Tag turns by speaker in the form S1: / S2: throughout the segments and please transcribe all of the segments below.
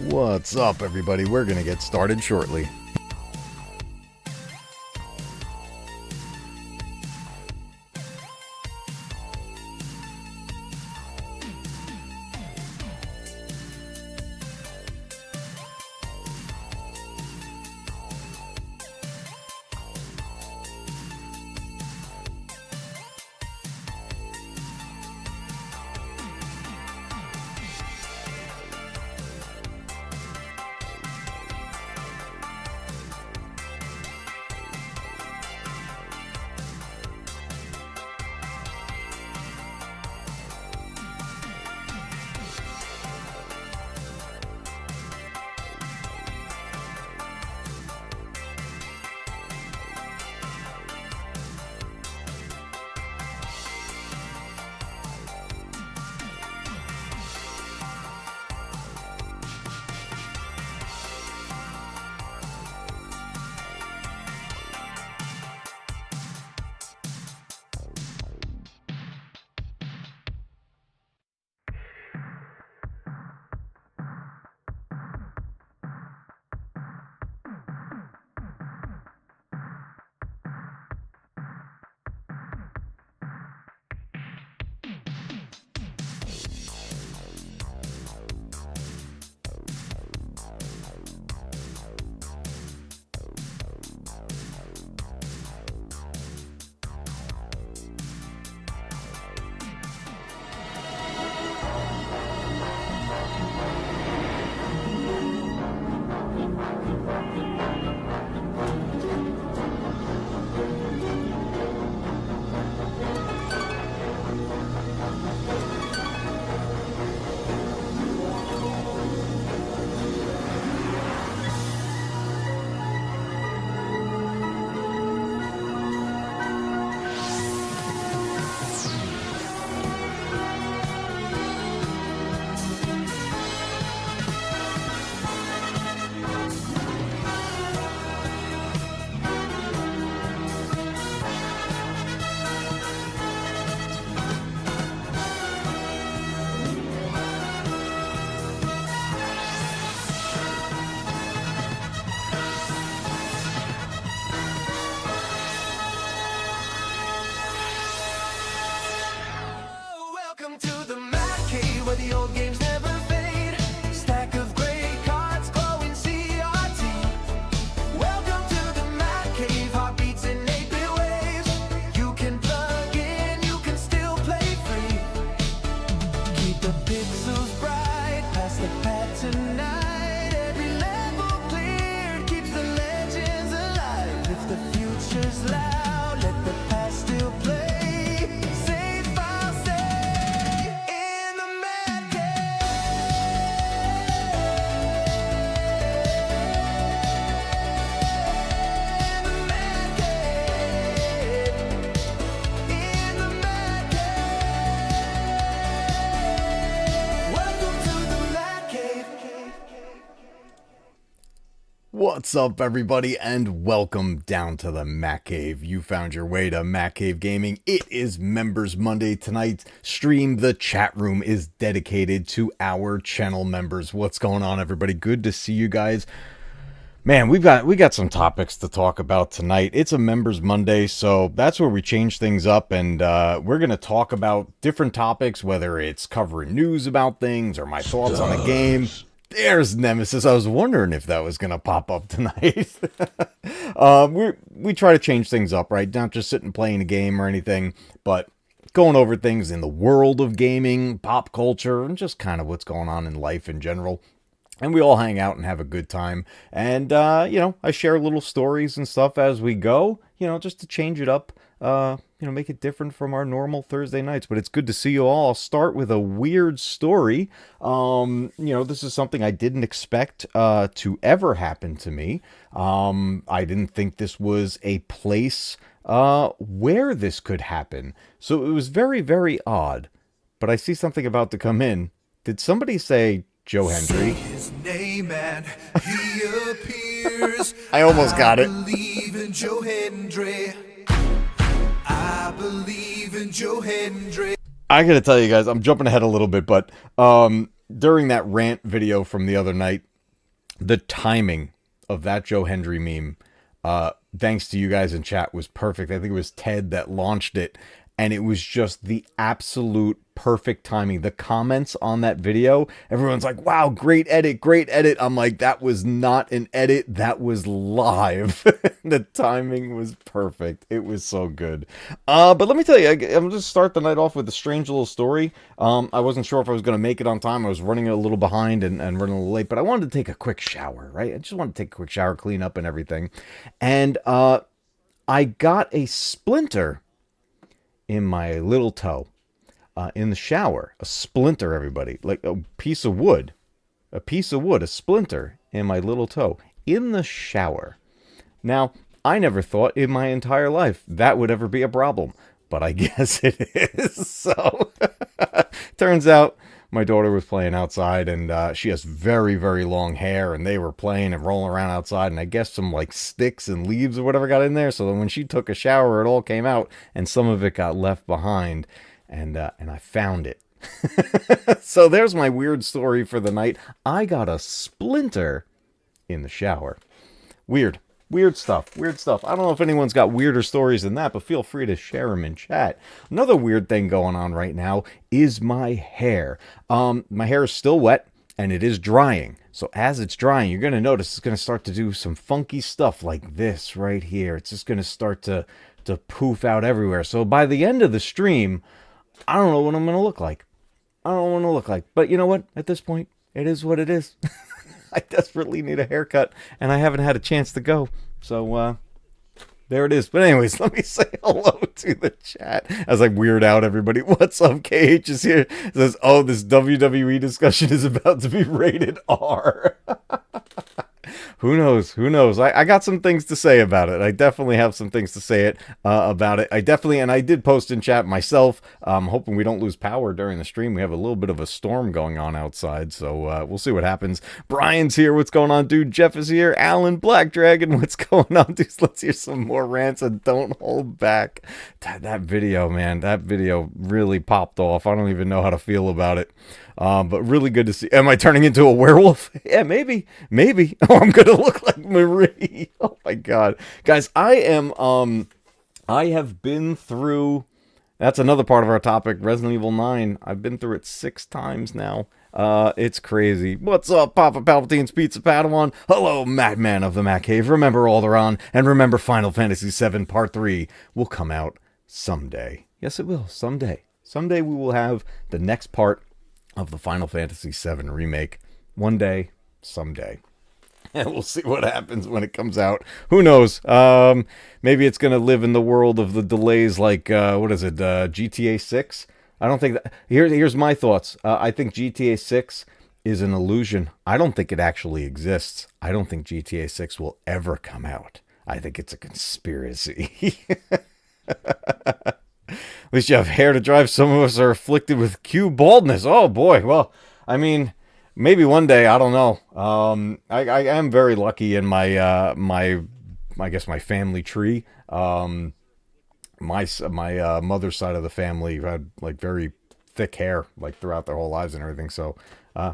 S1: What's up, everybody? We're gonna get started shortly. What's up, everybody, and welcome down to the Mac Cave. You found your way to Mac Cave Gaming. It is Members Monday. Tonight's stream, the chat room, is dedicated to our channel members. What's going on, everybody? Good to see you guys. Man, we got some topics to talk about tonight. It's a Members Monday, so that's where we change things up, and we're going to talk about different topics, whether it's covering news about things or my thoughts on a game. There's Nemesis. I was wondering if that was going to pop up tonight. We try to change things up, right? Not just sitting playing a game or anything, but going over things in the world of gaming, pop culture, and just kind of what's going on in life in general. And we all hang out and have a good time. And, I share little stories and stuff as we go, just to change it up. Make it different from our normal Thursday nights. But it's good to see you all. I'll start with a weird story. This is something I didn't expect to ever happen to me. I didn't think this was a place where this could happen. So it was very, very odd. But I see something about to come in. Did somebody say Joe Hendry?
S2: His name and he appears.
S1: I almost got it.
S2: I believe in Joe Hendry. I believe in Joe Hendry.
S1: I gotta tell you guys, I'm jumping ahead a little bit, but during that rant video from the other night, The timing of that Joe Hendry meme, thanks to you guys in chat, was perfect. I think it was Ted that launched it, and it was just the absolute perfect timing. The comments on that video, everyone's like, wow, great edit, great edit. I'm like, that was not an edit, that was live. The timing was perfect. It was so good. But let me tell you, I'm just start the night off with a strange little story. I wasn't sure if I was going to make it on time. I was running a little behind and running a little late, but I wanted to take a quick shower, right? I just wanted to take a quick shower, clean up and everything. And I got a splinter in my little toe. In the shower, a splinter, everybody, like a piece of wood, a splinter in my little toe in the shower. Now, I never thought in my entire life that would ever be a problem, but I guess it is. So, turns out my daughter was playing outside, and she has very, very long hair, and they were playing and rolling around outside, and I guess some like sticks and leaves or whatever got in there. So then when she took a shower, it all came out, and some of it got left behind. And I found it. So there's my weird story for the night. I got a splinter in the shower. Weird. Weird stuff. Weird stuff. I don't know if anyone's got weirder stories than that, but feel free to share them in chat. Another weird thing going on right now is my hair. My hair is still wet, and it is drying. So as it's drying, you're going to notice it's going to start to do some funky stuff like this right here. It's just going to start to poof out everywhere. So by the end of the stream, I don't know what I'm going to look like. I don't know what I'm going to look like. But you know what? At this point, it is what it is. I desperately need a haircut, and I haven't had a chance to go. So, there it is. But anyways, let me say hello to the chat as I weird out everybody. What's up? KH is here. It says, oh, this WWE discussion is about to be rated R. Who knows? Who knows? I got some things to say about it. I definitely have some things to say about it. And I did post in chat myself. I'm hoping we don't lose power during the stream. We have a little bit of a storm going on outside, so we'll see what happens. Brian's here. What's going on, dude? Jeff is here. Alan, Black Dragon, what's going on, dude? Let's hear some more rants and don't hold back. That video, man, that video really popped off. I don't even know how to feel about it. But really good to see. Am I turning into a werewolf? Yeah, maybe. Oh, I'm gonna look like Marie. Oh my god, guys, I have been through. That's another part of our topic. Resident Evil 9. I've been through it 6 times now. It's crazy. What's up, Papa Palpatine's Pizza Padawan? Hello, Madman of the Mac Cave. Remember Alderaan, and remember Final Fantasy VII Part 3 will come out someday. Yes, it will. Someday. Someday we will have the next part of the Final Fantasy VII Remake. One day, someday. And we'll see what happens when it comes out. Who knows? Maybe it's going to live in the world of the delays like, GTA 6? I don't think that... Here's my thoughts. I think GTA 6 is an illusion. I don't think it actually exists. I don't think GTA 6 will ever come out. I think it's a conspiracy. At least you have hair to drive. Some of us are afflicted with Q baldness. Oh boy. Well, I mean, maybe one day. I don't know. I am very lucky in my I guess my family tree. My mother's side of the family had like very thick hair like throughout their whole lives and everything. So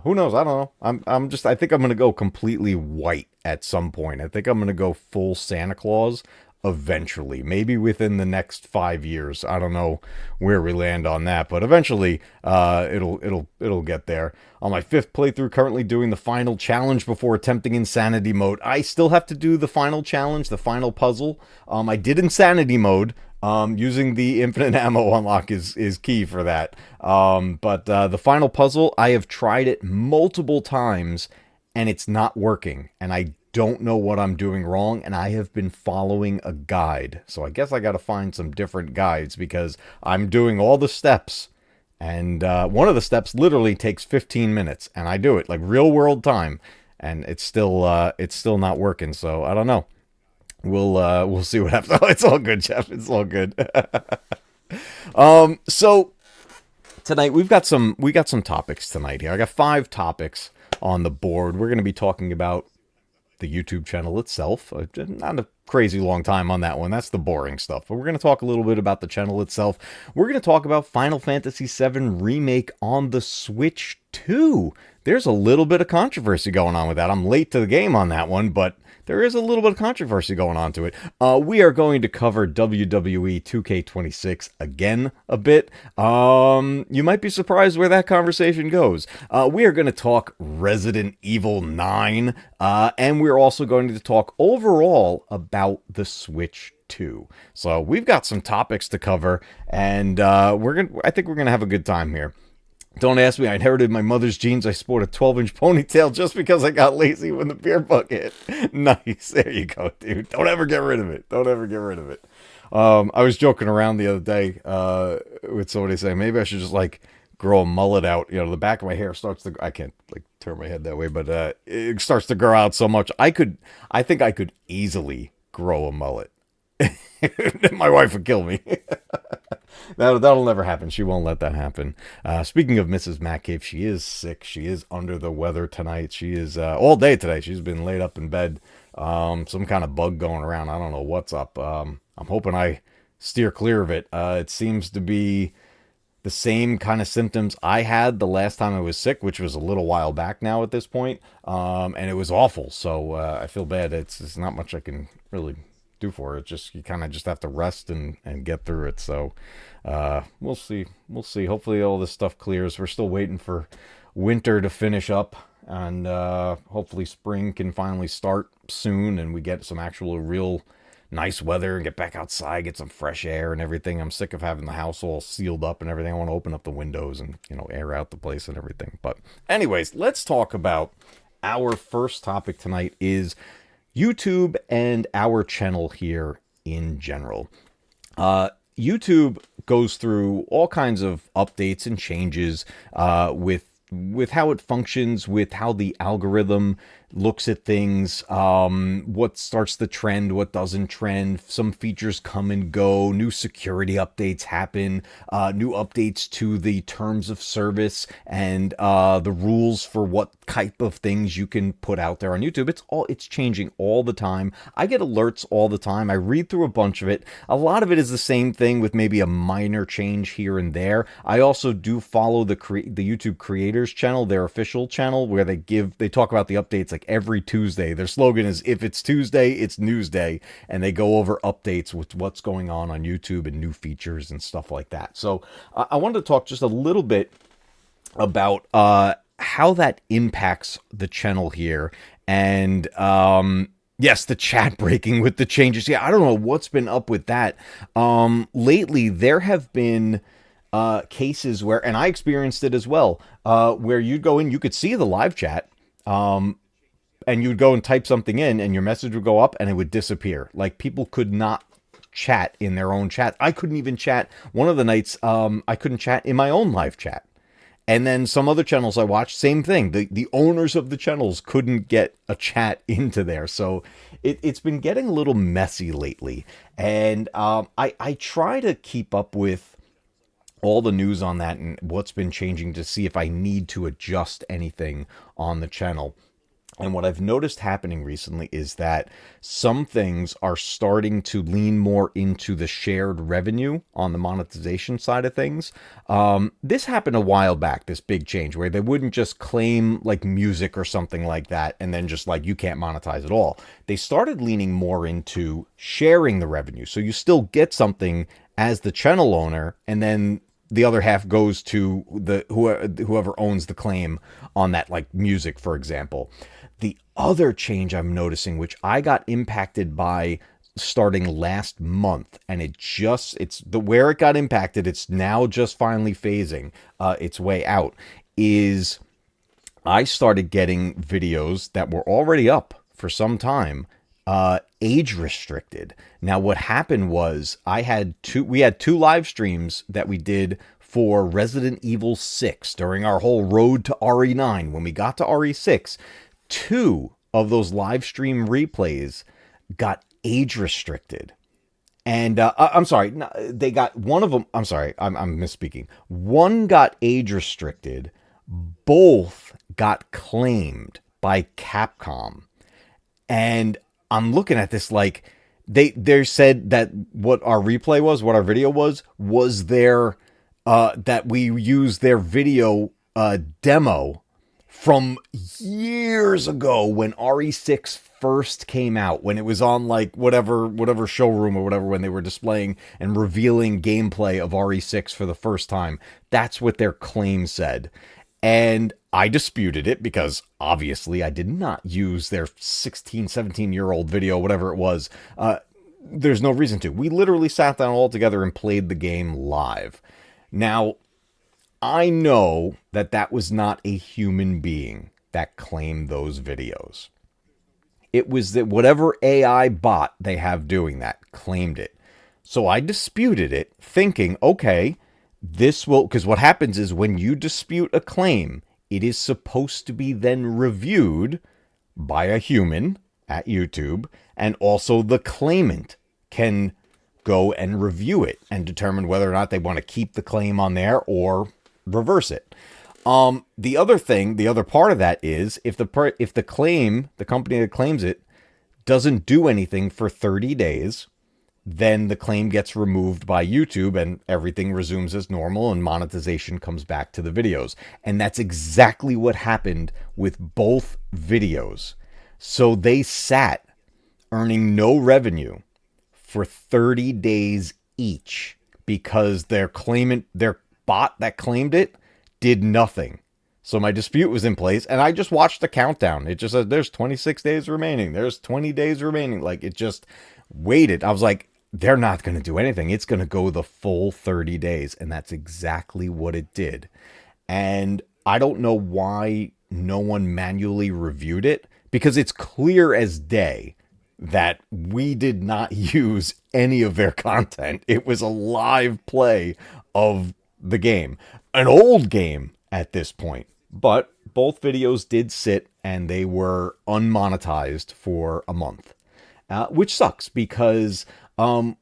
S1: who knows? I don't know. I think I'm gonna go completely white at some point. I think I'm gonna go full Santa Claus. Eventually, maybe within the next 5 years. I don't know where we land on that, but eventually it'll get there. On my 5th playthrough, currently doing the final challenge before attempting insanity mode. I still have to do the final challenge, the final puzzle. I did insanity mode. Using the infinite ammo unlock is key for that. But the final puzzle, I have tried it multiple times and it's not working, and I don't know what I'm doing wrong, and I have been following a guide. So I guess I got to find some different guides because I'm doing all the steps, and one of the steps literally takes 15 minutes, and I do it like real world time, and it's still not working. So I don't know. We'll see what happens. Oh, it's all good, Jeff. It's all good. So tonight we got some topics tonight here. I got 5 topics on the board. We're going to be talking about the YouTube channel itself. Not a crazy long time on that one. That's the boring stuff. But we're going to talk a little bit about the channel itself. We're going to talk about Final Fantasy VII Remake on the Switch 2. There's a little bit of controversy going on with that. I'm late to the game on that one, but there is a little bit of controversy going on to it. We are going to cover WWE 2K26 again a bit. You might be surprised where that conversation goes. We are going to talk Resident Evil 9, and we're also going to talk overall about the Switch 2. So we've got some topics to cover, and I think we're gonna have a good time here. Don't ask me. I inherited my mother's genes. I sport a 12-inch ponytail just because I got lazy when the beer bug hit. Nice. There you go, dude. Don't ever get rid of it. I was joking around the other day with somebody saying maybe I should just like grow a mullet out. You know, the back of my hair starts to. I can't like turn my head that way, but it starts to grow out so much. I think I could easily grow a mullet. My wife would kill me. That'll never happen. She won't let that happen. Speaking of Mrs. Matcave, she is sick. She is under the weather tonight. She is all day today. She's been laid up in bed. Some kind of bug going around. I don't know what's up. I'm hoping I steer clear of it. It seems to be the same kind of symptoms I had the last time I was sick, which was a little while back now at this point. And it was awful. So I feel bad. It's not much I can really do for it. Just you kind of just have to rest and get through it. So we'll see. Hopefully all this stuff clears. We're still waiting for winter to finish up, and hopefully spring can finally start soon, and we get some actual real nice weather and get back outside, get some fresh air and everything. I'm sick of having the house all sealed up and everything. I want to open up the windows and air out the place and everything. But anyways, let's talk about our first topic tonight is YouTube and our channel here in general. YouTube goes through all kinds of updates and changes with how it functions, with how the algorithm looks at things, what starts the trend, what doesn't trend. Some features come and go, new security updates happen, new updates to the terms of service and the rules for what type of things you can put out there on YouTube. It's changing all the time. I get alerts all the time. I read through a bunch of it. A lot of it is the same thing with maybe a minor change here and there. I also do follow the YouTube creators channel, their official channel, where they talk about the updates like every Tuesday. Their slogan is, if it's Tuesday, it's news day, and they go over updates with what's going on YouTube and new features and stuff like that. So I wanted to talk just a little bit about how that impacts the channel here. And yes, the chat breaking with the changes. Yeah, I don't know what's been up with that. Lately, there have been cases where, and I experienced it as well, where you'd go in, you could see the live chat, and you'd go and type something in, and your message would go up, and it would disappear. Like, people could not chat in their own chat. I couldn't even chat. One of the nights, I couldn't chat in my own live chat. And then some other channels I watched, same thing. The owners of the channels couldn't get a chat into there. So it's been getting a little messy lately. And I try to keep up with all the news on that and what's been changing to see if I need to adjust anything on the channel. And what I've noticed happening recently is that some things are starting to lean more into the shared revenue on the monetization side of things. This happened a while back, this big change, where they wouldn't just claim like music or something like that and then just like you can't monetize at all. They started leaning more into sharing the revenue. So you still get something as the channel owner, and then the other half goes to whoever owns the claim on that, like music, for example. The other change I'm noticing, which I got impacted by starting last month, and where it got impacted, it's now just finally phasing its way out, is I started getting videos that were already up for some time, age restricted. Now, what happened was we had two live streams that we did for Resident Evil 6 during our whole road to RE9. When we got to RE6, 2 of those live stream replays got age restricted. And I'm sorry, they got one of them. I'm sorry, I'm misspeaking. One got age restricted. Both got claimed by Capcom. And I'm looking at this like they said that what our video was their that we used their video a demo from years ago when RE6 first came out, when it was on like whatever showroom or whatever, when they were displaying and revealing gameplay of RE6 for the first time. That's what their claim said. And I disputed it because obviously I did not use their 16, 17-year-old video, whatever it was. There's no reason to. We literally sat down all together and played the game live. Now, I know that that was not a human being that claimed those videos. It was that whatever AI bot they have doing that claimed it. So I disputed it, thinking, okay, this will, because what happens is when you dispute a claim, it is supposed to be then reviewed by a human at YouTube, and also the claimant can go and review it and determine whether or not they want to keep the claim on there or reverse it. The other part of that is if the company that claims it doesn't do anything for 30 days, then the claim gets removed by YouTube and everything resumes as normal and monetization comes back to the videos. And that's exactly what happened with both videos. So they sat earning no revenue for 30 days each because their bot that claimed it did nothing. So my dispute was in place and I just watched the countdown. It just said there's 26 days remaining. There's 20 days remaining. Like it just waited. I was like, they're not going to do anything. It's going to go the full 30 days. And that's exactly what it did. And I don't know why no one manually reviewed it, because it's clear as day that we did not use any of their content. It was a live play of the game, an old game at this point, but both videos did sit and they were unmonetized for a month, which sucks because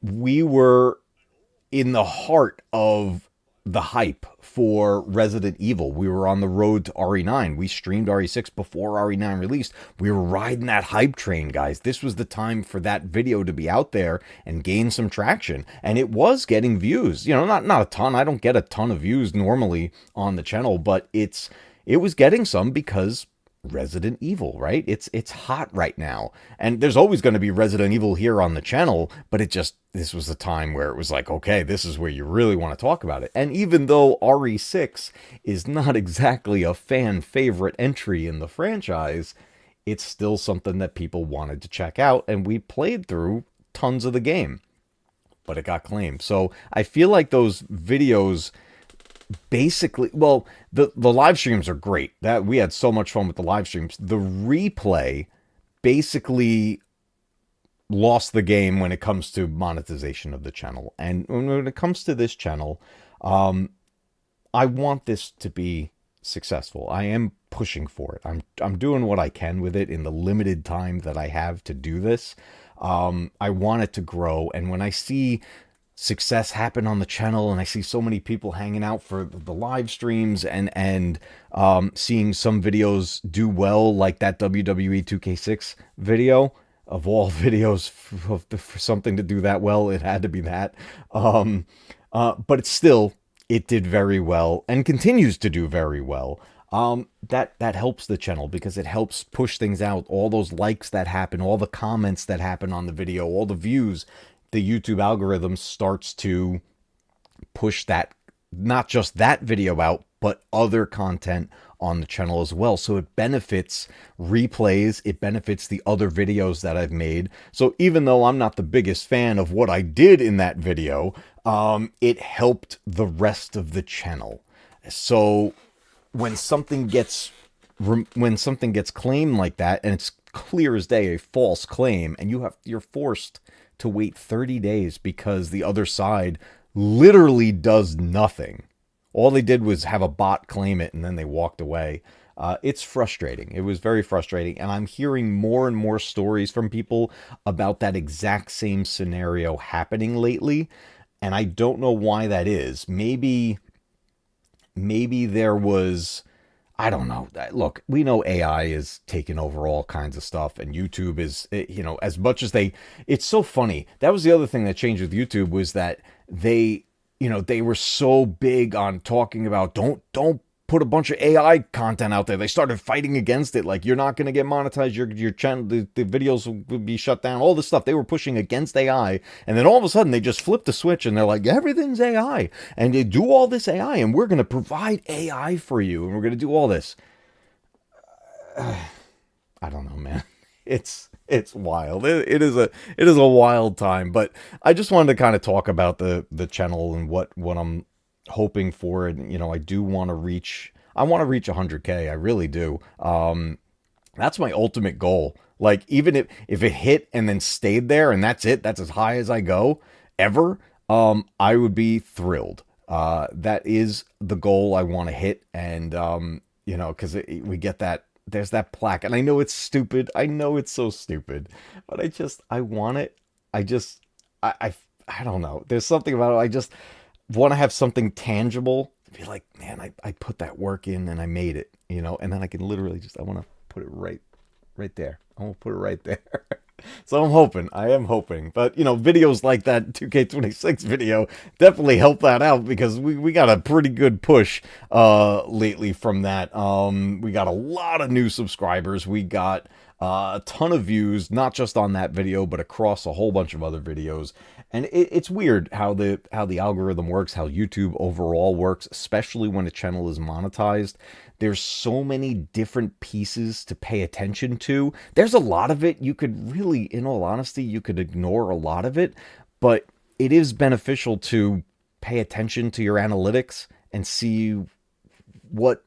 S1: we were in the heart of the hype for Resident Evil. We were on the road to RE9. We streamed RE6 before RE9 released. We were riding that hype train, guys. This was the time for that video to be out there and gain some traction. And it was getting views. You know, not a ton. I don't get a ton of views normally on the channel, but it was getting some because Resident Evil, right? It's hot right now. And there's always going to be Resident Evil here on the channel, but this was the time where it was like, okay, this is where you really want to talk about it. And even though RE6 is not exactly a fan favorite entry in the franchise, it's still something that people wanted to check out, and we played through tons of the game, but it got claimed. So I feel like those videos basically, well, the live streams are great. That we had so much fun with the live streams. The replay basically lost the game when it comes to monetization of the channel. And when it comes to this channel, I want this to be successful. I am pushing for it. I'm doing what I can with it in the limited time that I have to do this. I want it to grow, and when I see success happen on the channel and I see so many people hanging out for the live streams and seeing some videos do well, like that WWE 2K6 video, of all videos for something to do that well, it had to be that. But it did very well and continues to do very well. That helps the channel because it helps push things out. All those likes that happen, all the comments that happen on the video, all the views, the YouTube algorithm starts to push that, not just that video out, but other content on the channel as well. So it benefits replays, it benefits the other videos that I've made. So even though I'm not the biggest fan of what I did in that video, it helped the rest of the channel. So when something gets claimed like that, and it's clear as day a false claim, and you're forced to wait 30 days because the other side literally does nothing. All they did was have a bot claim it and then they walked away. It's frustrating. It was very frustrating. And I'm hearing more and more stories from people about that exact same scenario happening lately. And I don't know why that is. Maybe there was, I don't know. Look, we know AI is taking over all kinds of stuff, and YouTube is, as much as it's so funny. That was the other thing that changed with YouTube, was that they were so big on talking about don't put a bunch of AI content out there. They started fighting against it. Like, you're not going to get monetized. Your channel, the videos will be shut down. All this stuff. They were pushing against AI. And then all of a sudden they just flipped the switch and they're like, everything's AI. And they do all this AI and we're going to provide AI for you. And we're going to do all this. I don't know, man. It's wild. It is a wild time. But I just wanted to kind of talk about the channel and what I'm hoping for. And I do want to reach 100K. I really do. That's my ultimate goal. Like, even if it hit and then stayed there and that's it, that's as high as I go ever, I would be thrilled. That is the goal I want to hit. And because we get that, there's that plaque, and I know it's stupid. I know it's so stupid, but I want it. I don't know. There's something about it. I just want to have something tangible to be like, man, I put that work in and I made it, and then I can literally I want to put it right there. I want to put it right there. So I am hoping, but videos like that 2K26 video definitely help that out, because we got a pretty good push lately from that. We got a lot of new subscribers. We got a ton of views, not just on that video, but across a whole bunch of other videos. And it's weird how the algorithm works, how YouTube overall works, especially when a channel is monetized. There's so many different pieces to pay attention to. There's a lot of it. You could really, in all honesty, you could ignore a lot of it, but it is beneficial to pay attention to your analytics and see what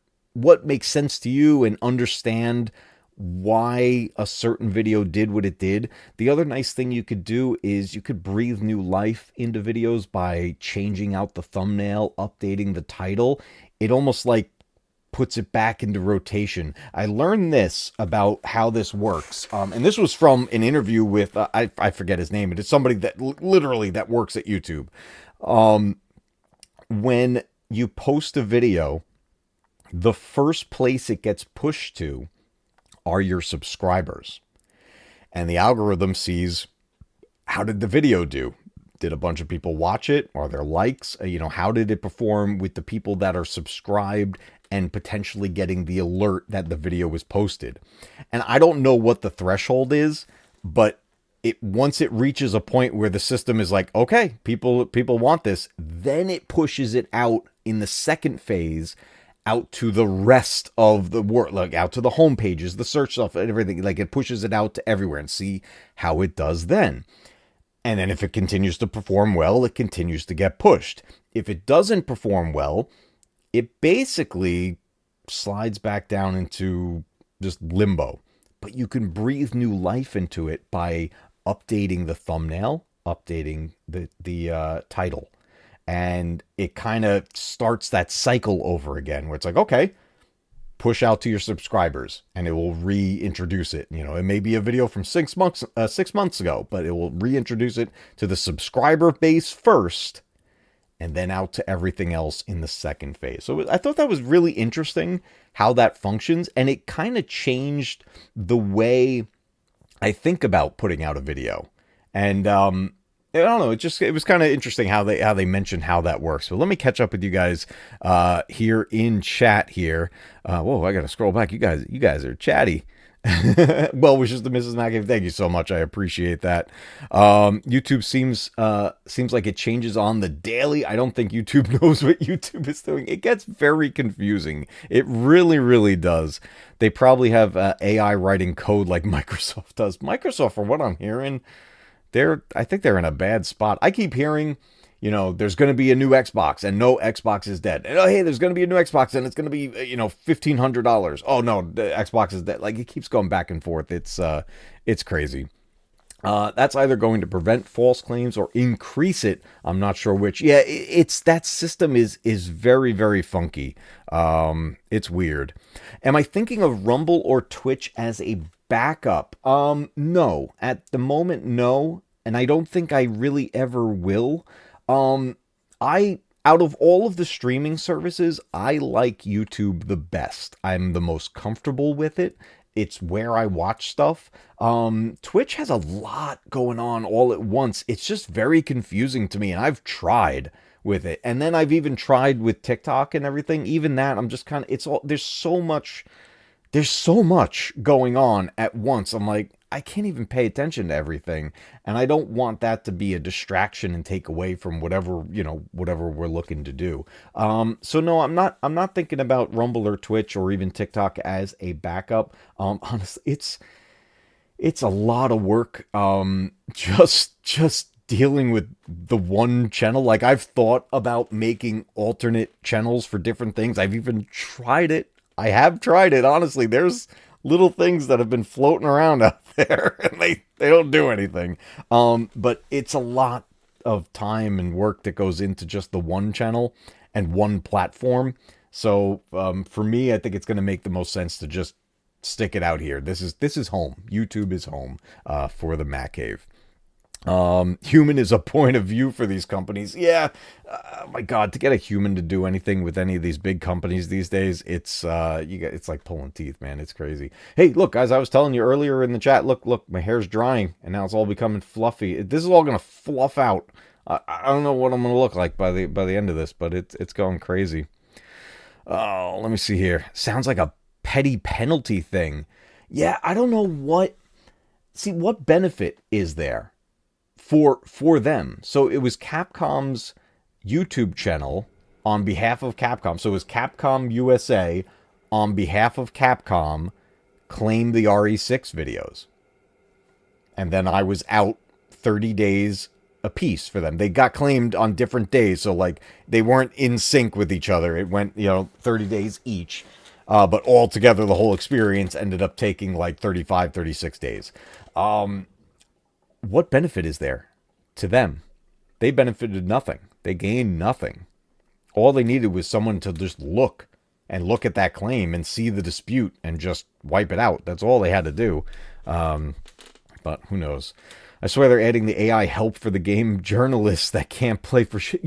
S1: makes sense to you and understand why a certain video did what it did. The other nice thing you could do is you could breathe new life into videos by changing out the thumbnail, updating the title. It almost like puts it back into rotation. I learned this about how this works. And this was from an interview with, I forget his name, but it's somebody that literally that works at YouTube. When you post a video, the first place it gets pushed to are your subscribers. And the algorithm sees, how did the video do? Did a bunch of people watch it? Are there likes? How did it perform with the people that are subscribed and potentially getting the alert that the video was posted? And I don't know what the threshold is, but once it reaches a point where the system is like, okay, people want this, then it pushes it out in the second phase, out to the rest of the world, like out to the home pages, the search stuff, and everything. Like, it pushes it out to everywhere and see how it does then. And then if it continues to perform well, it continues to get pushed. If it doesn't perform well, it basically slides back down into just limbo. But you can breathe new life into it by updating the thumbnail, updating the title. And it kind of starts that cycle over again, where it's like, okay, push out to your subscribers, and it will reintroduce it. It may be a video from 6 months ago, but it will reintroduce it to the subscriber base first, and then out to everything else in the second phase. So I thought that was really interesting how that functions, and it kind of changed the way I think about putting out a video. And I don't know. It was kind of interesting how they mentioned how that works. So let me catch up with you guys here in chat here. Whoa, I got to scroll back. You guys are chatty. Well wishes to Mrs. Mackey. Thank you so much. I appreciate that. YouTube seems like it changes on the daily. I don't think YouTube knows what YouTube is doing. It gets very confusing. It really, really does. They probably have AI writing code like Microsoft does. Microsoft, from what I'm hearing, I think they're in a bad spot. I keep hearing, there's going to be a new Xbox and no, Xbox is dead. And, oh, hey, there's going to be a new Xbox and it's going to be, $1,500. Oh no, the Xbox is dead. Like, it keeps going back and forth. It's crazy. That's either going to prevent false claims or increase it. I'm not sure which. Yeah, that system is very, very funky. It's weird. Am I thinking of Rumble or Twitch as a backup? No. At the moment, no. And I don't think I really ever will. Out of all of the streaming services, I like YouTube the best. I'm the most comfortable with it. It's where I watch stuff. Twitch has a lot going on all at once. It's just very confusing to me, and I've tried. with it. And then I've even tried with TikTok and everything. Even that, I'm just kind of, it's all, there's so much going on at once. I'm like, I can't even pay attention to everything. And I don't want that to be a distraction and take away from whatever, whatever we're looking to do. So no, I'm not thinking about Rumble or Twitch or even TikTok as a backup. Honestly, it's a lot of work. Just dealing with the one channel. Like, I've thought about making alternate channels for different things. I've even tried it. I have tried it, honestly. There's little things that have been floating around out there, and they don't do anything. But it's a lot of time and work that goes into just the one channel and one platform. So for me, I think it's going to make the most sense to just stick it out here. This is home. YouTube is home for the Mac Cave. Human is a point of view for these companies. Yeah. My God, to get a human to do anything with any of these big companies these days, it's like pulling teeth, man. It's crazy. Hey, look, guys, I was telling you earlier in the chat, look, my hair's drying and now it's all becoming fluffy. This is all going to fluff out. I don't know what I'm going to look like by the end of this, but it's going crazy. Oh, let me see here. Sounds like a petty penalty thing. Yeah, I don't know what benefit is there for them. So it was Capcom's YouTube channel on behalf of Capcom. So it was Capcom USA on behalf of Capcom claimed the RE6 videos. And then I was out 30 days a piece for them. They got claimed on different days. So like they weren't in sync with each other. It went, 30 days each. But altogether, the whole experience ended up taking like 35, 36 days. What benefit is there to them? They benefited nothing. They gained nothing. All they needed was someone to just look at that claim and see the dispute and just wipe it out. That's all they had to do. But who knows? I swear they're adding the AI help for the game journalists that can't play for shit.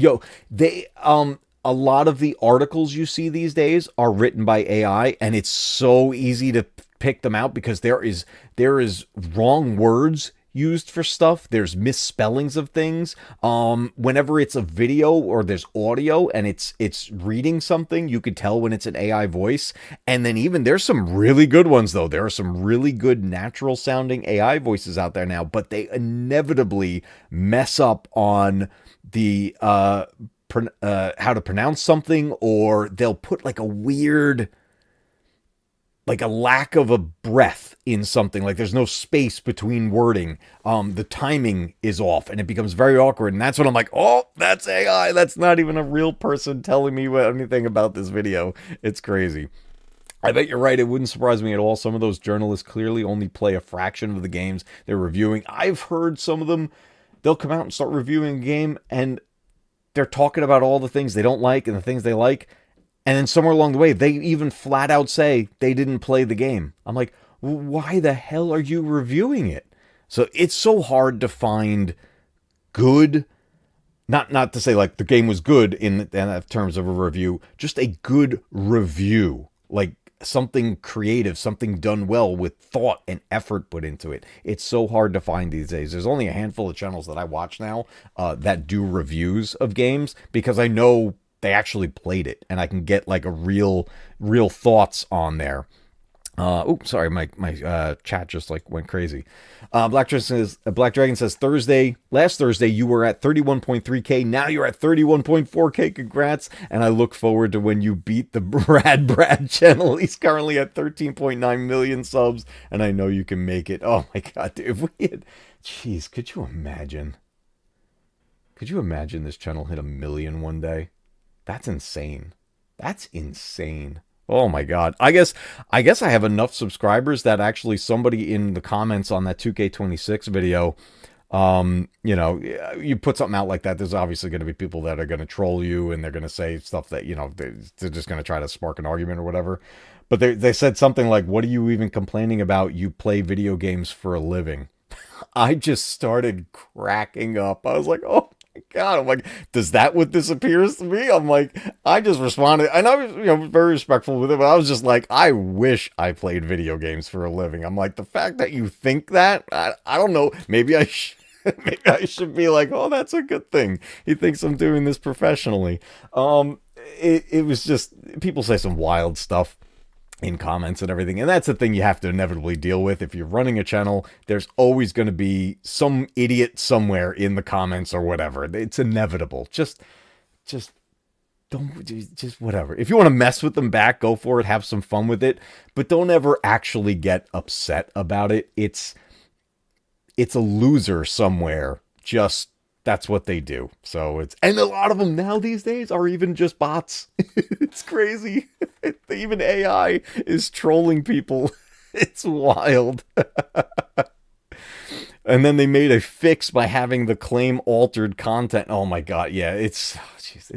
S1: A lot of the articles you see these days are written by AI, and it's so easy to pick them out because there is wrong words used for stuff. There's misspellings of things. Whenever it's a video or there's audio and it's reading something, you could tell when it's an AI voice. And then even there's some really good ones though. There are some really good natural sounding AI voices out there now, but they inevitably mess up on the how to pronounce something, or they'll put like a weird, like a lack of a breath in something, like there's no space between wording. The timing is off and it becomes very awkward. And that's when I'm like, oh, that's AI. That's not even a real person telling me anything about this video. It's crazy. I bet you're right. It wouldn't surprise me at all. Some of those journalists clearly only play a fraction of the games they're reviewing. I've heard some of them, they'll come out and start reviewing a game and they're talking about all the things they don't like and the things they like. And then somewhere along the way, they even flat out say they didn't play the game. I'm like, why the hell are you reviewing it? So it's so hard to find good, not to say like the game was good in terms of a review, just a good review, like something creative, something done well with thought and effort put into it. It's so hard to find these days. There's only a handful of channels that I watch now that do reviews of games because I know they actually played it and I can get like a real thoughts on there. Oops, sorry, my chat just like went crazy. Black Dragon says last Thursday you were at 31.3k, now you're at 31.4k. Congrats, and I look forward to when you beat the Brad channel. He's currently at 13.9 million subs, and I know you can make it. Oh my God, dude, if we had, jeez, could you imagine? Could you imagine this channel hit 1 million one day? That's insane. That's insane. Oh my God. I guess I have enough subscribers that actually somebody in the comments on that 2K26 video, you put something out like that, there's obviously going to be people that are going to troll you and they're going to say stuff that, they're just going to try to spark an argument or whatever. But they said something like, what are you even complaining about? You play video games for a living. I just started cracking up. I was like, oh my God. I'm like, does that what this appears to me? I'm like, I just responded, and I was, very respectful with it, but I was just like, I wish I played video games for a living. I'm like, the fact that you think that, I don't know, maybe I Maybe I should be like, oh, that's a good thing. He thinks I'm doing this professionally. It was just, people say some wild stuff in comments and everything. And that's the thing you have to inevitably deal with. If you're running a channel, there's always going to be some idiot somewhere in the comments or whatever. It's inevitable. Just don't, just whatever. If you want to mess with them back, go for it. Have some fun with it. But don't ever actually get upset about it. It's a loser somewhere. Just, that's what they do. So and a lot of them now these days are even just bots. It's crazy. Even AI is trolling people. It's wild. And then they made a fix by having the claim altered content. Oh my God. Yeah, it's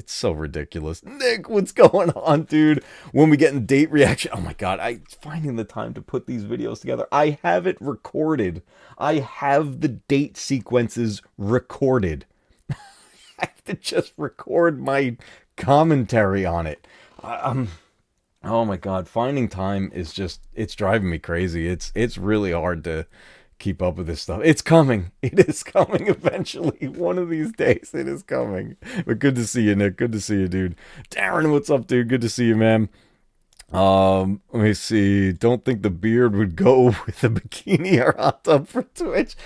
S1: so ridiculous. Nick, what's going on, dude? When we get in date reaction. Oh my God. I'm finding the time to put these videos together. I have it recorded. I have the date sequences recorded. I have to just record my commentary on it. Oh my God. Finding time is just, it's driving me crazy. It's really hard to keep up with this stuff. It's coming. It is coming eventually. One of these days it is coming. But good to see you, Nick. Good to see you, dude. Darren, what's up, dude? Good to see you, man. Let me see. Don't think the beard would go with the bikini or hot tub for Twitch.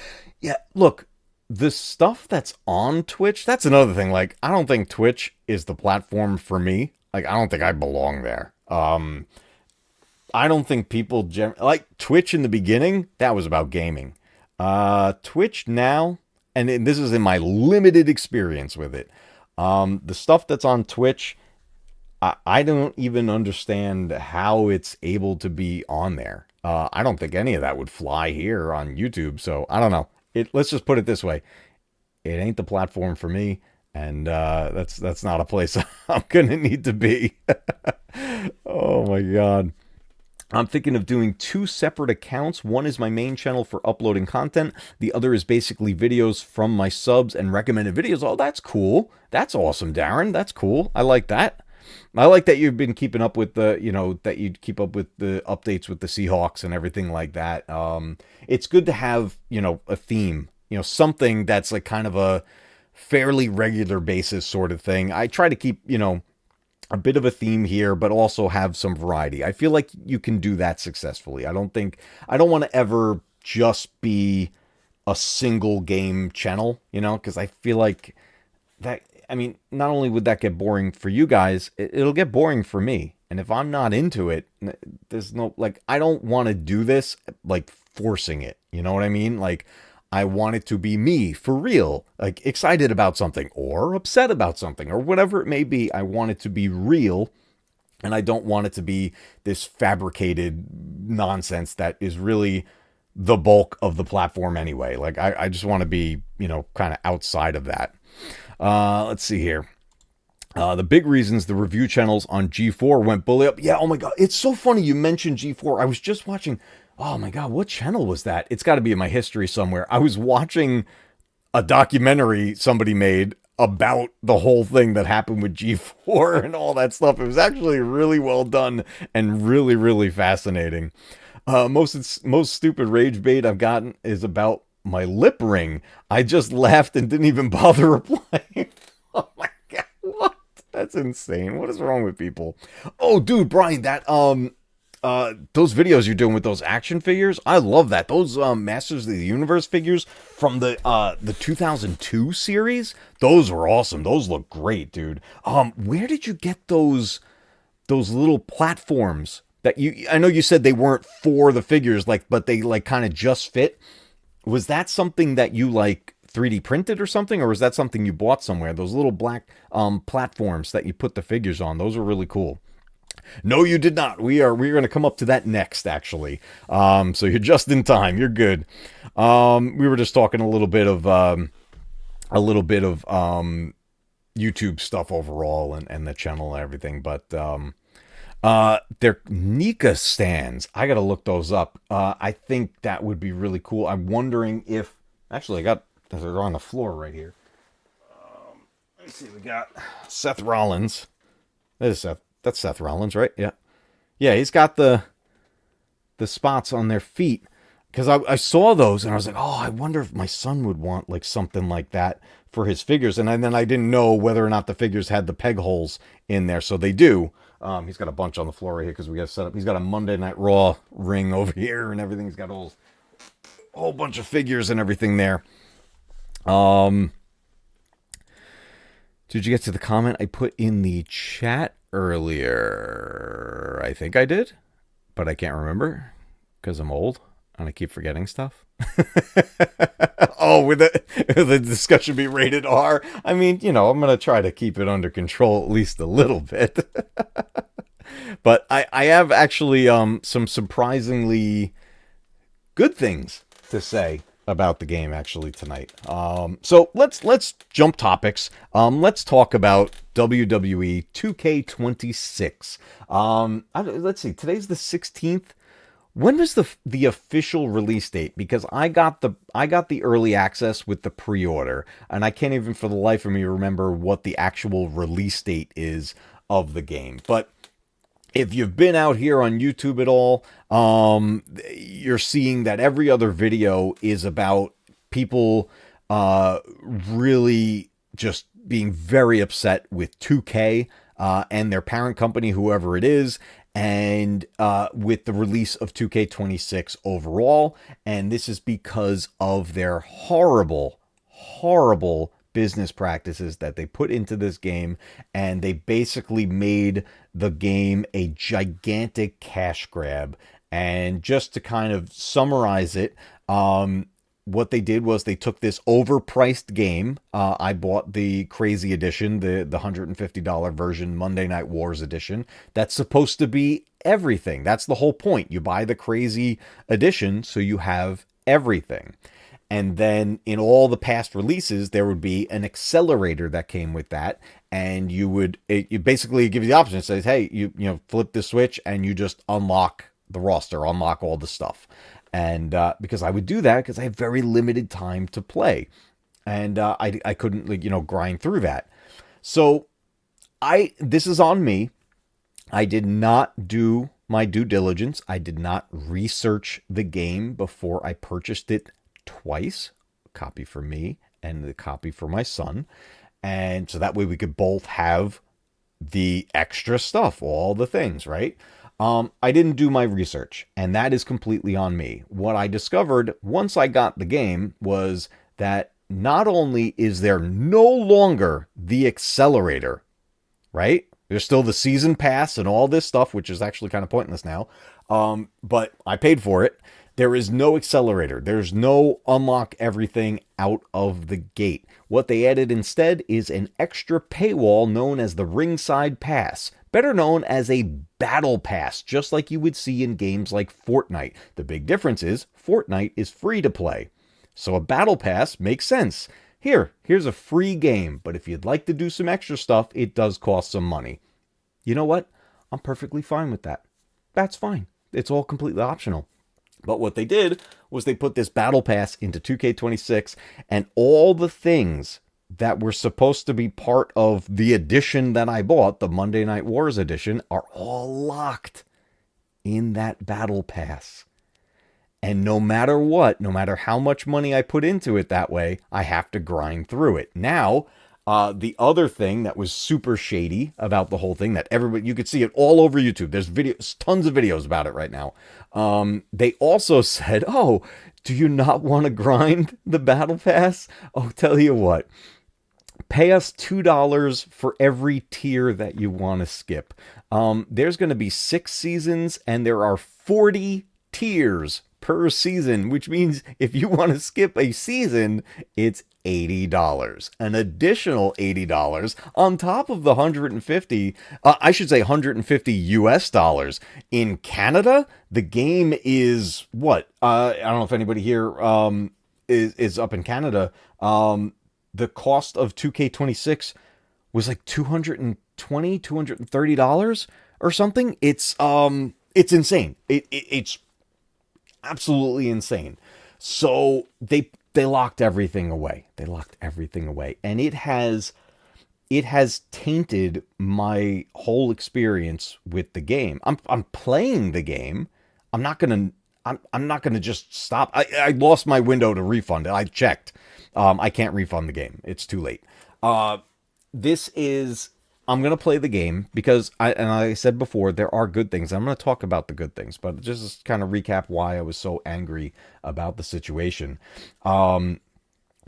S1: Yeah, look, the stuff that's on Twitch, that's another thing. Like, I don't think Twitch is the platform for me. Like, I don't think I belong there. I don't think people like Twitch in the beginning. That was about gaming. Twitch now, and this is in my limited experience with it. The stuff that's on Twitch, I don't even understand how it's able to be on there. I don't think any of that would fly here on YouTube. So I don't know. Let's just put it this way: it ain't the platform for me, and that's not a place I'm gonna need to be. Oh my God. I'm thinking of doing 2 separate accounts. One is my main channel for uploading content. The other is basically videos from my subs and recommended videos. Oh, that's cool. That's awesome, Darren. That's cool. I like that. I like that you've been keeping up with that you keep up with the updates with the Seahawks and everything like that. It's good to have, a theme, something that's like kind of a fairly regular basis sort of thing. I try to keep, a bit of a theme here, but also have some variety. I feel like you can do that successfully. I don't want to ever just be a single game channel, because I feel like that, not only would that get boring for you guys, it'll get boring for me. And if I'm not into it, there's no, I don't want to do this, forcing it. You know what I mean? I want it to be me for real, excited about something or upset about something or whatever it may be. I want it to be real, and I don't want it to be this fabricated nonsense that is really the bulk of the platform anyway. I just want to be, kind of outside of that. Let's see here. The big reasons the review channels on G4 went bully up. Yeah, oh my God. It's so funny you mentioned G4. I was just watching... Oh my God, what channel was that? It's got to be in my history somewhere. I was watching a documentary somebody made about the whole thing that happened with G4 and all that stuff. It was actually really well done and really, really fascinating. Most stupid rage bait I've gotten is about my lip ring. I just laughed and didn't even bother replying. Oh my God, what? That's insane. What is wrong with people? Oh, dude, Brian, that, those videos you're doing with those action figures, I love that. Those Masters of the Universe figures from the 2002 series, those were awesome. Those look great, dude. Where did you get those little platforms that I know you said they weren't for the figures, but they kind of just fit. Was that something that you 3D printed or something, or was that something you bought somewhere? Those little black platforms that you put the figures on, those were really cool. No, you did not. We're going to come up to that next, actually. So you're just in time. You're good. We were just talking a little bit of YouTube stuff overall and the channel and everything. But they're Nika stands. I got to look those up. I think that would be really cool. I'm wondering if actually they're on the floor right here. Let's see. We got Seth Rollins. That is Seth. That's Seth Rollins, right? Yeah. Yeah, he's got the spots on their feet. because I saw those and I was like, oh, I wonder if my son would want like something like that for his figures. And then I didn't know whether or not the figures had the peg holes in there. So they do. He's got a bunch on the floor right here because we got set up. He's got a Monday Night Raw ring over here and everything. He's got a whole bunch of figures and everything there. Did you get to the comment I put in the chat earlier? I think I did, but I can't remember because I'm old and I keep forgetting stuff. Oh, with the discussion be rated R? I mean, I'm going to try to keep it under control at least a little bit. But I have actually some surprisingly good things to say about the game actually tonight. So let's jump topics. Let's talk about WWE 2K26. Let's see. Today's the 16th. When was the official release date? Because I got the early access with the pre-order, and I can't even for the life of me remember what the actual release date is of the game. But if you've been out here on YouTube at all, you're seeing that every other video is about people really just being very upset with 2K and their parent company, whoever it is, and with the release of 2K26 overall. And this is because of their horrible business practices that they put into this game, and they basically made the game a gigantic cash grab. And just to kind of summarize it, what they did was they took this overpriced game. I bought the crazy edition, the $150 version, Monday Night Wars edition. That's supposed to be everything. That's the whole point. You buy the crazy edition so you have everything. And then in all the past releases, there would be an accelerator that came with that. And it basically gives you the option. It says, hey, you flip the switch and you just unlock the roster, unlock all the stuff. And because I would do that because I have very limited time to play. And I couldn't, grind through that. So this is on me. I did not do my due diligence. I did not research the game before I purchased it twice, a copy for me and the copy for my son. And so that way we could both have the extra stuff, all the things, right? I didn't do my research, and that is completely on me. What I discovered once I got the game was that not only is there no longer the accelerator, right? There's still the season pass and all this stuff, which is actually kind of pointless now. But I paid for it. There is no accelerator. There's no unlock everything out of the gate. What they added instead is an extra paywall known as the Ringside Pass, better known as a Battle Pass, just like you would see in games like Fortnite. The big difference is Fortnite is free to play. So a Battle Pass makes sense. Here's a free game, but if you'd like to do some extra stuff, it does cost some money. You know what? I'm perfectly fine with that. That's fine. It's all completely optional. But what they did was they put this Battle Pass into 2K26, and all the things that were supposed to be part of the edition that I bought, the Monday Night Wars edition, are all locked in that Battle Pass. And no matter what, no matter how much money I put into it that way, I have to grind through it. Now, the other thing that was super shady about the whole thing that everybody, you could see it all over YouTube. There's videos, tons of videos about it right now. They also said, oh, do you not want to grind the Battle Pass? Oh, tell you what, pay us $2 for every tier that you want to skip. There's going to be 6 seasons and there are 40 tiers per season, which means if you want to skip a season, it's $80, an additional $80 on top of the 150, I should say 150 US dollars. In Canada, the game is what? I don't know if anybody here is up in Canada. The cost of 2K26 was like $220, $230 or something. It's insane. It's absolutely insane. So they locked everything away. They locked everything away. And it has tainted my whole experience with the game. I'm playing the game. I'm not I'm not going to just stop. I lost my window to refund it. I checked. I can't refund the game. It's too late. This is, I'm going to play the game because and like I said before, there are good things. I'm going to talk about the good things, but just to kind of recap why I was so angry about the situation.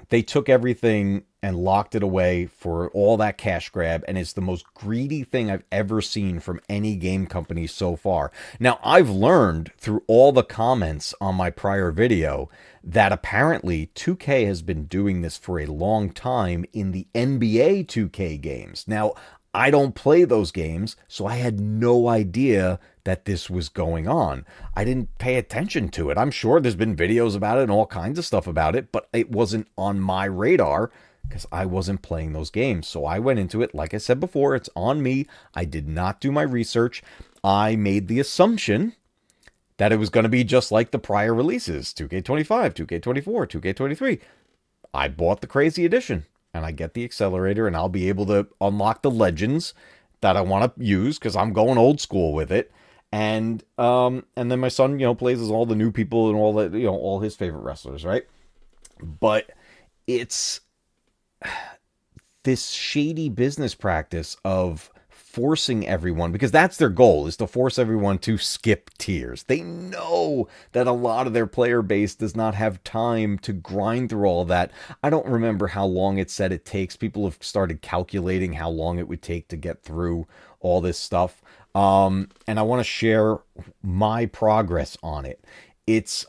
S1: They took everything and locked it away for all that cash grab, and it's the most greedy thing I've ever seen from any game company so far. Now, I've learned through all the comments on my prior video that apparently 2K has been doing this for a long time in the NBA 2K games. Now, I don't play those games, so I had no idea that this was going on. I didn't pay attention to it. I'm sure there's been videos about it and all kinds of stuff about it, but it wasn't on my radar because I wasn't playing those games. So I went into it, like I said before, it's on me. I did not do my research. I made the assumption that it was going to be just like the prior releases, 2K25, 2K24, 2K23. I bought the crazy edition. And I get the accelerator, and I'll be able to unlock the legends that I want to use because I'm going old school with it. And then my son, plays as all the new people and all that, all his favorite wrestlers, right? But it's this shady business practice of forcing everyone, because that's their goal, is to force everyone to skip tiers. They know that a lot of their player base does not have time to grind through all that. I don't remember how long it said it takes. People have started calculating how long it would take to get through all this stuff. And I want to share my progress on it. It's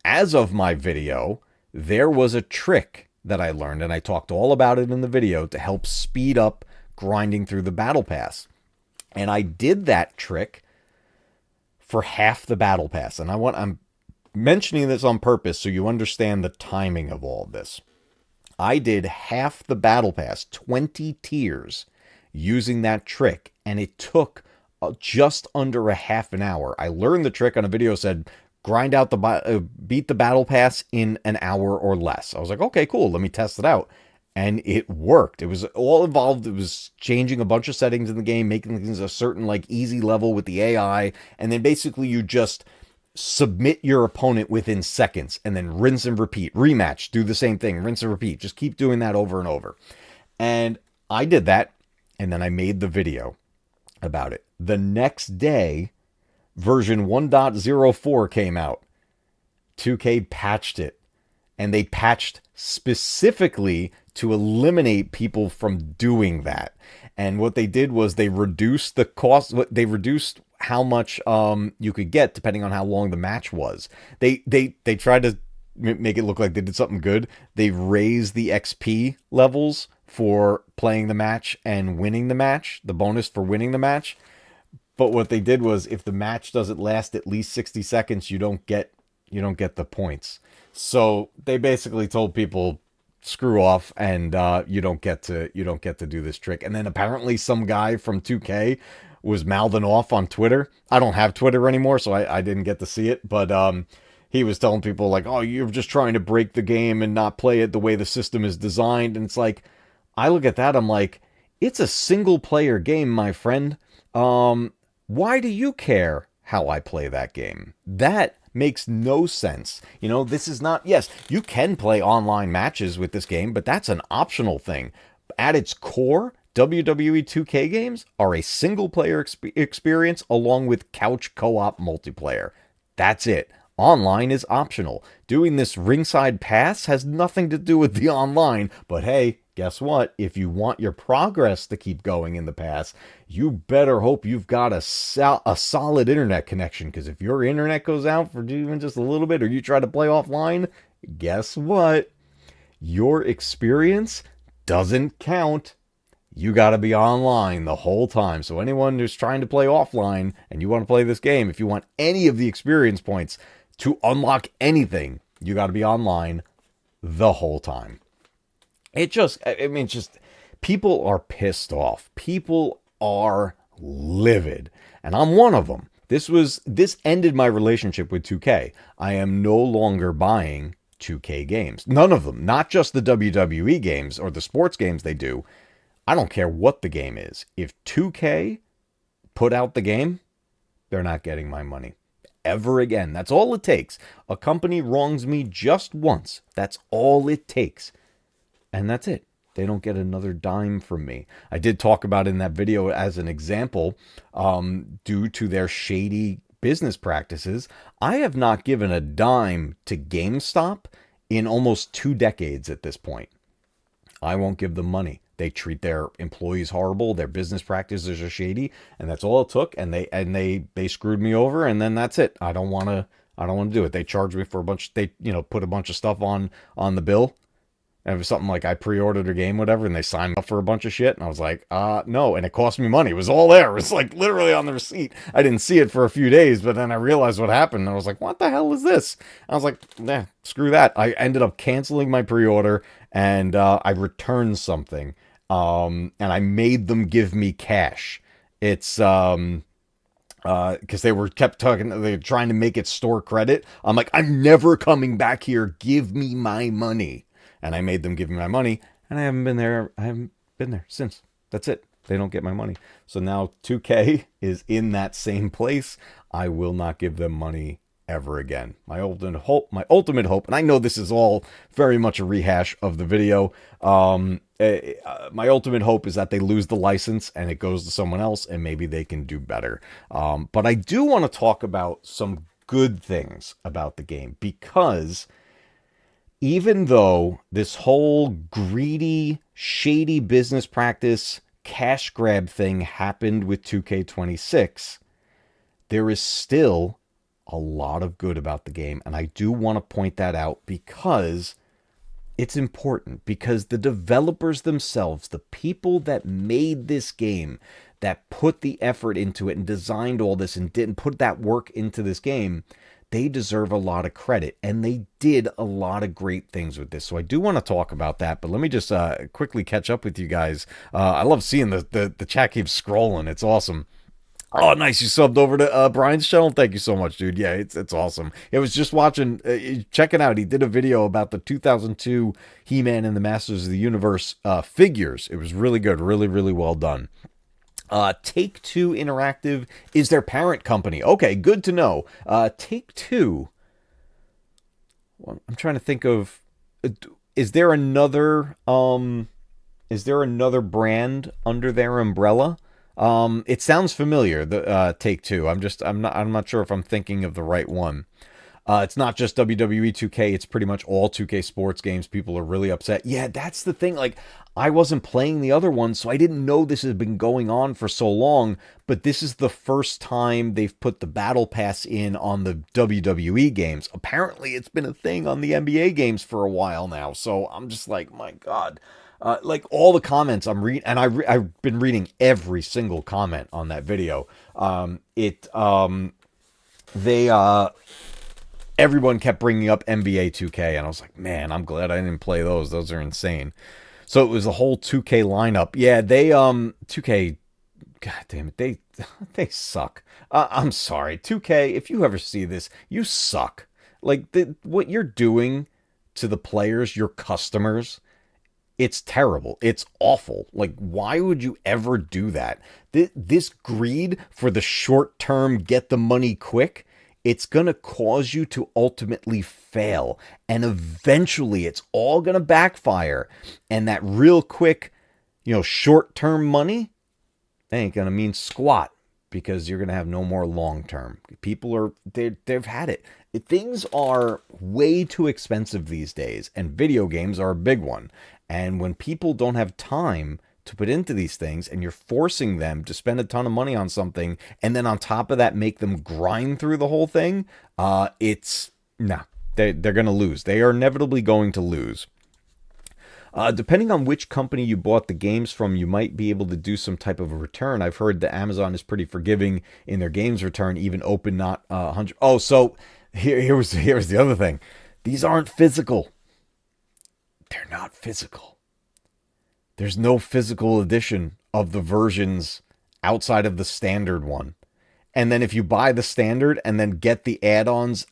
S1: as of my video, there was a trick that I learned, and I talked all about it in the video to help speed up grinding through the battle pass. And I did that trick for half the battle pass. And I'm mentioning this on purpose so you understand the timing of all this. I did half the battle pass, 20 tiers, using that trick, and it took just under a half an hour. I learned the trick on a video, said grind out beat the battle pass in an hour or less. I was like, okay, cool. Let me test it out. And it worked. It was all involved. It was changing a bunch of settings in the game, making things a certain easy level with the AI. And then basically you just submit your opponent within seconds and then rinse and repeat, rematch, do the same thing, rinse and repeat. Just keep doing that over and over. And I did that. And then I made the video about it. The next day, version 1.04 came out. 2K patched it, and they patched specifically to eliminate people from doing that. And what they did was they reduced the cost. They reduced how much you could get depending on how long the match was. They tried to make it look like they did something good. They raised the XP levels for playing the match and winning the match, the bonus for winning the match. But what they did was, if the match doesn't last at least 60 seconds, you don't get the points. So they basically told people, screw off, and you don't get to do this trick. And then apparently some guy from 2K was mouthing off on Twitter. I don't have Twitter anymore, so I didn't get to see it. But he was telling people oh, you're just trying to break the game and not play it the way the system is designed. And it's like, I look at that, I'm like, it's a single player game, my friend. Why do you care how I play that game? That makes no sense. This is not, yes, you can play online matches with this game, but that's an optional thing. At its core, WWE 2K games are a single player experience along with couch co-op multiplayer. That's it. Online is optional. Doing this ringside pass has nothing to do with the online, but hey, guess what? If you want your progress to keep going in the pass, you better hope you've got a solid internet connection, because if your internet goes out for even just a little bit, or you try to play offline, guess what? Your experience doesn't count. You got to be online the whole time. So anyone who's trying to play offline and you want to play this game, if you want any of the experience points to unlock anything, you got to be online the whole time. People are pissed off. People are livid. And I'm one of them. This ended my relationship with 2K. I am no longer buying 2K games. None of them. Not just the WWE games or the sports games they do. I don't care what the game is. If 2K put out the game, they're not getting my money ever again. That's all it takes. A company wrongs me just once. That's all it takes. And that's it. They don't get another dime from me. I did talk about in that video as an example, due to their shady business practices, I have not given a dime to GameStop in almost 2 decades at this point. I won't give them money. They treat their employees horrible. Their business practices are shady, and that's all it took. And they screwed me over, and then that's it. I don't want to do it. They charged me for a bunch. They put a bunch of stuff on the bill. And it was something like I pre-ordered a game, whatever, and they signed up for a bunch of shit. And I was like, no. And it cost me money. It was all there. It was like literally on the receipt. I didn't see it for a few days, but then I realized what happened. And I was like, what the hell is this? I was like, nah, screw that. I ended up canceling my pre-order, and I returned something. And I made them give me cash. It's, because they were trying to make it store credit. I'm like, I'm never coming back here. Give me my money. And I made them give me my money, and I haven't been there since. That's it. They don't get my money. So now 2K is in that same place. I will not give them money ever again. My ultimate hope, and I know this is all very much a rehash of the video. My ultimate hope is that they lose the license and it goes to someone else, and maybe they can do better. But I do want to talk about some good things about the game, because even though this whole greedy, shady business practice, cash grab thing happened with 2K26, there is still a lot of good about the game. And I do want to point that out because it's important. Because the developers themselves, the people that made this game, that put the effort into it and designed all this and didn't put that work into this game, they deserve a lot of credit, and they did a lot of great things with this. So I do want to talk about that, but let me just quickly catch up with you guys. I love seeing the chat keeps scrolling. It's awesome. Oh, nice. You subbed over to Brian's channel. Thank you so much, dude. Yeah, it's awesome. I was just watching, check it out. He did a video about the 2002 He-Man and the Masters of the Universe figures. It was really good. Really, really well done. Take-Two Interactive is their parent company. Okay, good to know. Take-Two. Well, I'm trying to think of. Is there another brand under their umbrella? It sounds familiar. The Take-Two. I'm not sure if I'm thinking of the right one. It's not just WWE 2K. It's pretty much all 2K sports games. People are really upset. Yeah, that's the thing. Like, I wasn't playing the other ones, so I didn't know this had been going on for so long. But this is the first time they've put the Battle Pass in on the WWE games. Apparently, it's been a thing on the NBA games for a while now. So I'm just like, my God. Like all the comments I'm reading, and I've been reading every single comment on that video. Everyone kept bringing up NBA 2K, and I was like, man, I'm glad I didn't play those. Those are insane. So it was the whole 2K lineup. Yeah, 2K, god damn it, they suck. I'm sorry, 2K, if you ever see this, you suck. Like, what you're doing to the players, your customers, it's terrible. It's awful. Like, why would you ever do that? This greed for the short term, get the money quick, it's going to cause you to ultimately fail. And eventually it's all going to backfire. And that real quick, short-term money ain't going to mean squat, because you're going to have no more long-term. People they've had it. Things are way too expensive these days, and video games are a big one. And when people don't have time to put into these things, and you're forcing them to spend a ton of money on something, and then on top of that make them grind through the whole thing, they're going to lose. They are inevitably going to lose. Depending on which company you bought the games from, you might be able to do some type of a return. I've heard that Amazon is pretty forgiving in their games return, even open not 100. Oh, so here's the other thing. These aren't physical. They're not physical. There's no physical edition of the versions outside of the standard one. And then if you buy the standard and then get the add-ons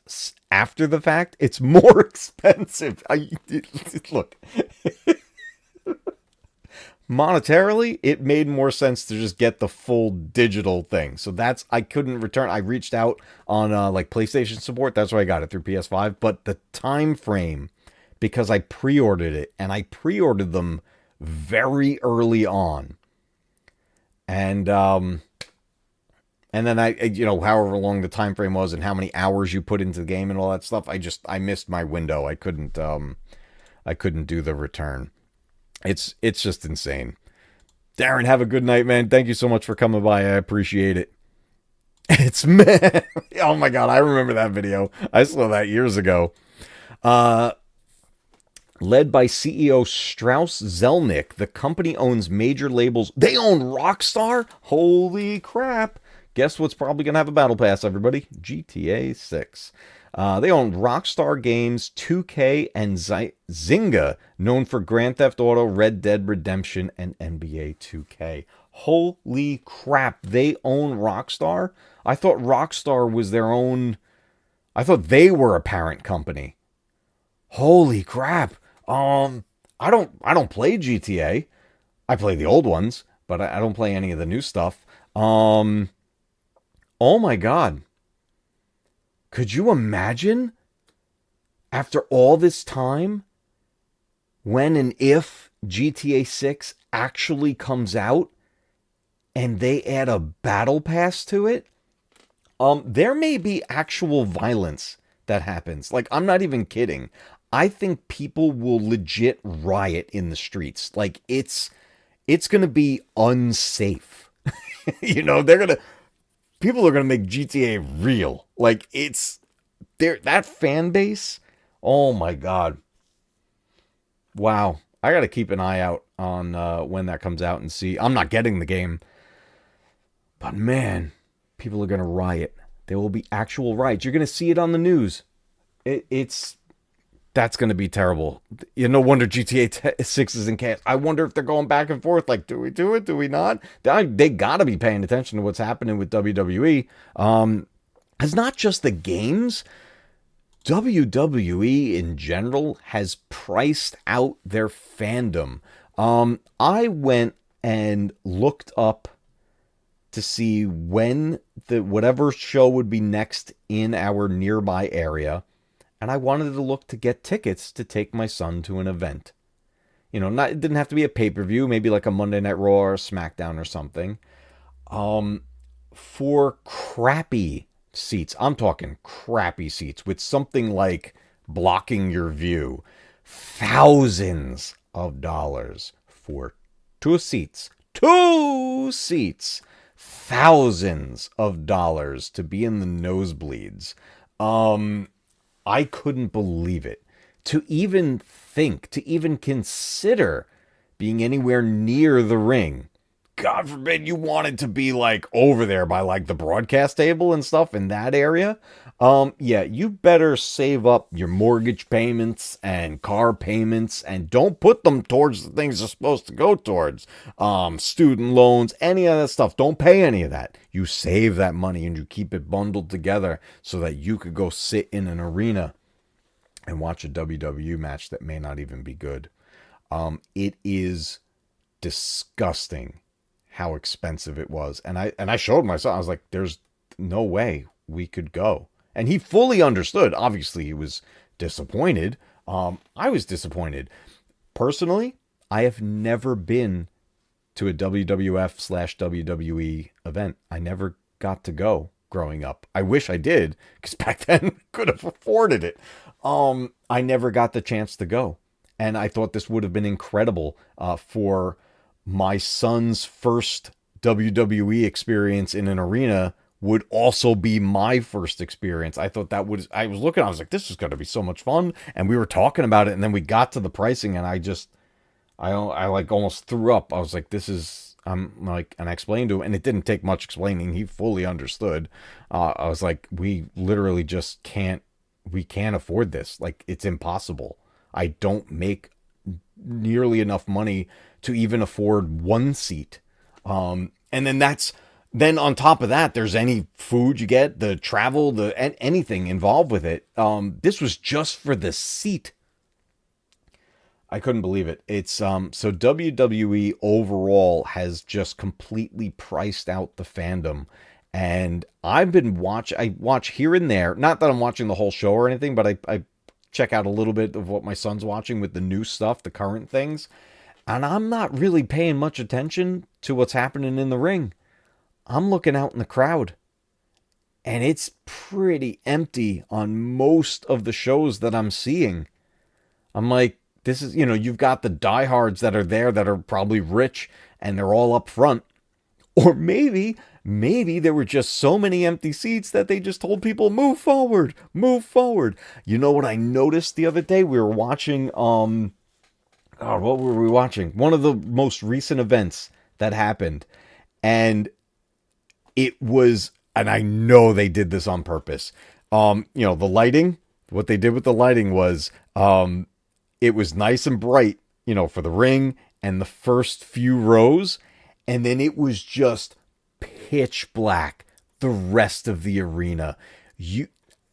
S1: after the fact, it's more expensive. Look, monetarily, it made more sense to just get the full digital thing. So I couldn't return. I reached out on like PlayStation support. That's why I got it through PS5. But the time frame, because I pre-ordered it, and I pre-ordered them very early on. And then however long the time frame was and how many hours you put into the game and all that stuff, I missed my window. I couldn't do the return. It's just insane. Darren, have a good night, man. Thank you so much for coming by. I appreciate it. It's man. Oh my God, I remember that video. I saw that years ago. Led by CEO Strauss Zelnick, the company owns major labels. They own Rockstar? Holy crap. Guess what's probably going to have a battle pass, everybody? GTA 6. They own Rockstar Games, 2K, and Zynga, known for Grand Theft Auto, Red Dead Redemption, and NBA 2K. Holy crap, they own Rockstar? I thought Rockstar was their own... I thought they were a parent company. Holy crap. I don't play GTA. I play the old ones, but I don't play any of the new stuff. Oh my God. Could you imagine, after all this time, when and if GTA 6 actually comes out and they add a battle pass to it? There may be actual violence that happens. Like, I'm not even kidding. I think people will legit riot in the streets. Like, it's going to be unsafe. People are going to make GTA real. Like, that fan base. Oh my God. Wow. I got to keep an eye out on when that comes out and see. I'm not getting the game. But man, people are going to riot. There will be actual riots. You're going to see it on the news. That's going to be terrible. No wonder GTA 6 is in chaos. I wonder if they're going back and forth. Like, do we do it? Do we not? They got to be paying attention to what's happening with WWE. It's not just the games. WWE in general has priced out their fandom. I went and looked up to see when whatever show would be next in our nearby area. And I wanted to look to get tickets to take my son to an event. It didn't have to be a pay-per-view, maybe like a Monday Night Raw or a SmackDown or something. For crappy seats, I'm talking crappy seats with something like blocking your view, thousands of dollars for two seats, thousands of dollars to be in the nosebleeds. I couldn't believe it. To even consider being anywhere near the ring. God forbid you wanted to be like over there by like the broadcast table and stuff in that area. Yeah, you better save up your mortgage payments and car payments and don't put them towards the things they're supposed to go towards. Student loans, any of that stuff. Don't pay any of that. You save that money and you keep it bundled together so that you could go sit in an arena and watch a WWE match that may not even be good. It is disgusting how expensive it was. And I showed my son, I was like, there's no way we could go. And he fully understood. Obviously, he was disappointed. I was disappointed. Personally, I have never been to a WWF/WWE event. I never got to go growing up. I wish I did, because back then I could have afforded it. I never got the chance to go. And I thought this would have been incredible for my son's first WWE experience in an arena would also be my first experience. I thought I was like, this is going to be so much fun. And we were talking about it, and then we got to the pricing, and I like almost threw up. I was like, and I explained to him, and it didn't take much explaining. He fully understood. I was like, we literally just can't afford this. Like, it's impossible. I don't make nearly enough money to even afford one seat. And then on top of that, there's any food you get, the travel, anything involved with it. This was just for the seat. I couldn't believe it. It's so WWE overall has just completely priced out the fandom. And I watch here and there. Not that I'm watching the whole show or anything, but I check out a little bit of what my son's watching with the new stuff, the current things. And I'm not really paying much attention to what's happening in the ring. I'm looking out in the crowd. And it's pretty empty on most of the shows that I'm seeing. I'm like, this is, you've got the diehards that are there that are probably rich and they're all up front. Or maybe there were just so many empty seats that they just told people, move forward, move forward. You know what I noticed the other day? We were watching, what were we watching? One of the most recent events that happened. And it was, and I know they did this on purpose. The lighting, what they did with the lighting was, it was nice and bright, for the ring and the first few rows. And then it was just pitch black the rest of the arena. And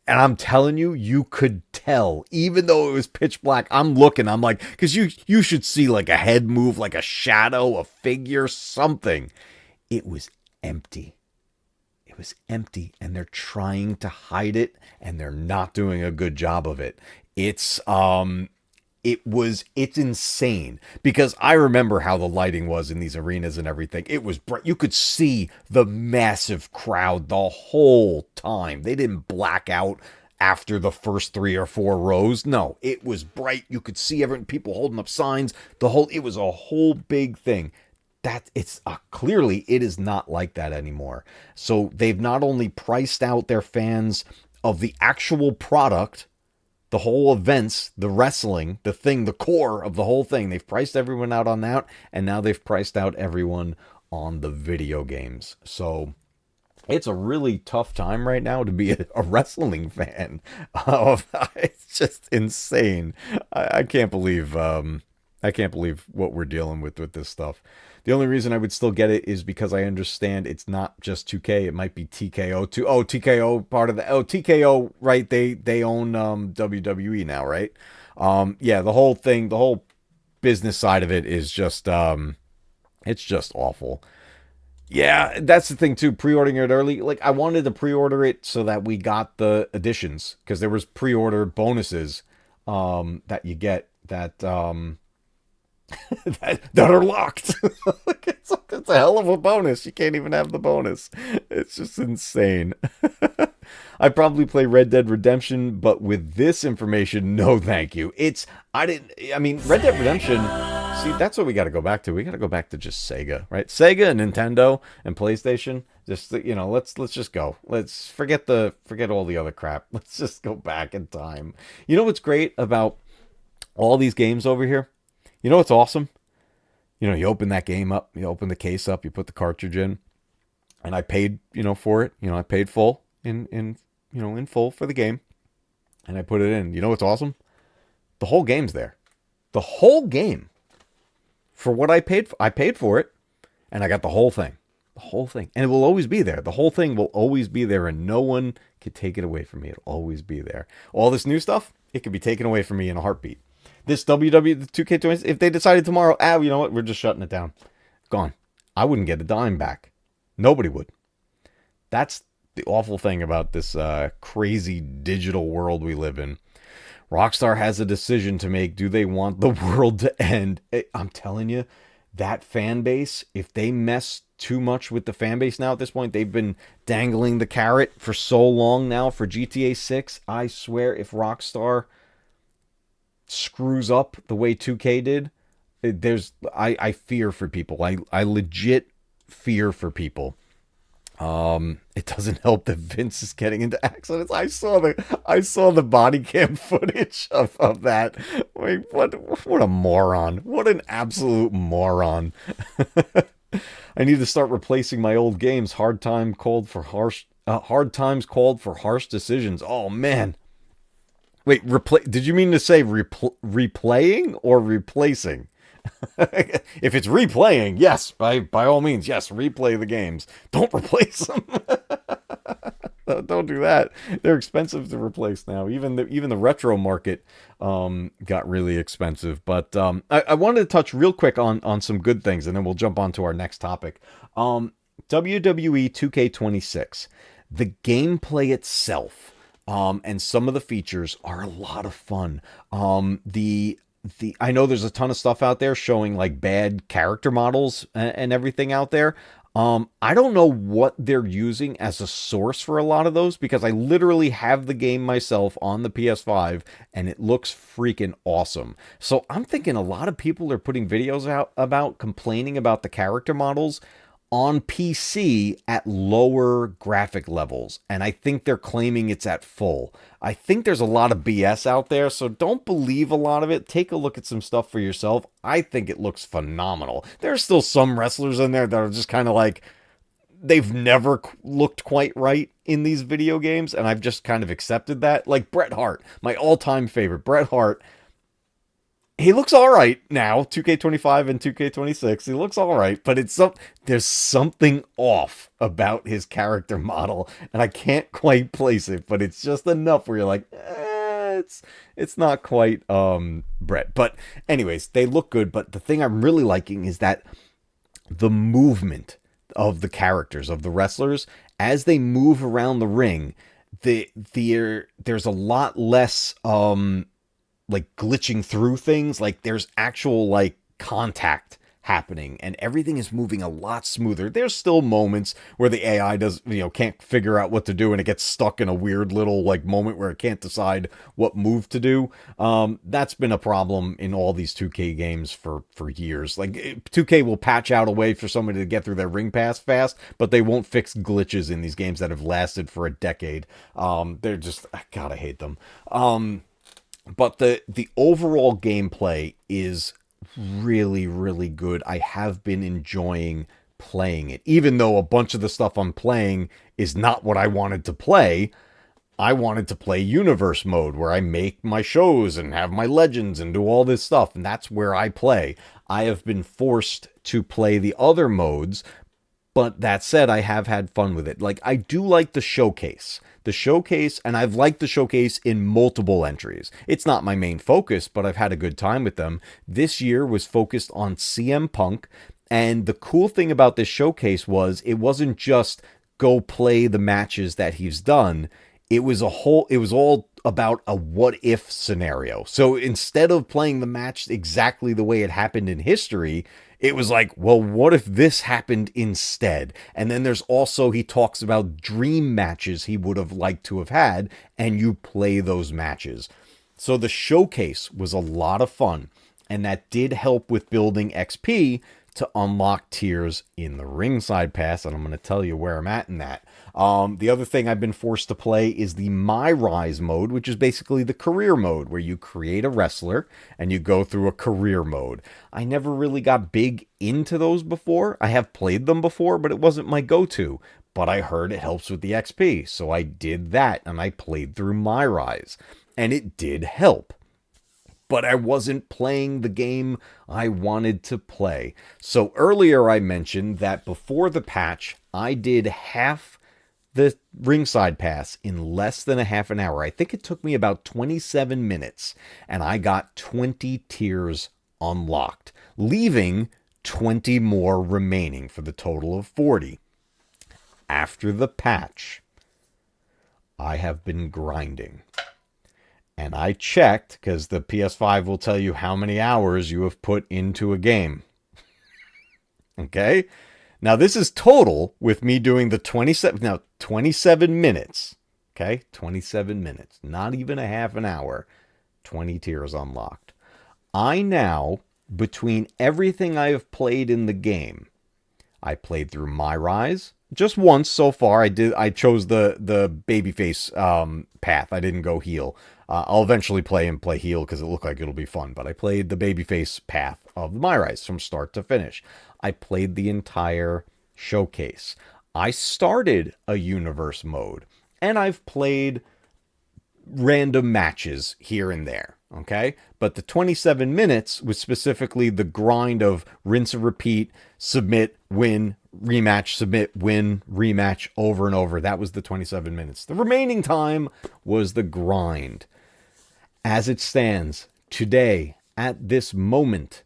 S1: I'm telling you, you could tell, even though it was pitch black. I'm looking, I'm like, because you should see like a head move, like a shadow, a figure, something. It was empty. It was empty, and they're trying to hide it, and they're not doing a good job of it. It's insane, because I remember how the lighting was in these arenas and everything. It was bright. You could see the massive crowd the whole time. They didn't black out after the first 3 or 4 rows. No, it was bright. You could see people holding up signs. It was a whole big thing. Clearly it is not like that anymore. So they've not only priced out their fans of the actual product, the whole events, the wrestling, the thing, the core of the whole thing. They've priced everyone out on that, and now they've priced out everyone on the video games. So it's a really tough time right now to be a wrestling fan. It's just insane. I can't believe what we're dealing with this stuff. The only reason I would still get it is because I understand it's not just 2K. It might be TKO too. Oh, TKO part of the. Oh, TKO, right? They own WWE now, right? Yeah, the whole thing, the whole business side of it is just it's just awful. Yeah, that's the thing too. Pre-ordering it early, like I wanted to pre-order it so that we got the additions, because there was pre-order bonuses that you get that that are locked. It's a hell of a bonus. You can't even have the bonus. It's just insane. I probably play Red Dead Redemption, but with this information, no thank you. Red Dead Redemption, see, that's what we got to go back to. We got to go back to just Sega, right? Sega and Nintendo and PlayStation. Just, let's just go. Let's forget all the other crap. Let's just go back in time. You know what's great about all these games over here? You know what's awesome? You open that game up, you open the case up, you put the cartridge in, and I paid, for it. I paid full in full for the game, and I put it in. You know what's awesome? The whole game's there. The whole game. For what I paid for it, and I got the whole thing. The whole thing. And it will always be there. The whole thing will always be there, and no one can take it away from me. It'll always be there. All this new stuff, it can be taken away from me in a heartbeat. This WWE 2K20, if they decided tomorrow, you know what, we're just shutting it down. Gone. I wouldn't get a dime back. Nobody would. That's the awful thing about this crazy digital world we live in. Rockstar has a decision to make. Do they want the world to end? I'm telling you, that fan base, if they mess too much with the fan base now at this point, they've been dangling the carrot for so long now for GTA 6. I swear, if Rockstar screws up the way 2K did, I fear for people. I legit fear for people. It doesn't help that Vince is getting into accidents. I saw the body cam footage of that. Wait, what a moron. What an absolute moron. I need to start replacing my old games. Hard times called for harsh decisions. Oh man. Wait, did you mean to say replaying or replacing? If it's replaying, yes, by all means, yes, replay the games. Don't replace them. Don't do that. They're expensive to replace now. Even the retro market got really expensive. But I wanted to touch real quick on some good things, and then we'll jump on to our next topic. WWE 2K26. The gameplay itself and some of the features are a lot of fun. I know there's a ton of stuff out there showing like bad character models and everything out there. I don't know what they're using as a source for a lot of those, because I literally have the game myself on the PS5 and it looks freaking awesome. So I'm thinking a lot of people are putting videos out about complaining about the character models on PC at lower graphic levels, and I think they're claiming it's at full. I think there's a lot of BS out there, so don't believe a lot of it. Take a look at some stuff for yourself. I think it looks phenomenal. There's still some wrestlers in there that are just kind of like, they've never looked quite right in these video games, and I've just kind of accepted that. Like Bret Hart, my all-time favorite, Bret Hart. He looks all right now, 2K25 and 2K26. He looks all right, but there's something off about his character model, and I can't quite place it, but it's just enough where you're like, it's not quite Bret. But anyways, they look good, but the thing I'm really liking is that the movement of the characters, of the wrestlers, as they move around the ring, there's a lot less like glitching through things. Like there's actual like contact happening, and everything is moving a lot smoother. There's still moments where the AI can't figure out what to do, and it gets stuck in a weird little like moment where it can't decide what move to do. That's been a problem in all these 2K games for years. Like 2K will patch out a way for somebody to get through their ring pass fast, but they won't fix glitches in these games that have lasted for a decade. They're just, God, I hate them. But the overall gameplay is really, really good. I have been enjoying playing it, even though a bunch of the stuff I'm playing is not what I wanted to play. I wanted to play universe mode, where I make my shows and have my legends and do all this stuff, and that's where I play. I have been forced to play the other modes, but that said, I have had fun with it. Like, I do like the showcase. And I've liked the showcase in multiple entries. It's not my main focus, but I've had a good time with them. This year was focused on CM Punk, and the cool thing about this showcase was it wasn't just go play the matches that he's done. It was all about a what if scenario. So instead of playing the match exactly the way it happened in history, it was like, well, what if this happened instead? And then there's also, he talks about dream matches he would have liked to have had, and you play those matches. So the showcase was a lot of fun, and that did help with building XP to unlock tiers in the ringside pass, and I'm going to tell you where I'm at in that. The other thing I've been forced to play is the My Rise mode, which is basically the career mode, where you create a wrestler and you go through a career mode. I never really got big into those before. I have played them before, but it wasn't my go-to. But I heard it helps with the XP, so I did that, and I played through My Rise, and it did help. But I wasn't playing the game I wanted to play. So earlier I mentioned that before the patch, I did half the ringside pass in less than a half an hour. I think it took me about 27 minutes, and I got 20 tiers unlocked, leaving 20 more remaining for the total of 40. After the patch, I have been grinding. And I checked, because the PS5 will tell you how many hours you have put into a game. Okay? Now, this is total with me doing the 27 minutes. Okay? 27 minutes. Not even a half an hour. 20 tiers unlocked. I now, between everything I have played in the game, I played through My Rise just once so far. I chose the babyface path. I didn't go heel. I'll eventually play heel because it looked like it'll be fun. But I played the babyface path of the My Rise from start to finish. I played the entire showcase. I started a universe mode, and I've played random matches here and there. Okay, but the 27 minutes was specifically the grind of rinse and repeat, submit, win, rematch, submit, win, rematch over and over. That was the 27 minutes. The remaining time was the grind. As it stands today, at this moment,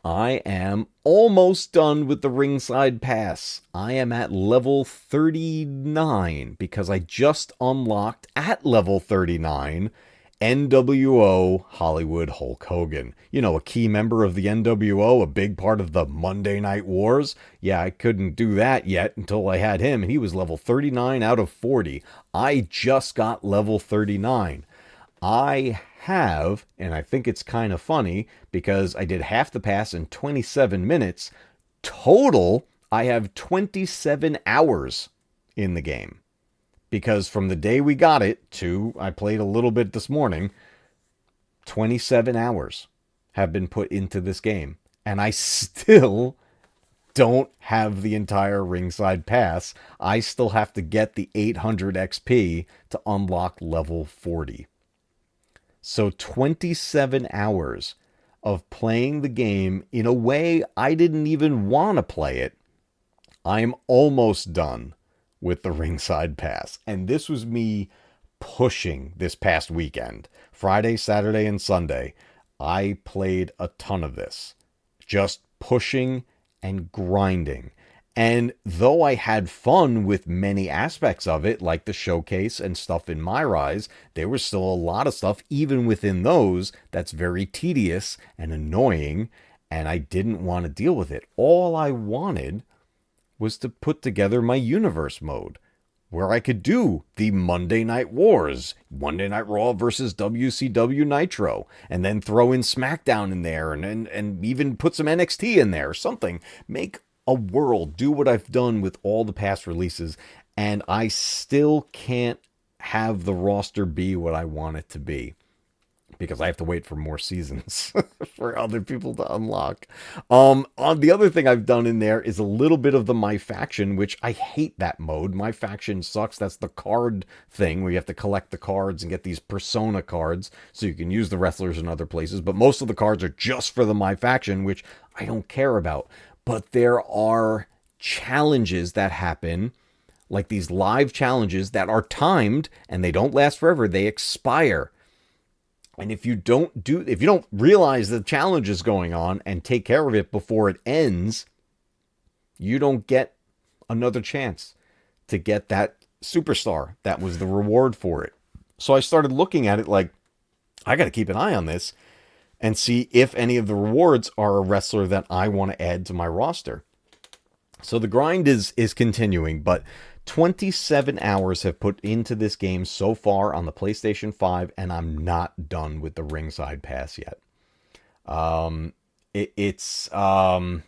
S1: I am almost done with the ringside pass. I am at level 39 because I just unlocked at level 39 NWO Hollywood Hulk Hogan. You know, a key member of the NWO, a big part of the Monday Night Wars. Yeah, I couldn't do that yet until I had him. He was level 39 out of 40. I just got level 39. I have, and I think it's kind of funny because I did half the pass in 27 minutes. Total, I have 27 hours in the game. Because from the day we got it to, I played a little bit this morning, 27 hours have been put into this game. And I still don't have the entire ringside pass. I still have to get the 800 XP to unlock level 40. So 27 hours of playing the game in a way I didn't even want to play it. I'm almost done with the ringside pass. And this was me pushing this past weekend. Friday, Saturday, and Sunday. I played a ton of this. Just pushing and grinding. And though I had fun with many aspects of it, like the showcase and stuff in My Rise, there was still a lot of stuff, even within those, that's very tedious and annoying, and I didn't want to deal with it. All I wanted was to put together my universe mode, where I could do the Monday Night Wars, Monday Night Raw versus WCW Nitro, and then throw in SmackDown in there, and even put some NXT in there, or something. Make a world, do what I've done with all the past releases, and I still can't have the roster be what I want it to be because I have to wait for more seasons for other people to unlock. On the other thing I've done in there is a little bit of the My Faction, which I hate that mode. My Faction sucks. That's the card thing where you have to collect the cards and get these persona cards so you can use the wrestlers in other places, but most of the cards are just for the My Faction, which I don't care about. But there are challenges that happen, like these live challenges that are timed and they don't last forever. They expire. And if you don't realize the challenge is going on and take care of it before it ends, you don't get another chance to get that superstar. That was the reward for it. So I started looking at it like, I got to keep an eye on this and see if any of the rewards are a wrestler that I want to add to my roster. So the grind is continuing, but 27 hours have put into this game so far on the PlayStation 5, and I'm not done with the ringside pass yet. It's a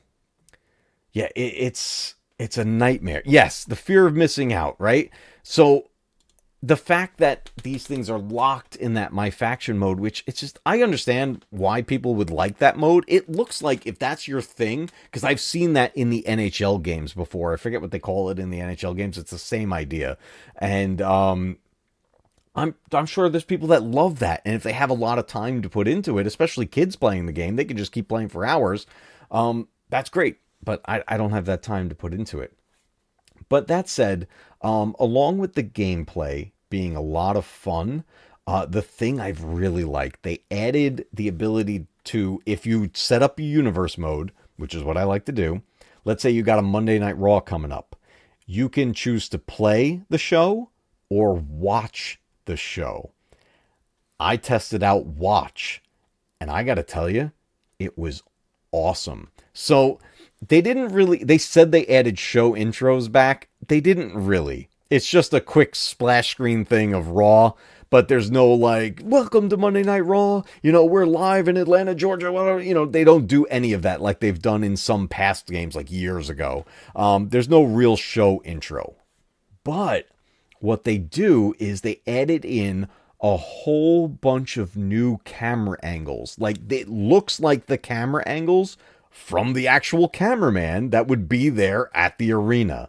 S1: nightmare. Yes, the fear of missing out, right? So the fact that these things are locked in that My Faction mode, which it's just, I understand why people would like that mode. It looks like if that's your thing, because I've seen that in the NHL games before. I forget what they call it in the NHL games. It's the same idea. And I'm sure there's people that love that. And if they have a lot of time to put into it, especially kids playing the game, they can just keep playing for hours. That's great. But I don't have that time to put into it. But that said, along with the gameplay being a lot of fun, the thing I've really liked, they added the ability to, if you set up a universe mode, which is what I like to do, let's say you got a Monday Night Raw coming up, you can choose to play the show or watch the show. I tested out watch, and I got to tell you, it was awesome. So they said they added show intros back. They didn't really. It's just a quick splash screen thing of Raw, but there's no like, welcome to Monday Night Raw. We're live in Atlanta, Georgia. They don't do any of that like they've done in some past games like years ago. There's no real show intro. But what they do is they added in a whole bunch of new camera angles. Like, it looks like the camera angles from the actual cameraman that would be there at the arena.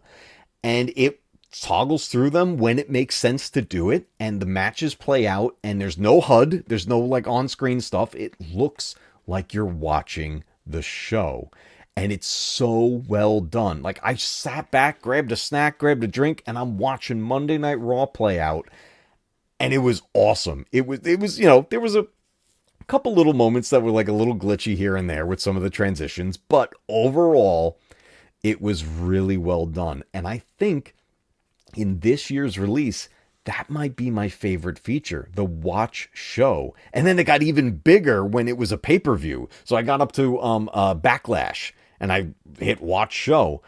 S1: And it toggles through them when it makes sense to do it. And the matches play out, and there's no HUD. There's no like on-screen stuff. It looks like you're watching the show. And it's so well done. Like, I sat back, grabbed a snack, grabbed a drink, and I'm watching Monday Night Raw play out. And it was awesome. It was, there was a couple little moments that were like a little glitchy here and there with some of the transitions, but overall, it was really well done. And I think in this year's release, that might be my favorite feature, the watch show. And then it got even bigger when it was a pay-per-view. So I got up to Backlash and I hit watch show.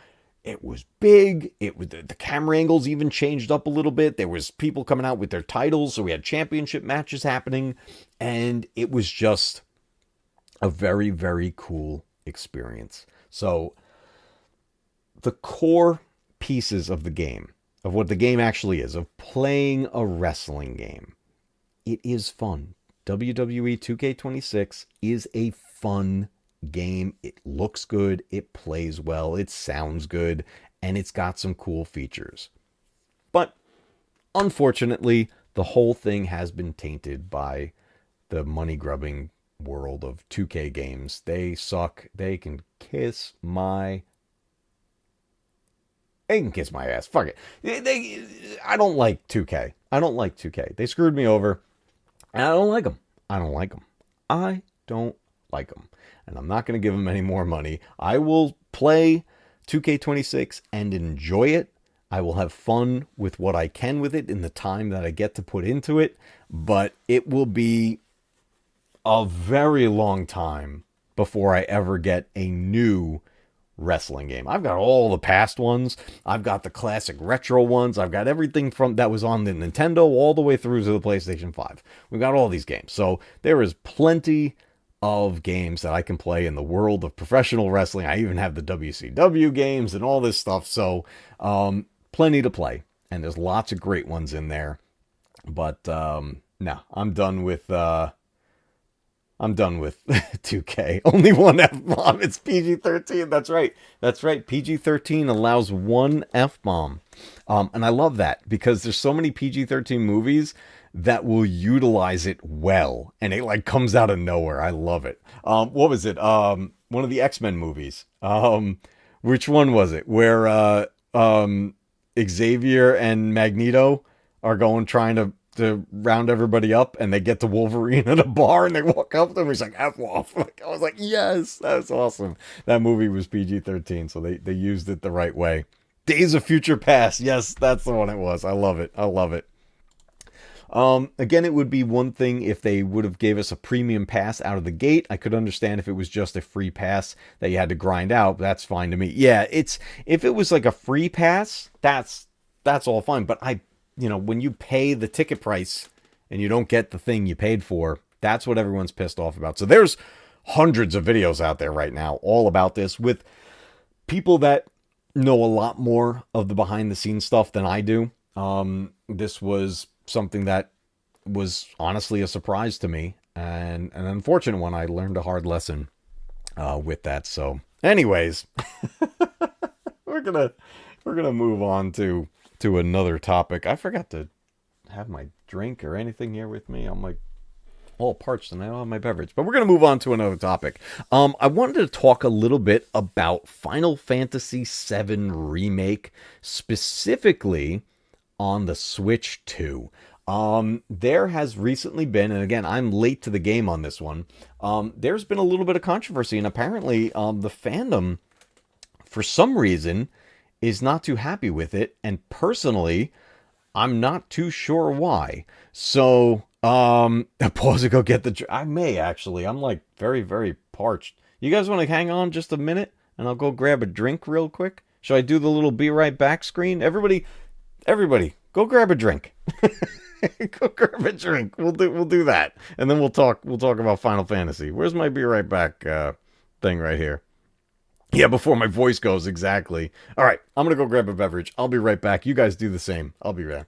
S1: It was big. It was the camera angles even changed up a little bit. There was people coming out with their titles, so we had championship matches happening, and it was just a very, very cool experience. So the core pieces of the game, of what the game actually is, of playing a wrestling game, it is fun. WWE 2K26 is a fun game. It looks good, it plays well, it sounds good, and it's got some cool features. But unfortunately, the whole thing has been tainted by the money-grubbing world of 2K games. They suck. They can kiss my ass. Fuck it. I don't like 2K. I don't like 2K. They screwed me over, and I don't like them. I don't like them. And I'm not going to give them any more money. I will play 2K26 and enjoy it. I will have fun with what I can with it in the time that I get to put into it. But it will be a very long time before I ever get a new wrestling game. I've got all the past ones. I've got the classic retro ones. I've got everything from that was on the Nintendo all the way through to the PlayStation 5. We've got all these games. So there is plenty of games that I can play in the world of professional wrestling. I even have the WCW games and all this stuff. So plenty to play. And there's lots of great ones in there. But no, I'm done with 2K. Only one F-bomb. It's PG-13. That's right. PG-13 allows one F-bomb. And I love that because there's so many PG-13 movies that will utilize it well. And it like comes out of nowhere. I love it. What was it? One of the X-Men movies. Which one was it? Where Xavier and Magneto are trying to round everybody up, and they get to Wolverine at a bar, and they walk up to him, he's like, F off. I was like, yes, that's awesome. That movie was PG-13, so they used it the right way. Days of Future Past, yes, that's the one it was. I love it. Again, it would be one thing if they would have gave us a premium pass out of the gate. I could understand if it was just a free pass that you had to grind out. That's fine to me. Yeah, if it was like a free pass, that's all fine. But when you pay the ticket price and you don't get the thing you paid for, that's what everyone's pissed off about. So there's hundreds of videos out there right now all about this with people that know a lot more of the behind the scenes stuff than I do. This was something that was honestly a surprise to me and an unfortunate one. I learned a hard lesson with that. So anyways, we're gonna move on to another topic. I forgot to have my drink or anything here with me. I'm like all parched and I don't have my beverage. But we're going to move on to another topic. I wanted to talk a little bit about Final Fantasy VII Remake, specifically on the Switch 2. There has recently been, and again, I'm late to the game on this one, there's been a little bit of controversy, and apparently the fandom, for some reason, is not too happy with it, and personally, I'm not too sure why. So, I'll pause to go get the... I may, actually. I'm, like, very, very parched. You guys want to hang on just a minute, and I'll go grab a drink real quick? Should I do the little be right back screen? Everybody, go grab a drink. Go grab a drink. We'll do that, and then we'll talk about Final Fantasy. Where's my be right back thing right here? Yeah, before my voice goes, exactly. All right, I'm going to go grab a beverage. I'll be right back. You guys do the same. I'll be back.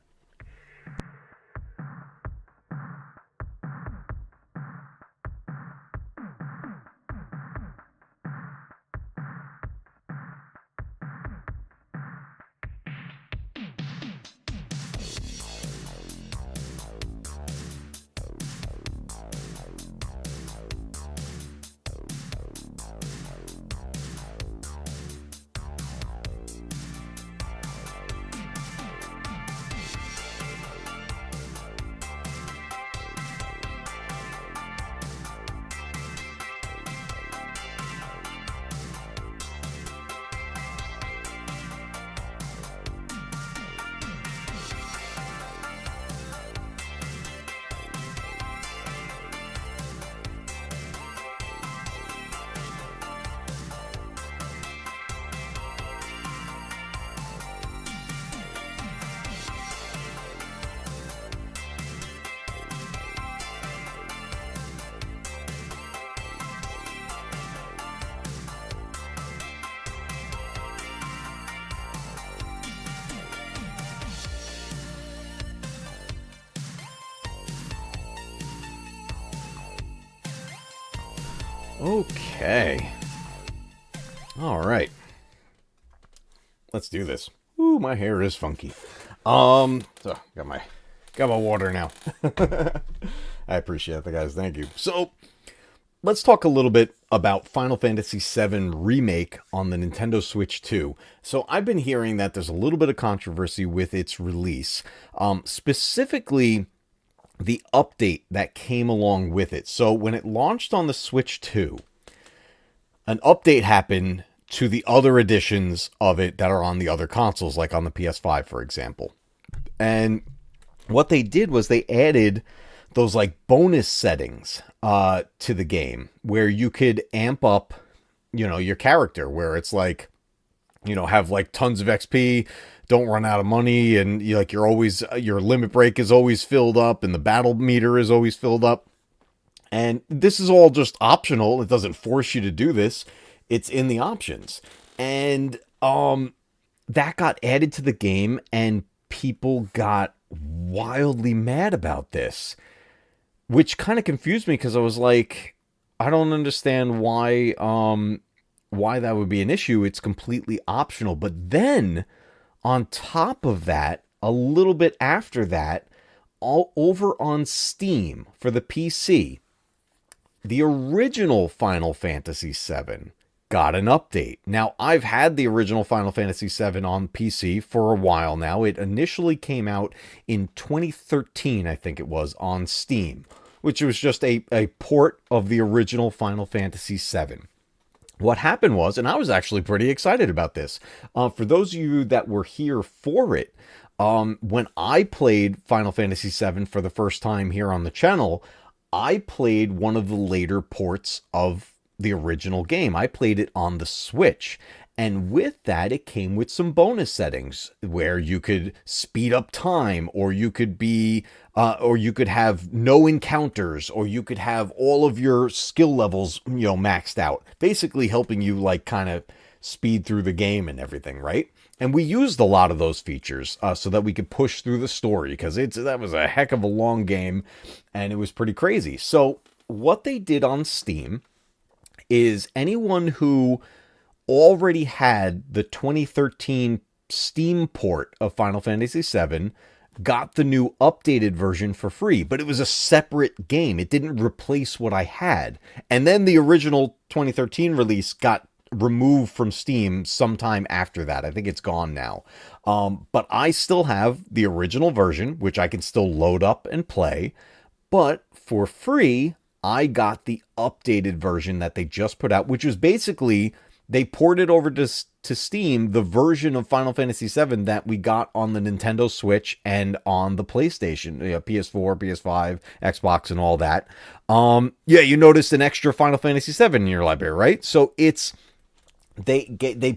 S1: Okay. All right. Let's do this. Ooh, my hair is funky. So got my water now. I appreciate that, guys. Thank you. So let's talk a little bit about Final Fantasy VII Remake on the Nintendo Switch 2. So I've been hearing that there's a little bit of controversy with its release, specifically the update that came along with it. So when it launched on the Switch 2, an update happened to the other editions of it that are on the other consoles, like on the PS5, for example. And what they did was they added those like bonus settings to the game where you could amp up, your character, where it's like, have like tons of XP, don't run out of money, and you're always, your limit break is always filled up, and the battle meter is always filled up. And this is all just optional. It doesn't force you to do this. It's in the options. And that got added to the game, and people got wildly mad about this, which kind of confused me, because I was like, I don't understand why that would be an issue. It's completely optional. But then on top of that, a little bit after that, all over on Steam for the PC, the original Final Fantasy VII got an update. Now, I've had the original Final Fantasy VII on PC for a while now. It initially came out in 2013, I think it was, on Steam, which was just a port of the original Final Fantasy VII. What happened was, and I was actually pretty excited about this, for those of you that were here for it, when I played Final Fantasy VII for the first time here on the channel, I played one of the later ports of the original game. I played it on the Switch. And with that, it came with some bonus settings where you could speed up time, or you could have no encounters, or you could have all of your skill levels, maxed out, basically helping you like kind of speed through the game and everything, right? And we used a lot of those features so that we could push through the story, because that was a heck of a long game, and it was pretty crazy. So what they did on Steam is anyone who already had the 2013 Steam port of Final Fantasy VII got the new updated version for free, but it was a separate game. It didn't replace what I had. And then the original 2013 release got removed from Steam sometime after that. I think it's gone now. But I still have the original version, which I can still load up and play. But for free, I got the updated version that they just put out, which was basically, they ported over to Steam the version of Final Fantasy VII that we got on the Nintendo Switch and on the PlayStation, PS4, PS5, Xbox, and all that. You noticed an extra Final Fantasy VII in your library, right? So they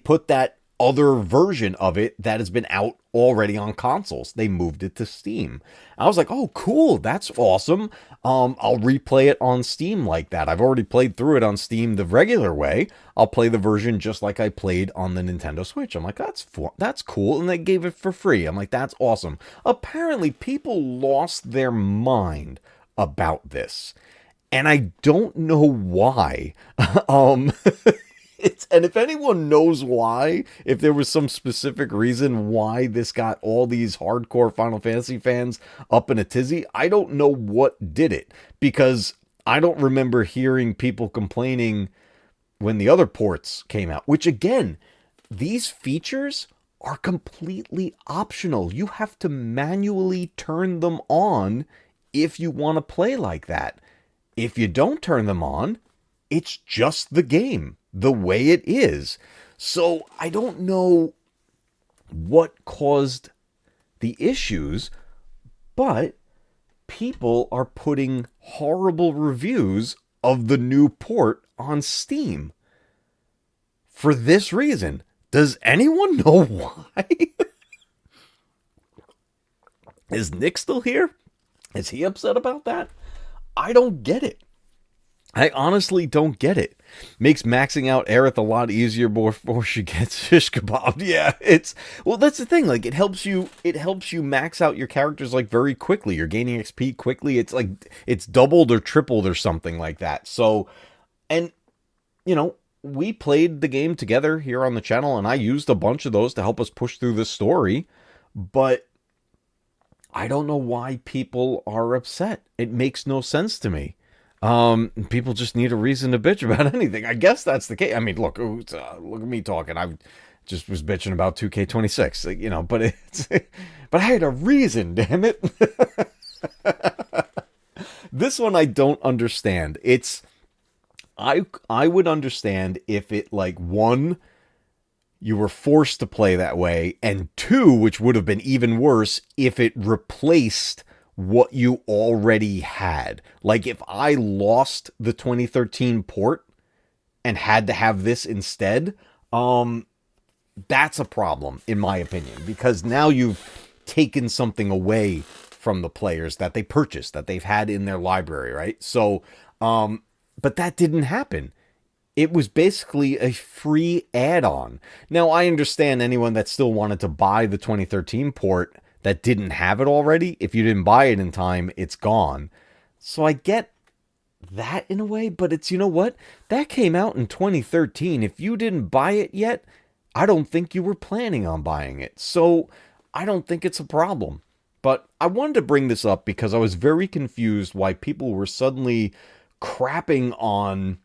S1: put that other version of it that has been out already on consoles. They moved it to Steam. I was like, oh, cool. That's awesome. I'll replay it on Steam like that. I've already played through it on Steam the regular way. I'll play the version just like I played on the Nintendo Switch. I'm like, that's cool. And they gave it for free. I'm like, that's awesome. Apparently, people lost their mind about this. And I don't know why. And if anyone knows why, if there was some specific reason why this got all these hardcore Final Fantasy fans up in a tizzy, I don't know what did it, because I don't remember hearing people complaining when the other ports came out, which again, these features are completely optional. You have to manually turn them on if you want to play like that. If you don't turn them on, it's just the game the way it is. So I don't know what caused the issues, but people are putting horrible reviews of the new port on Steam for this reason. Does anyone know why? Is Nick still here? Is he upset about that? I don't get it. I honestly don't get it. Makes maxing out Aerith a lot easier before she gets shish kebabbed. Yeah, that's the thing. Like, it helps you max out your characters like very quickly. You're gaining XP quickly. It's like it's doubled or tripled or something like that. So, and we played the game together here on the channel, and I used a bunch of those to help us push through the story, but I don't know why people are upset. It makes no sense to me. People just need a reason to bitch about anything. I guess that's the case. I mean, look at me talking. I just was bitching about 2K26, but but I had a reason, damn it. This one I don't understand. I would understand if it, like, one, you were forced to play that way, and two, which would have been even worse, if it replaced what you already had. Like, if I lost the 2013 port and had to have this instead, that's a problem, in my opinion, because now you've taken something away from the players that they purchased, that they've had in their library, right? So, but that didn't happen. It was basically a free add-on. Now, I understand anyone that still wanted to buy the 2013 port that didn't have it already. If you didn't buy it in time, it's gone. So I get that in a way, but it's, you know what? That came out in 2013. If you didn't buy it yet, I don't think you were planning on buying it. So I don't think it's a problem. But I wanted to bring this up because I was very confused why people were suddenly crapping on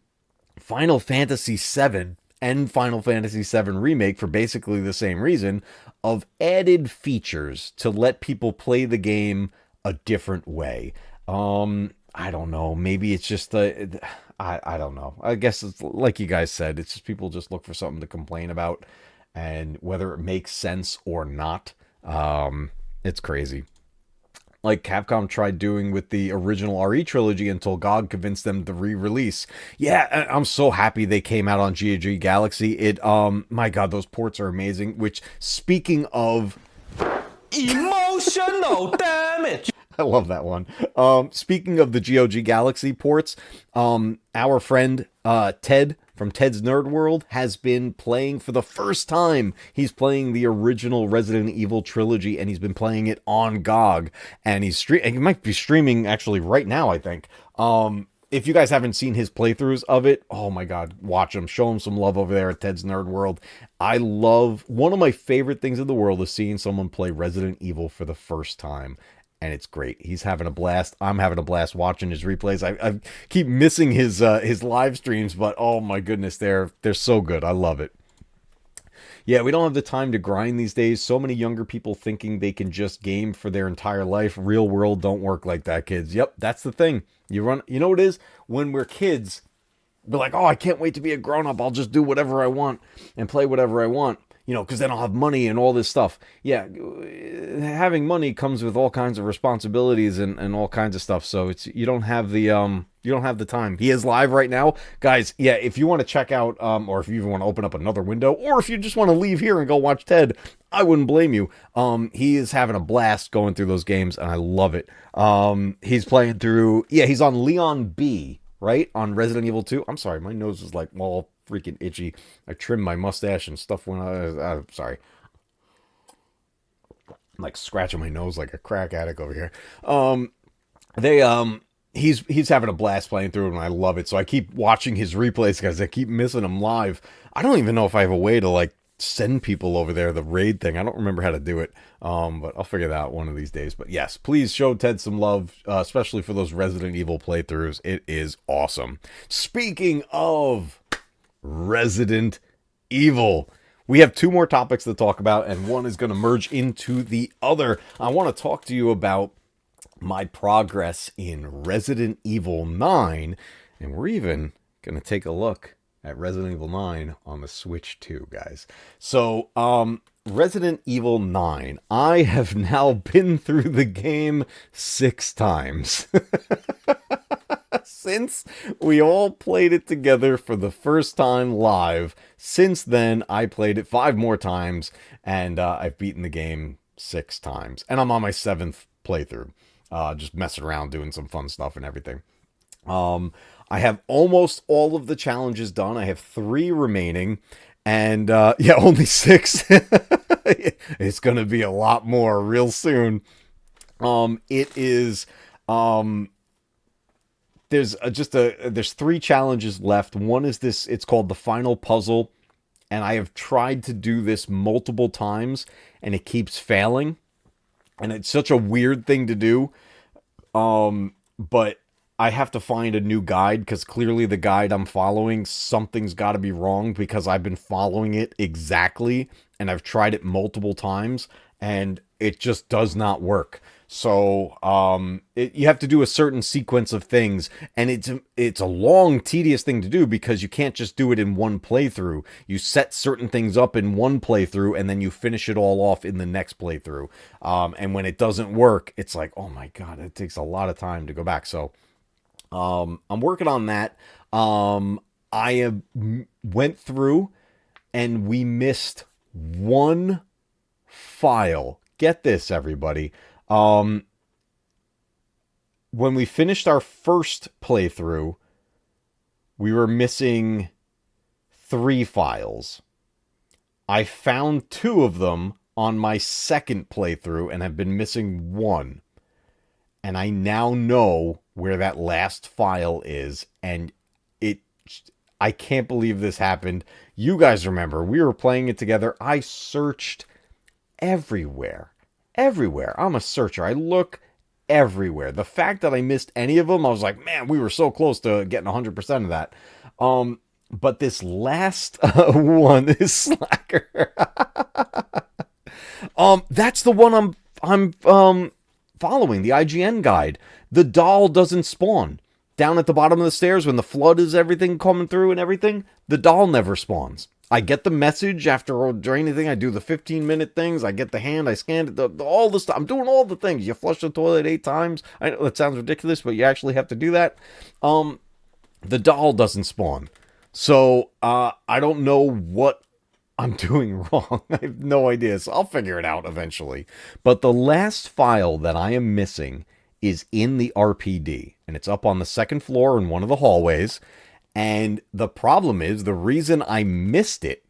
S1: Final Fantasy VII and Final Fantasy VII Remake for basically the same reason, of added features to let people play the game a different way. I don't know. Maybe it's just I don't know. I guess it's like you guys said, it's just people just look for something to complain about, and whether it makes sense or not, it's crazy. Like Capcom tried doing with the original RE trilogy until GOG convinced them to re-release. Yeah, I'm so happy they came out on GOG Galaxy. My God, those ports are amazing. Which, speaking of
S3: Emotional damage.
S1: I love that one. Speaking of the GOG Galaxy ports, our friend Ted from Ted's Nerd World has been playing for the first time. He's playing the original Resident Evil trilogy, and he's been playing it on GOG. And he might be streaming actually right now, I think. If you guys haven't seen his playthroughs of it, oh my God, watch him. Show him some love over there at Ted's Nerd World. One of my favorite things in the world is seeing someone play Resident Evil for the first time. And it's great. He's having a blast. I'm having a blast watching his replays. I keep missing his live streams, but oh my goodness, they're so good. I love it. Yeah, we don't have the time to grind these days. So many younger people thinking they can just game for their entire life. Real world don't work like that, kids. Yep, that's the thing. You know what it is? When we're kids, we're like, oh, I can't wait to be a grown-up. I'll just do whatever I want and play whatever I want. Because then I'll have money and all this stuff. Yeah, having money comes with all kinds of responsibilities and all kinds of stuff. So you don't have the time. He is live right now, guys. Yeah, if you want to check out, or if you even want to open up another window, or if you just want to leave here and go watch Ted, I wouldn't blame you. He is having a blast going through those games, and I love it. He's playing through. Yeah, he's on Leon B, right, on Resident Evil 2. I'm sorry, my nose is like all freaking itchy. I trimmed my mustache and stuff when I'm sorry. I'm like scratching my nose like a crack addict over here. He's having a blast playing through it, and I love it. So I keep watching his replays because I keep missing him live. I don't even know if I have a way to like send people over there, the raid thing. I don't remember how to do it. But I'll figure that out one of these days. But yes, please show Ted some love, especially for those Resident Evil playthroughs. It is awesome. Speaking of Resident Evil, we have two more topics to talk about, and one is going to merge into the other. I want to talk to you about my progress in Resident Evil 9, and we're even going to take a look at Resident Evil 9 on the Switch too, guys. So, Resident Evil 9, I have now been through the game 6 times. Since we all played it together for the first time live. Since then, I played it 5 more times, and I've beaten the game 6 times. And I'm on my 7th playthrough, just messing around, doing some fun stuff and everything. I have almost all of the challenges done. I have 3 remaining, and yeah, only 6. It's going to be a lot more real soon. It is... there's 3 challenges left. One is this, it's called the final puzzle, and I have tried to do this multiple times and it keeps failing. And it's such a weird thing to do. But I have to find a new guide, because clearly the guide I'm following, something's got to be wrong, because I've been following it exactly and I've tried it multiple times and it just does not work. So you have to do a certain sequence of things, and it's a long, tedious thing to do, because you can't just do it in one playthrough. You set certain things up in one playthrough and then you finish it all off in the next playthrough. And when it doesn't work, it's like, oh my God, it takes a lot of time to go back. So I'm working on that. Went through and we missed one file. Get this, everybody. When we finished our first playthrough, we were missing 3 files. I found 2 of them on my second playthrough and have been missing 1. And I now know where that last file is, and I can't believe this happened. You guys remember, we were playing it together. I searched everywhere. I'm a searcher. I look everywhere. The fact that I missed any of them, I was like, man, we were so close to getting 100% of that. But this last one is Slacker. That's the one I'm following, the IGN guide. The doll doesn't spawn. Down at the bottom of the stairs when the flood is everything coming through and everything, the doll never spawns. I get the message after draining thing. I do the 15-minute things. I get the hand. I scan it. All the stuff. I'm doing all the things. You flush the toilet 8 times. I know it sounds ridiculous, but you actually have to do that. The doll doesn't spawn. So I don't know what I'm doing wrong. I have no idea. So I'll figure it out eventually. But the last file that I am missing is in the RPD. And it's up on the 2nd floor in one of the hallways. And the problem is, the reason I missed it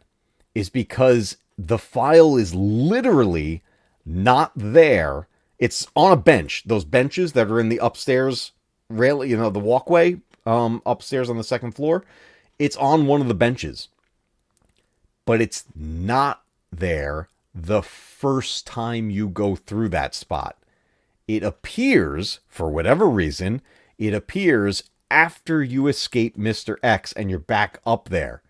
S1: is because the file is literally not there. It's on a bench. Those benches that are in the upstairs rail, the walkway upstairs on the 2nd floor. It's on one of the benches. But it's not there the first time you go through that spot. It appears, for whatever reason, it appears after you escape Mr. X and you're back up there.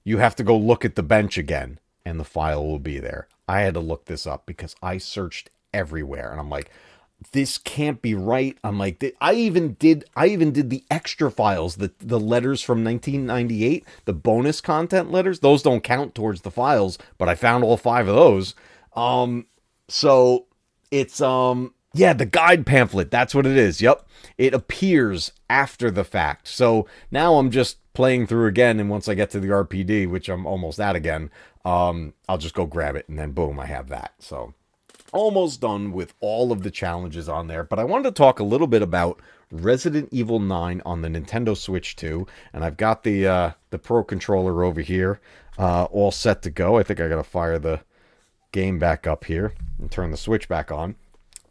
S1: You have to go look at the bench again, and the file will be there. I had to look this up because I searched everywhere, and I'm like, this can't be right. I'm like, I even did the extra files, the letters from 1998, the bonus content letters. Those don't count towards the files, but I found all 5 of those. So it's the guide pamphlet. That's what it is. Yep. It appears after the fact. So now I'm just playing through again, and once I get to the RPD, which I'm almost at again, I'll just go grab it, and then boom, I have that. So almost done with all of the challenges on there. But I wanted to talk a little bit about Resident Evil 9 on the Nintendo Switch 2, and I've got the Pro Controller over here, all set to go. I think I gotta fire the game back up here and turn the Switch back on.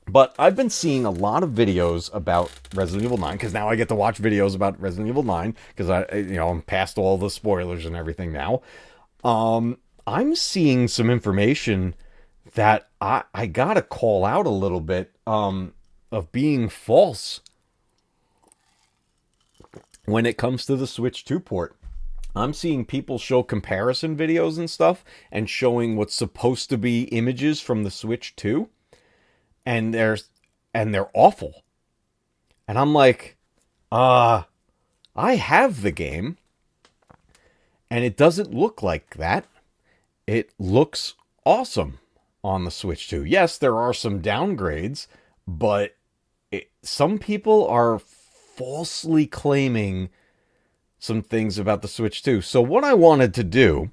S1: But I've been seeing a lot of videos about Resident Evil 9, because now I get to watch videos about Resident Evil 9, because I'm past all the spoilers and everything now. I'm seeing some information that I gotta call out a little bit of being false when it comes to the Switch 2 port. I'm seeing people show comparison videos and stuff, and showing what's supposed to be images from the Switch 2. And they're awful. And I'm like, I have the game, and it doesn't look like that. It looks awesome on the Switch 2. Yes, there are some downgrades, but some people are falsely claiming some things about the Switch 2. So what I wanted to do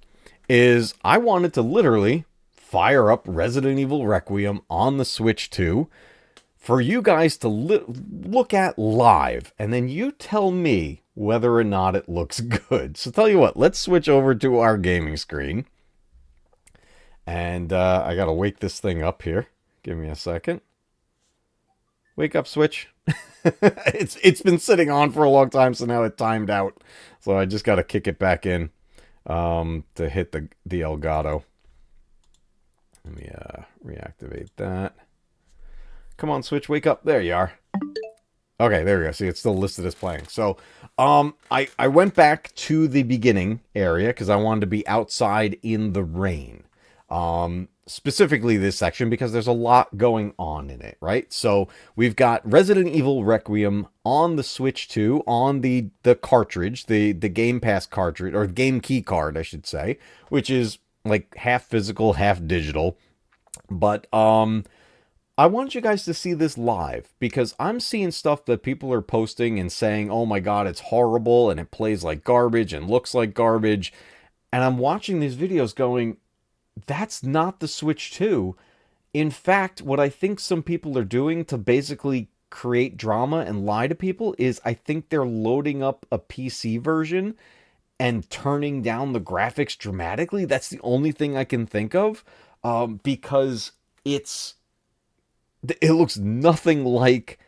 S1: is I wanted to literally fire up Resident Evil Requiem on the Switch 2 for you guys to look at live, and then you tell me whether or not it looks good. So tell you what, let's switch over to our gaming screen, and I gotta wake this thing up here. Give me a second. Wake up, Switch. It's been sitting on for a long time, so now it timed out. So I just got to kick it back in to hit the Elgato. Let me reactivate that. Come on, Switch, wake up. There you are. Okay, there we go. See, it's still listed as playing. So, I went back to the beginning area because I wanted to be outside in the rain. Specifically this section because there's a lot going on in it, right? So we've got Resident Evil Requiem on the Switch 2, on the cartridge, the Game Pass cartridge, or Game Key card, I should say, which is like half physical, half digital. But I want you guys to see this live because I'm seeing stuff that people are posting and saying, oh my god, it's horrible and it plays like garbage and looks like garbage. And I'm watching these videos going, that's not the Switch 2. In fact, what I think some people are doing to basically create drama and lie to people is I think they're loading up a PC version and turning down the graphics dramatically. That's the only thing I can think of because it looks nothing like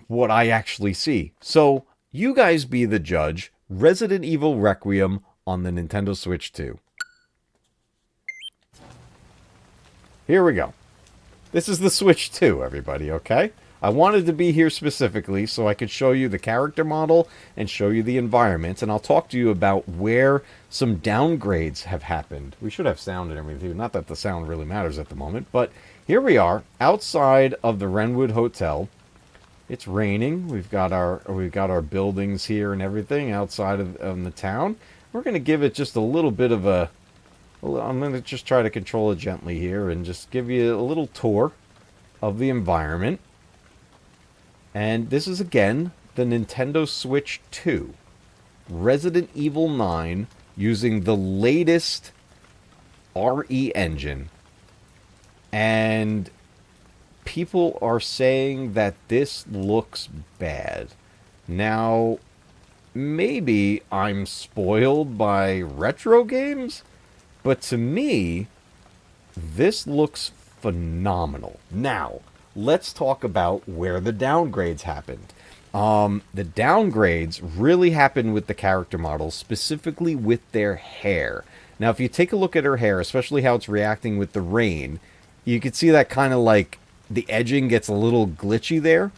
S1: what I actually see. So you guys be the judge. Resident Evil Requiem on the Nintendo Switch 2. Here we go. This is the Switch 2, everybody, okay? I wanted to be here specifically so I could show you the character model and show you the environment, and I'll talk to you about where some downgrades have happened. We should have sound and everything, not that the sound really matters at the moment, but here we are, outside of the Renwood Hotel. It's raining. We've got our buildings here and everything outside of the town. We're going to give it just a little bit of a... I'm going to just try to control it gently here and just give you a little tour of the environment. And this is, again, the Nintendo Switch 2. Resident Evil 9 using the latest RE engine. And people are saying that this looks bad. Now, maybe I'm spoiled by retro games? But to me, this looks phenomenal. Now, let's talk about where the downgrades happened. The downgrades really happened with the character models, specifically with their hair. Now, if you take a look at her hair, especially how it's reacting with the rain, you can see that kind of like the edging gets a little glitchy there.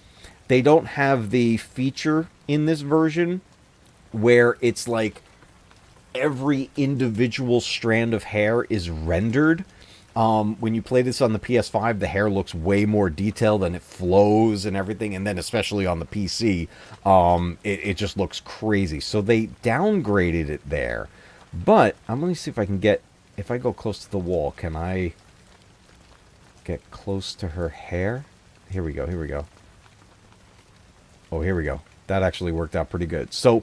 S1: They don't have the feature in this version where it's like every individual strand of hair is rendered. When you play this on the PS5, the hair looks way more detailed and it flows and everything. And then especially on the PC, it just looks crazy. So they downgraded it there. But I'm going to see if I can get... If I go close to the wall, can I get close to her hair? Here we go, here we go. Oh, here we go. That actually worked out pretty good. So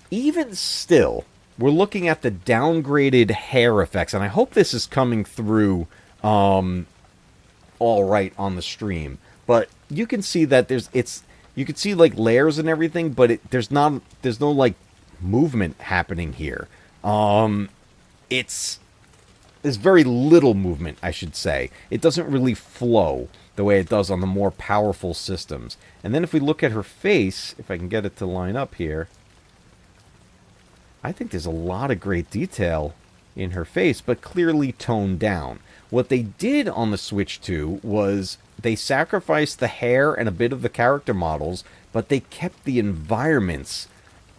S1: even still... We're looking at the downgraded hair effects, and I hope this is coming through all right on the stream. But you can see that you can see like layers and everything, but there's no like movement happening here. There's very little movement, I should say. It doesn't really flow the way it does on the more powerful systems. And then if we look at her face, if I can get it to line up here, I think there's a lot of great detail in her face, but clearly toned down. What they did on the Switch 2 was they sacrificed the hair and a bit of the character models, but they kept the environments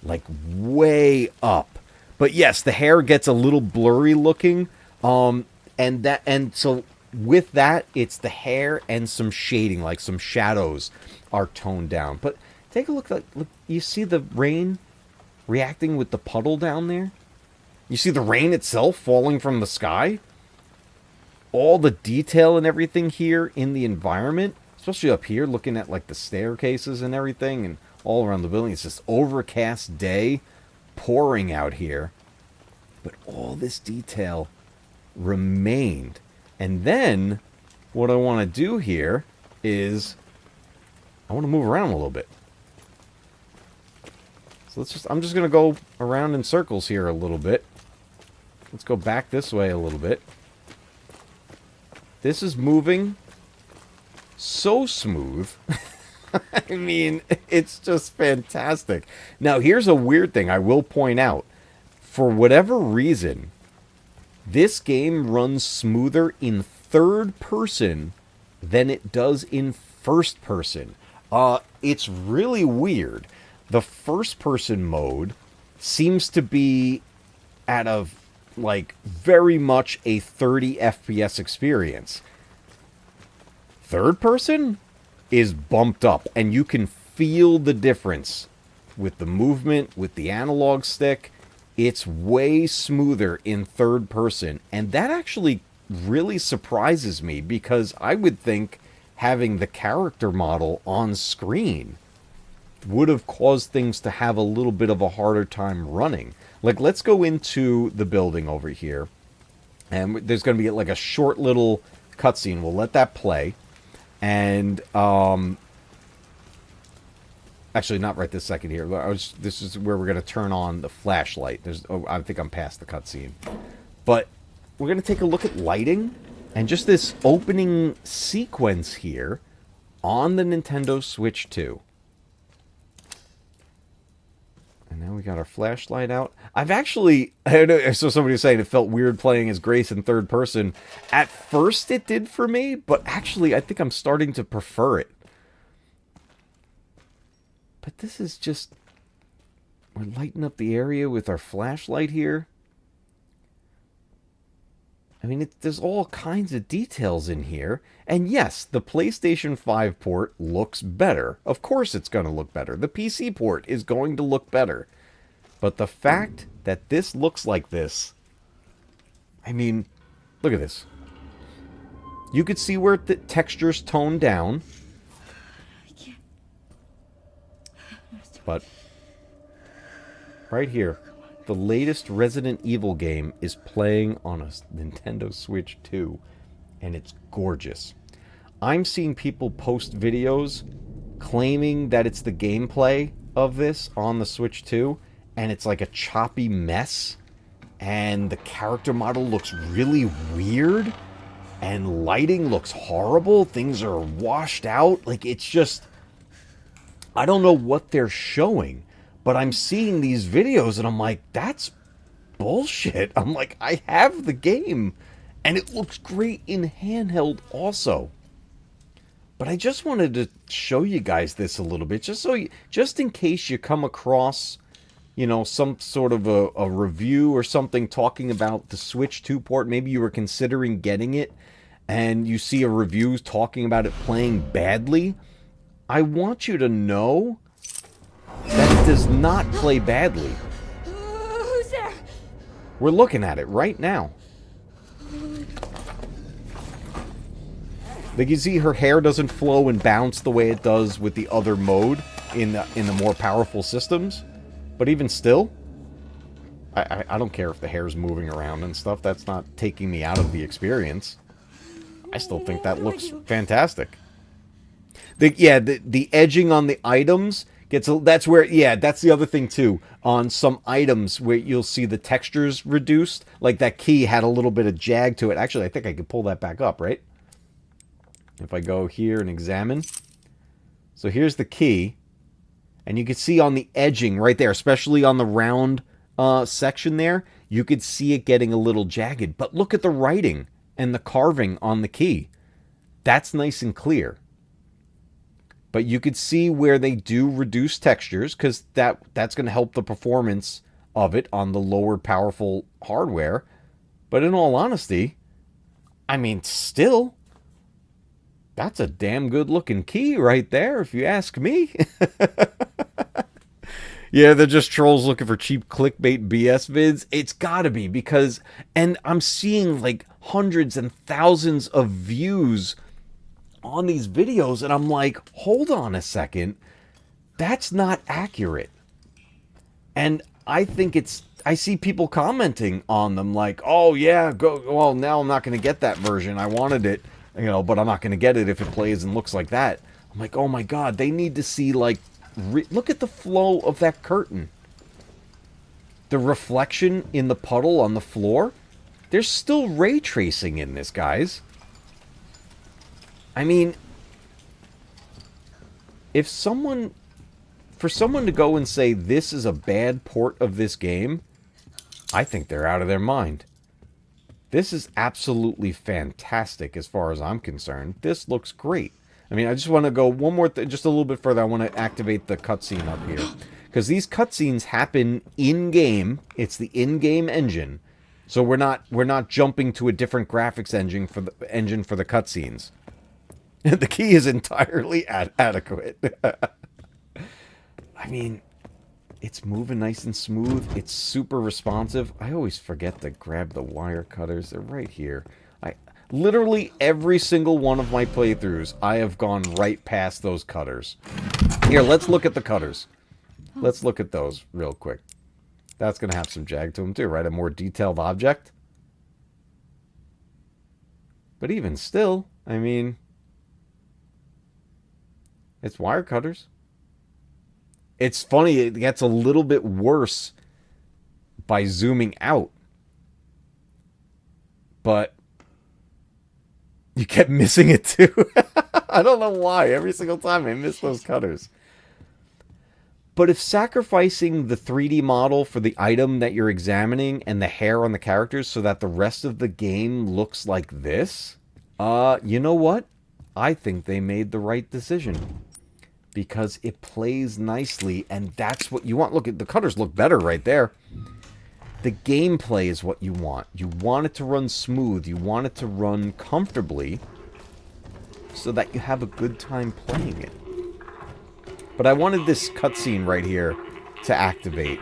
S1: like way up. But yes, the hair gets a little blurry looking, and so with that, it's the hair and some shading, like some shadows are toned down. But take a look, look, you see the rain reacting with the puddle down there? You see the rain itself falling from the sky? All the detail and everything here in the environment, especially up here, looking at like the staircases and everything, and all around the building. It's this overcast day, pouring out here. But all this detail remained. And then, what I want to do here is, I want to move around a little bit. I'm just going to go around in circles here a little bit. Let's go back this way a little bit. This is moving so smooth. I mean, it's just fantastic. Now, here's a weird thing I will point out. For whatever reason, this game runs smoother in third person than it does in first person. It's really weird. The first person mode seems to be at a, like, very much a 30 FPS experience. Third person is bumped up, and you can feel the difference with the movement, with the analog stick. It's way smoother in third person, and that actually really surprises me, because I would think having the character model on screen would have caused things to have a little bit of a harder time running. Like, let's go into the building over here, and there's going to be like a short little cutscene. We'll let that play, and actually, not right this second here. This is where we're going to turn on the flashlight. I think I'm past the cutscene. But we're going to take a look at lighting and just this opening sequence here on the Nintendo Switch 2. And now we got our flashlight out. I've actually... I saw somebody was saying it felt weird playing as Grace in third person. At first it did for me, but actually I think I'm starting to prefer it. But this is just... We're lighting up the area with our flashlight here. I mean, there's all kinds of details in here. And yes, the PlayStation 5 port looks better. Of course it's going to look better. The PC port is going to look better. But the fact that this looks like this... I mean, look at this. You could see where the texture's toned down. But right here, the latest Resident Evil game is playing on a Nintendo Switch 2, and it's gorgeous. I'm seeing people post videos claiming that it's the gameplay of this on the Switch 2, and it's like a choppy mess, and the character model looks really weird, and lighting looks horrible, things are washed out, like it's just... I don't know what they're showing, but I'm seeing these videos and I'm like, that's bullshit. I'm like, I have the game and it looks great in handheld also. But I just wanted to show you guys this a little bit, just in case you come across, you know, some sort of a review or something talking about the Switch 2 port. Maybe you were considering getting it and you see a review talking about it playing badly. I want you to know that it does not play badly.
S3: Who's there?
S1: We're looking at it right now. Like, you see her hair doesn't flow and bounce the way it does with the other mode in the more powerful systems. But even still, I don't care if the hair's moving around and stuff. That's not taking me out of the experience. I still think that looks fantastic. The edging on the items gets... That's where... Yeah, that's the other thing, too. On some items where you'll see the textures reduced. Like, that key had a little bit of jag to it. Actually, I think I could pull that back up, right? If I go here and examine. So here's the key. And you can see on the edging right there, especially on the round section there, you could see it getting a little jagged. But look at the writing and the carving on the key. That's nice and clear. But you could see where they do reduce textures, because that's going to help the performance of it on the lower powerful hardware. But in all honesty, I mean, still, that's a damn good looking key right there, if you ask me. Yeah, they're just trolls looking for cheap clickbait BS vids. It's gotta be, because... And I'm seeing like hundreds and thousands of views on these videos, and I'm like, hold on a second, that's not accurate. And I think I see people commenting on them like, oh yeah, well, now I'm not going to get that version, I wanted it, you know, but I'm not going to get it if it plays and looks like that. I'm like, oh my god, they need to see, like, look at the flow of that curtain, the reflection in the puddle on the floor. There's still ray tracing in this, guys. I mean, if someone, for someone to go and say this is a bad port of this game, I think they're out of their mind. This is absolutely fantastic as far as I'm concerned. This looks great. I mean, I just want to go one more, just a little bit further. I want to activate the cutscene up here. Because these cutscenes happen in-game. It's the in-game engine. So we're not jumping to a different graphics engine for the cutscenes. The key is entirely adequate. I mean, it's moving nice and smooth. It's super responsive. I always forget to grab the wire cutters. They're right here. Literally every single one of my playthroughs, I have gone right past those cutters. Here, let's look at the cutters. Let's look at those real quick. That's going to have some jag to them too, right? A more detailed object. But even still, I mean, it's wire cutters. It's funny, it gets a little bit worse by zooming out. But you kept missing it too. I don't know why. Every single time I miss those cutters. But if sacrificing the 3D model for the item that you're examining and the hair on the characters so that the rest of the game looks like this, you know what? I think they made the right decision. Because it plays nicely, and that's what you want. Look, the cutters look better right there. The gameplay is what you want. You want it to run smooth. You want it to run comfortably so that you have a good time playing it. But I wanted this cutscene right here to activate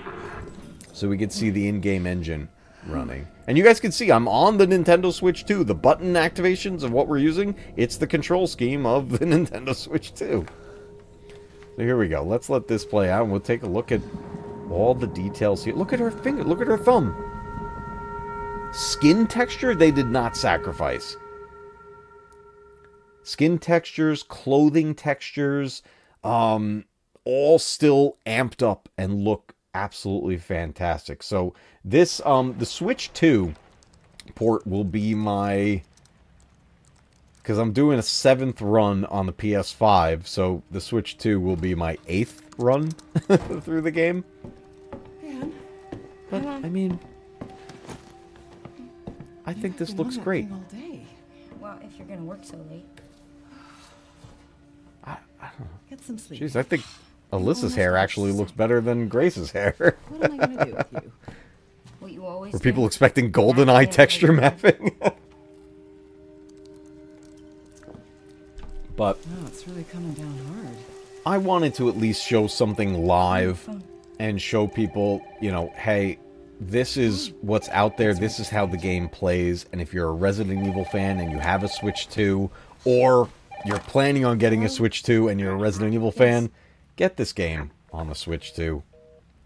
S1: so we could see the in-game engine running. And you guys can see I'm on the Nintendo Switch 2. The button activations of what we're using, it's the control scheme of the Nintendo Switch 2. So here we go. Let's let this play out, and we'll take a look at all the details here. Look at her finger. Look at her thumb. Skin texture, they did not sacrifice. Skin textures, clothing textures, all still amped up and look absolutely fantastic. So this, the Switch 2 port will be my... Because I'm doing a 7th run on the PS5, so the Switch 2 will be my 8th run through the game.
S4: Man,
S1: but, I mean, I think this looks great.
S4: All day.
S3: Well, if you're gonna work so late.
S1: I don't know.
S4: Get some sleep.
S1: Jeez, I think Alyssa's hair actually looks better than Grace's hair.
S4: What am I going to do with you?
S3: What you always
S1: Were
S3: do.
S1: people expecting GoldenEye texture mapping? But
S4: No, it's really coming down hard.
S1: I wanted to at least show something live and show people, you know, hey, this is what's out there. This is how the game plays. And if you're a Resident Evil fan and you have a Switch 2, or you're planning on getting a Switch 2 and you're a Resident Evil fan, get this game on the Switch 2.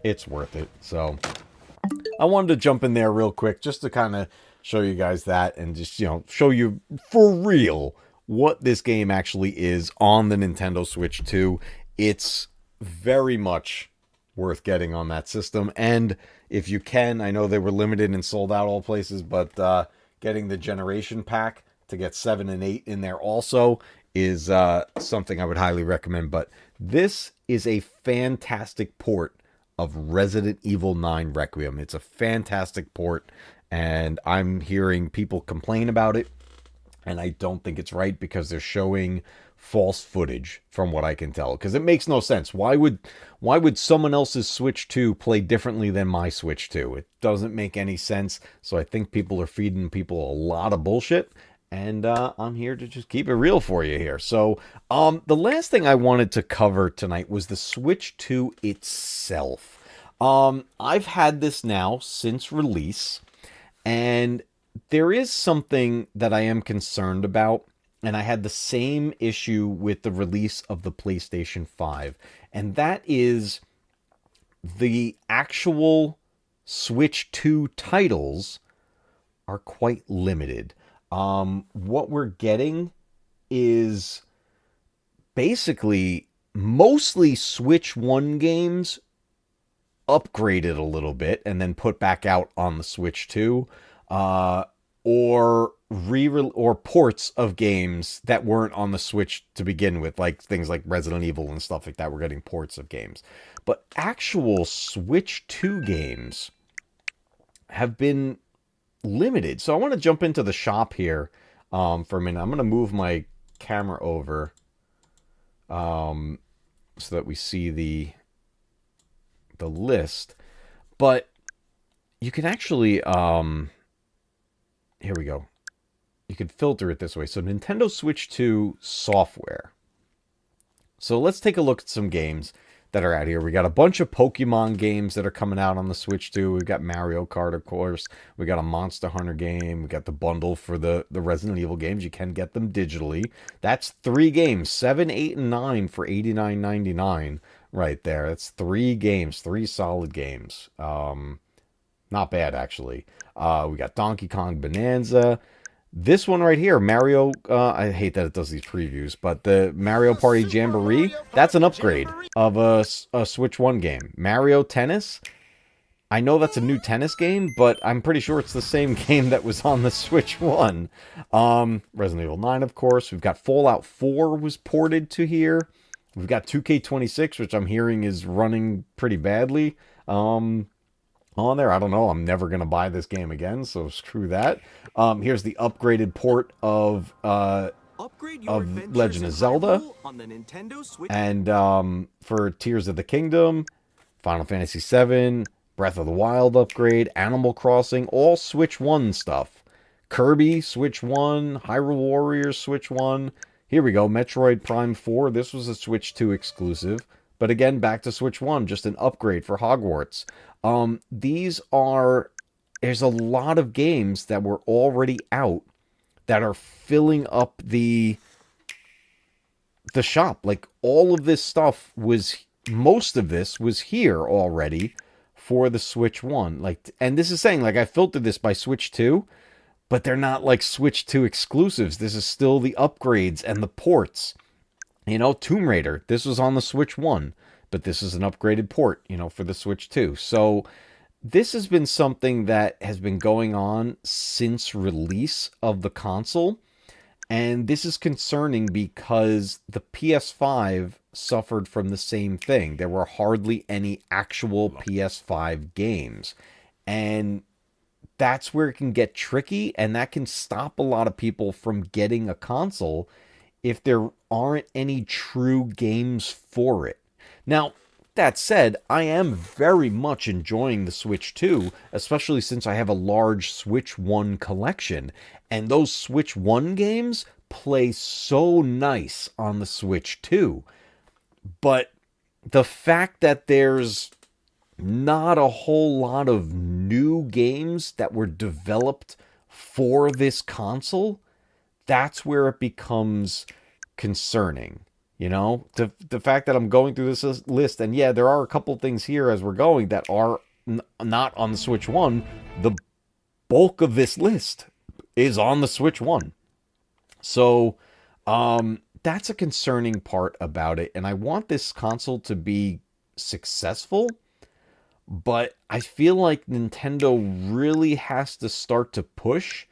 S1: It's worth it. So I wanted to jump in there real quick just to kind of show you guys that and just, you know, show you for real what this game actually is on the Nintendo Switch 2. It's very much worth getting on that system. And if you can, I know they were limited and sold out all places, but getting the Generation Pack to get 7 and 8 in there also is something I would highly recommend. But this is a fantastic port of Resident Evil 9 Requiem. It's a fantastic port, and I'm hearing people complain about it. And I don't think it's right because they're showing false footage from what I can tell. Because it makes no sense. Why would someone else's Switch 2 play differently than my Switch 2? It doesn't make any sense. So I think people are feeding people a lot of bullshit. And I'm here to just keep it real for you here. So the last thing I wanted to cover tonight was the Switch 2 itself. I've had this now since release. And there is something that I am concerned about, and I had the same issue with the release of the PlayStation 5, and that is the actual Switch 2 titles are quite limited. What we're getting is basically mostly Switch 1 games upgraded a little bit and then put back out on the Switch 2. Or or ports of games that weren't on the Switch to begin with, like things like Resident Evil and stuff like that. We're getting ports of games. But actual Switch 2 games have been limited. So I want to jump into the shop here for a minute. I'm going to move my camera over so that we see the list. But you can actually here we go. You can filter it this way. So Nintendo Switch 2 software. So let's take a look at some games that are out here. We got a bunch of Pokemon games that are coming out on the Switch 2. We've got Mario Kart, of course. We got a Monster Hunter game. We got the bundle for the Resident Evil games. You can get them digitally. That's 3 games, 7, 8, and 9 for $89.99 right there. That's 3 games, 3 solid games. Not bad, actually. We got Donkey Kong Bonanza. This one right here, Mario, I hate that it does these previews, but the Mario Party Jamboree, that's an upgrade of a Switch 1 game. Mario Tennis, I know that's a new tennis game, but I'm pretty sure it's the same game that was on the Switch 1. Resident Evil 9, of course. We've got Fallout 4 was ported to here. We've got 2K26, which I'm hearing is running pretty badly. On there. I don't know. I'm never going to buy this game again, so screw that. Here's the upgraded port of Legend of Zelda.
S5: On the Nintendo Switch.
S1: And for Tears of the Kingdom, Final Fantasy VII, Breath of the Wild upgrade, Animal Crossing, all Switch 1 stuff. Kirby, Switch 1, Hyrule Warriors, Switch 1. Here we go, Metroid Prime 4. This was a Switch 2 exclusive. But again, back to Switch 1, just an upgrade for Hogwarts. There's a lot of games that were already out that are filling up the shop. Like, all of this stuff most of this was here already for the Switch 1. Like, and this is saying, like, I filtered this by Switch 2, but they're not like Switch 2 exclusives. This is still the upgrades and the ports. You know, Tomb Raider, this was on the Switch 1, but this is an upgraded port, for the Switch 2. So this has been something that has been going on since release of the console. And this is concerning because the PS5 suffered from the same thing. There were hardly any actual PS5 games. And that's where it can get tricky, and that can stop a lot of people from getting a console if there aren't any true games for it. Now, that said, I am very much enjoying the Switch 2, especially since I have a large Switch 1 collection. And those Switch 1 games play so nice on the Switch 2. But the fact that there's not a whole lot of new games that were developed for this console, that's where it becomes concerning. The fact that I'm going through this list, and yeah, there are a couple things here as we're going that are not on the Switch 1. The bulk of this list is on the Switch 1. So, that's a concerning part about it, and I want this console to be successful, but I feel like Nintendo really has to start to push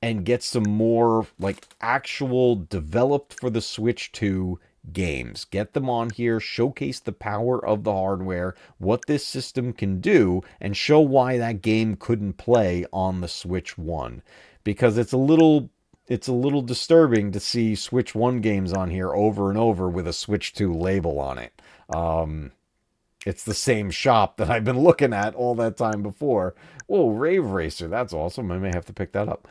S1: and get some more, like, actual developed for the Switch 2 games. Get them on here, showcase the power of the hardware, what this system can do, and show why that game couldn't play on the Switch 1. Because it's a little disturbing to see Switch 1 games on here over and over with a Switch 2 label on it. It's the same shop that I've been looking at all that time before. Whoa, Rave Racer, that's awesome. I may have to pick that up.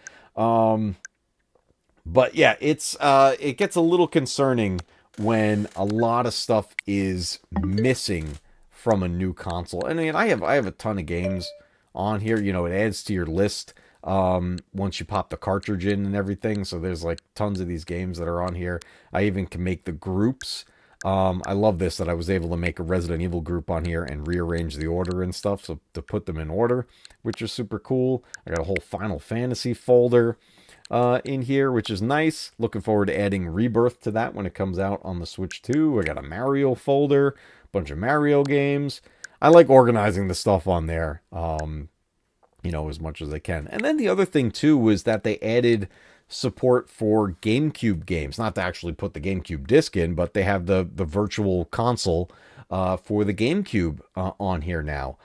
S1: But yeah, it gets a little concerning when a lot of stuff is missing from a new console. And I mean, I have a ton of games on here. It adds to your list once you pop the cartridge in and everything. So there's like tons of these games that are on here. I even can make the groups. I love this, that I was able to make a Resident Evil group on here and rearrange the order and stuff, so to put them in order, which is super cool. I got a whole Final Fantasy folder in here, which is nice. Looking forward to adding Rebirth to that when it comes out on the Switch 2. I got a Mario folder, bunch of Mario games. I like organizing the stuff on there. as much as they can. And then the other thing too was that they added support for GameCube games. Not to actually put the GameCube disc in, but they have the virtual console for the GameCube on here now.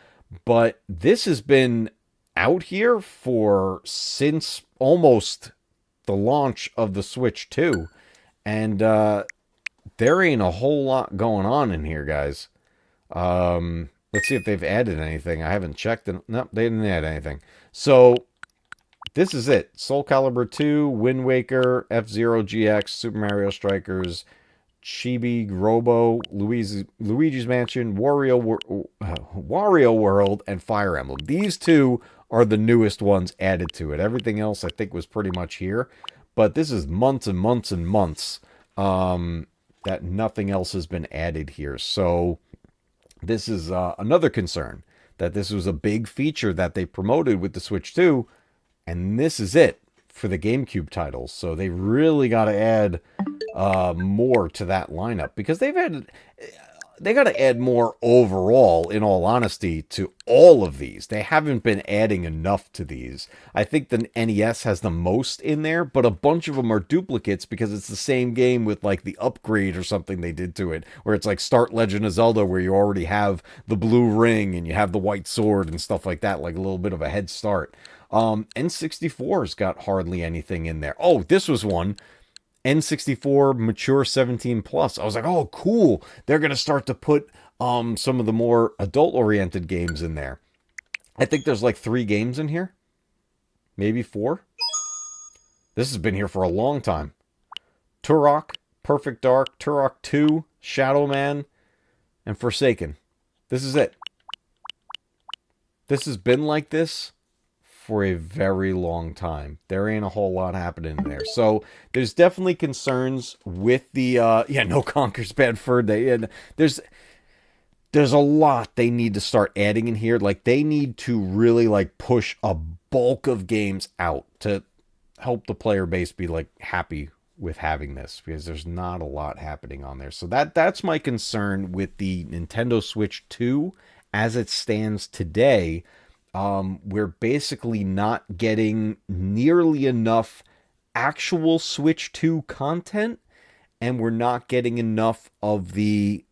S1: But this has been out here since almost the launch of the Switch 2. And there ain't a whole lot going on in here, guys. Let's see if they've added anything. I haven't checked. Nope, they didn't add anything. So this is it. Soul Calibur 2, Wind Waker, F-Zero GX, Super Mario Strikers, Chibi, Robo, Luigi's Mansion, Wario World, and Fire Emblem. These two are the newest ones added to it. Everything else I think was pretty much here. But this is months and months and months that nothing else has been added here. So this is another concern, that this was a big feature that they promoted with the Switch 2, and this is it for the GameCube titles. So they really got to add more to that lineup, because they got to add more overall, in all honesty, to all of these. They haven't been adding enough to these. I think the NES has the most in there, but a bunch of them are duplicates because it's the same game with like the upgrade or something they did to it, where it's like Start Legend of Zelda, where you already have the blue ring and you have the white sword and stuff like that, like a little bit of a head start. N64's got hardly anything in there. Oh, this was one. N64 Mature 17 Plus. I was like, oh, cool. They're going to start to put some of the more adult-oriented games in there. I think there's like 3 games in here. Maybe 4. This has been here for a long time. Turok, Perfect Dark, Turok 2, Shadow Man, and Forsaken. This is it. This has been like this for a very long time. There ain't a whole lot happening there. So there's definitely concerns with the no Conker's Bad Fur Day. And there's a lot they need to start adding in here. Like, they need to really like push a bulk of games out to help the player base be like happy with having this, because there's not a lot happening on there. So that's my concern with the Nintendo Switch 2 as it stands today. We're basically not getting nearly enough actual Switch 2 content, and we're not getting enough of the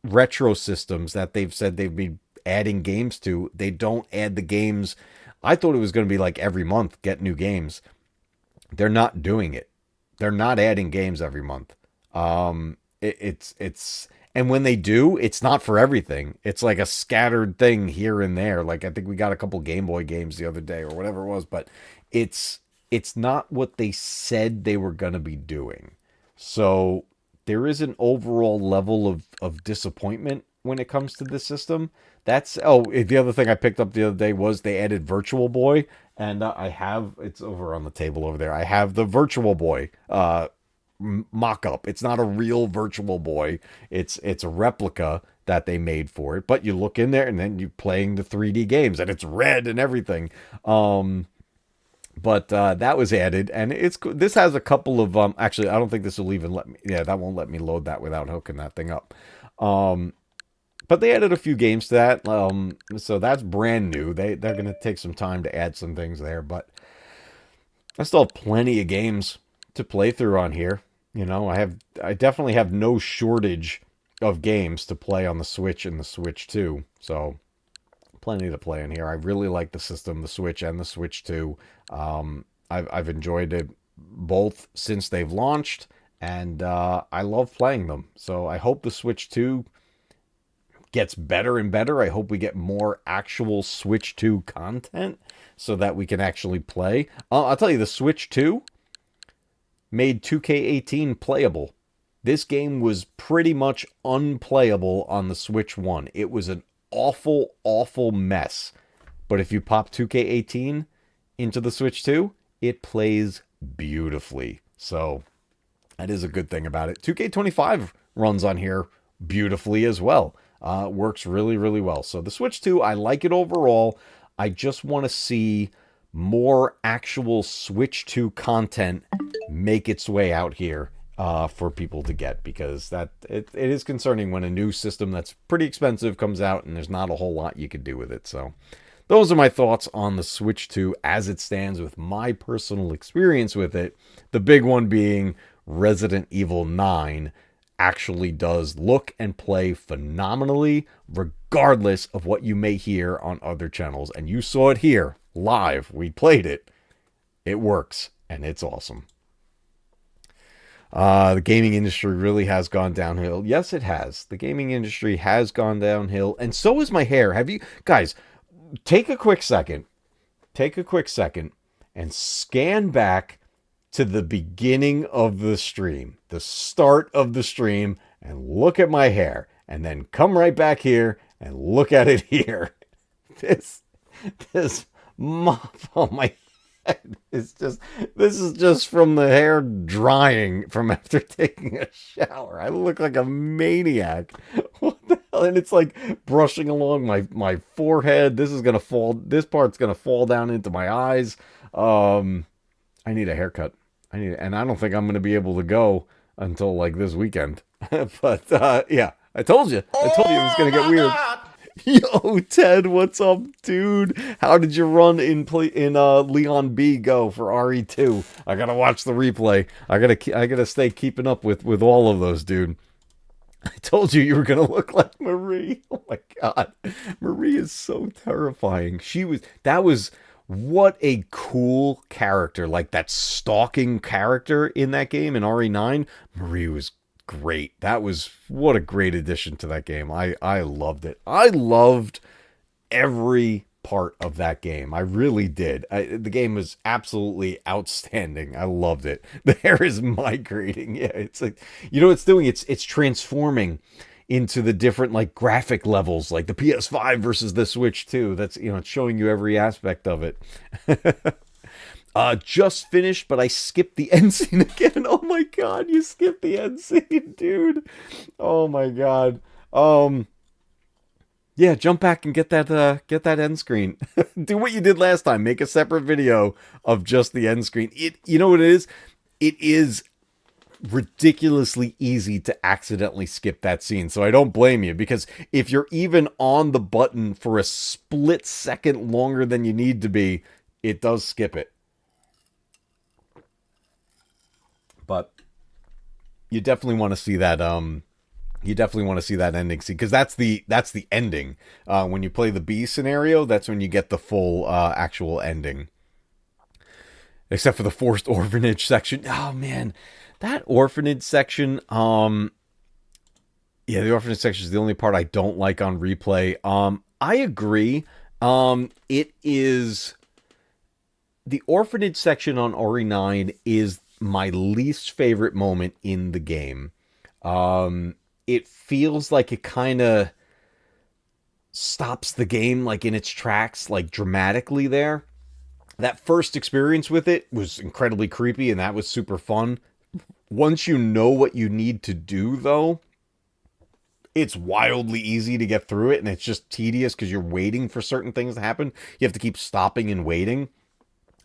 S1: retro systems that they've said they've been adding games to. They don't add the games. I thought it was going to be like every month get new games. They're not doing it. They're not adding games every month. And when they do, it's not for everything. It's like a scattered thing here and there. Like, I think we got a couple Game Boy games the other day or whatever it was, but it's not what they said they were going to be doing. So there is an overall level of disappointment when it comes to this system. The other thing I picked up the other day was they added Virtual Boy, and it's over on the table over there. I have the Virtual Boy mock-up. It's not a real Virtual Boy. It's a replica that they made for it, but you look in there and then you're playing the 3D games and it's red and everything. But that was added, and this has a couple of actually, I don't think this will even let me, that won't let me load that without hooking that thing up. But they added a few games to that, so that's brand new. They're going to take some time to add some things there, but I still have plenty of games to play through on here. I definitely have no shortage of games to play on the Switch and the Switch 2. So plenty to play in here. I really like the system, the Switch and the Switch 2. I've enjoyed it both since they've launched, and I love playing them. So I hope the Switch 2 gets better and better. I hope we get more actual Switch 2 content so that we can actually play. I'll tell you, the Switch 2 made 2K18 playable. This game was pretty much unplayable on the Switch 1. It was an awful, awful mess. But if you pop 2K18 into the Switch 2, it plays beautifully. So that is a good thing about it. 2K25 runs on here beautifully as well. Works really, really well. So the Switch 2, I like it overall. I just want to see more actual Switch 2 content make its way out here for people to get, because it is concerning when a new system that's pretty expensive comes out and there's not a whole lot you could do with it. So those are my thoughts on the Switch 2 as it stands with my personal experience with it. The big one being Resident Evil 9 actually does look and play phenomenally, regardless of what you may hear on other channels. And you saw it here, live. We played it. It works, and it's awesome. The gaming industry really has gone downhill. Yes, it has. The gaming industry has gone downhill, and so is my hair. Have you... Guys, take a quick second. Take a quick second and scan back to the beginning of the stream, the start of the stream, and look at my hair, and then come right back here and look at it here. This mop on my head is just, this is just from the hair drying from after taking a shower. I look like a maniac. What the hell? And it's like brushing along my forehead. This part's gonna fall down into my eyes. I need a haircut. And I don't think I'm going to be able to go until like this weekend. But yeah, I told you it was going to get weird. Yo, Ted, what's up, dude? How did your run in Leon B go for RE2? I got to watch the replay. I got to stay keeping up with all of those, dude. I told you were going to look like Marie. Oh my God. Marie is so terrifying. What a cool character, like that stalking character in that game in RE9. Marie was great. What a great addition to that game. I loved it. I loved every part of that game. I really did. The game was absolutely outstanding. I loved it. The hair is migrating. Yeah, it's like, you know what it's doing? It's transforming into the different like graphic levels, like the PS5 versus the Switch 2. That's, it's showing you every aspect of it. Just finished, but I skipped the end scene again. Oh my God, you skipped the end scene, dude. Oh my God. Yeah, jump back and get that end screen. Do what you did last time. Make a separate video of just the end screen. You know what it is? It is ridiculously easy to accidentally skip that scene, so I don't blame you, because if you're even on the button for a split second longer than you need to be, it does skip it. But you definitely want to see that ending scene, because that's the ending. When you play the B scenario, that's when you get the full actual ending, except for the forced orphanage section. Oh man, that orphanage section, the orphanage section is the only part I don't like on replay. I agree. It is, the orphanage section on RE9 is my least favorite moment in the game. It feels like it kind of stops the game like in its tracks, like dramatically there. That first experience with it was incredibly creepy, and that was super fun. Once you know what you need to do, though, it's wildly easy to get through it, and it's just tedious because you're waiting for certain things to happen. You have to keep stopping and waiting.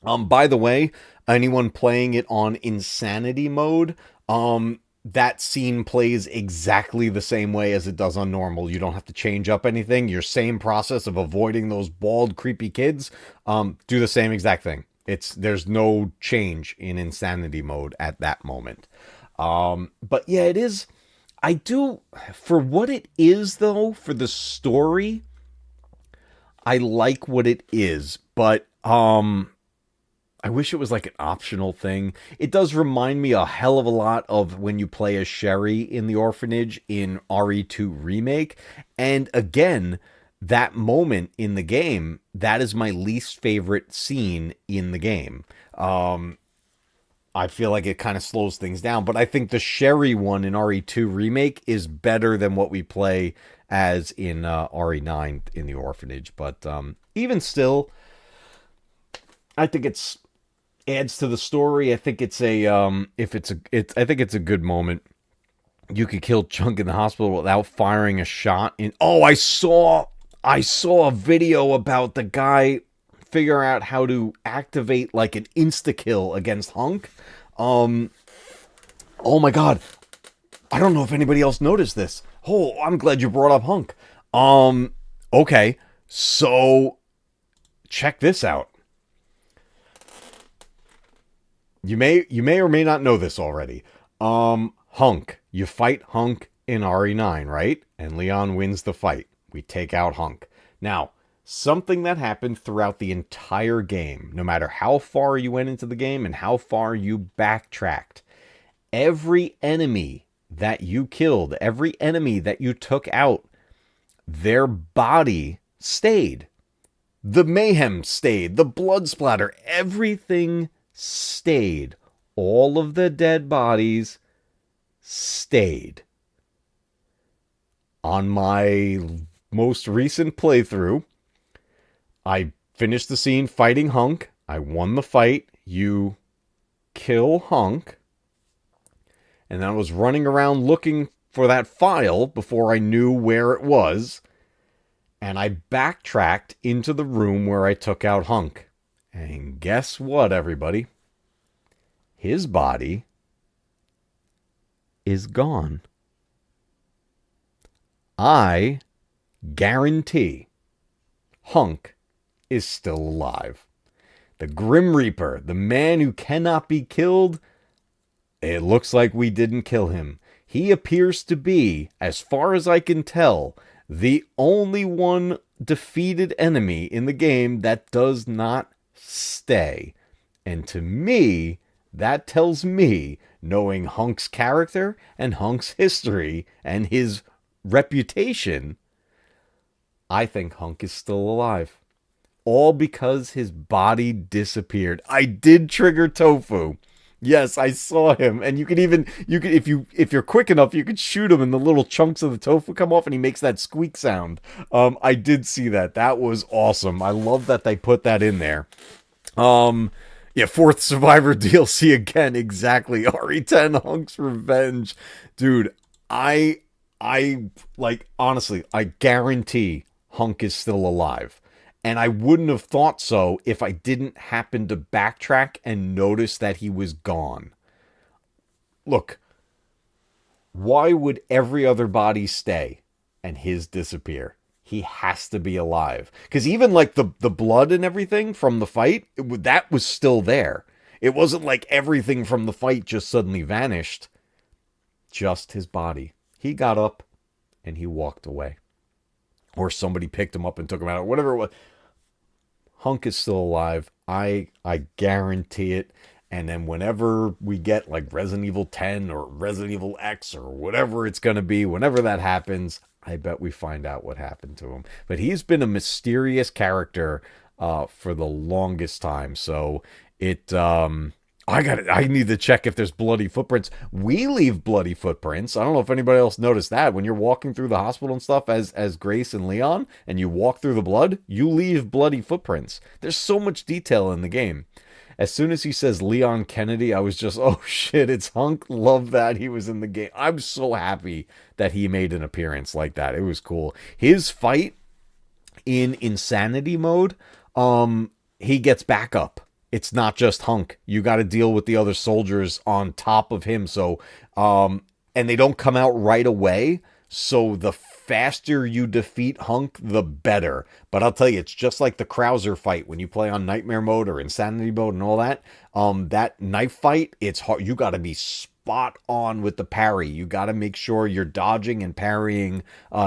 S1: By the way, anyone playing it on insanity mode, that scene plays exactly the same way as it does on normal. You don't have to change up anything. Your same process of avoiding those bald, creepy kids, do the same exact thing. There's no change in insanity mode at that moment. But yeah, it is. For what it is, though, for the story, I like what it is, but I wish it was like an optional thing. It does remind me a hell of a lot of when you play as Sherry in the orphanage in RE2 Remake. And again, that moment in the game, that is my least favorite scene in the game. I feel like it kind of slows things down, but I think the Sherry one in RE2 Remake is better than what we play as in RE9 in the orphanage. But even still, I think it's adds to the story. I think it's I think it's a good moment. You could kill Chunk in the hospital without firing a shot in. Oh, I saw a video about the guy figure out how to activate like an insta kill against Hunk. Oh my God, I don't know if anybody else noticed this. Oh, I'm glad you brought up Hunk. Okay, so check this out. You may or may not know this already. Hunk. You fight Hunk in RE9, right? And Leon wins the fight. We take out Hunk. Now, something that happened throughout the entire game, no matter how far you went into the game and how far you backtracked, every enemy that you killed, every enemy that you took out, their body stayed. The mayhem stayed. The blood splatter. Everything stayed. All of the dead bodies stayed. On my most recent playthrough, I finished the scene fighting Hunk. I won the fight. You kill Hunk. And I was running around looking for that file before I knew where it was. And I backtracked into the room where I took out Hunk. And guess what, everybody? His body is gone. I guarantee Hunk is still alive. The Grim Reaper, the man who cannot be killed, it looks like we didn't kill him. He appears to be, as far as I can tell, the only one defeated enemy in the game that does not stay. And to me, that tells me, knowing Hunk's character and Hunk's history and his reputation, I think Hunk is still alive. All because his body disappeared. I did trigger Tofu. Yes, I saw him, and you could if you're quick enough, you could shoot him and the little chunks of the tofu come off and he makes that squeak sound. I did see that. That was awesome. I love that they put that in there. Yeah, fourth Survivor DLC again, exactly. RE10 Hunk's Revenge. Dude, I like, honestly, I guarantee Hunk is still alive. And I wouldn't have thought so if I didn't happen to backtrack and notice that he was gone. Look, why would every other body stay and his disappear? He has to be alive. Because even like the blood and everything from the fight, that was still there. It wasn't like everything from the fight just suddenly vanished. Just his body. He got up and he walked away. Or somebody picked him up and took him out, or whatever it was. Hunk is still alive. I guarantee it. And then whenever we get like Resident Evil 10 or Resident Evil X or whatever it's going to be, whenever that happens, I bet we find out what happened to him. But he's been a mysterious character for the longest time. So it... I need to check if there's bloody footprints. We leave bloody footprints. I don't know if anybody else noticed that. When you're walking through the hospital and stuff as Grace and Leon, and you walk through the blood, you leave bloody footprints. There's so much detail in the game. As soon as he says Leon Kennedy, I was just, oh shit, it's Hunk. Love that he was in the game. I'm so happy that he made an appearance like that. It was cool. His fight in insanity mode, he gets back up. It's not just Hunk. You got to deal with the other soldiers on top of him. So, and they don't come out right away. So the faster you defeat Hunk, the better. But I'll tell you, it's just like the Krauser fight when you play on Nightmare mode or Insanity mode and all that. That knife fight, it's hard. You got to be spot on with the parry. You got to make sure you're dodging and parrying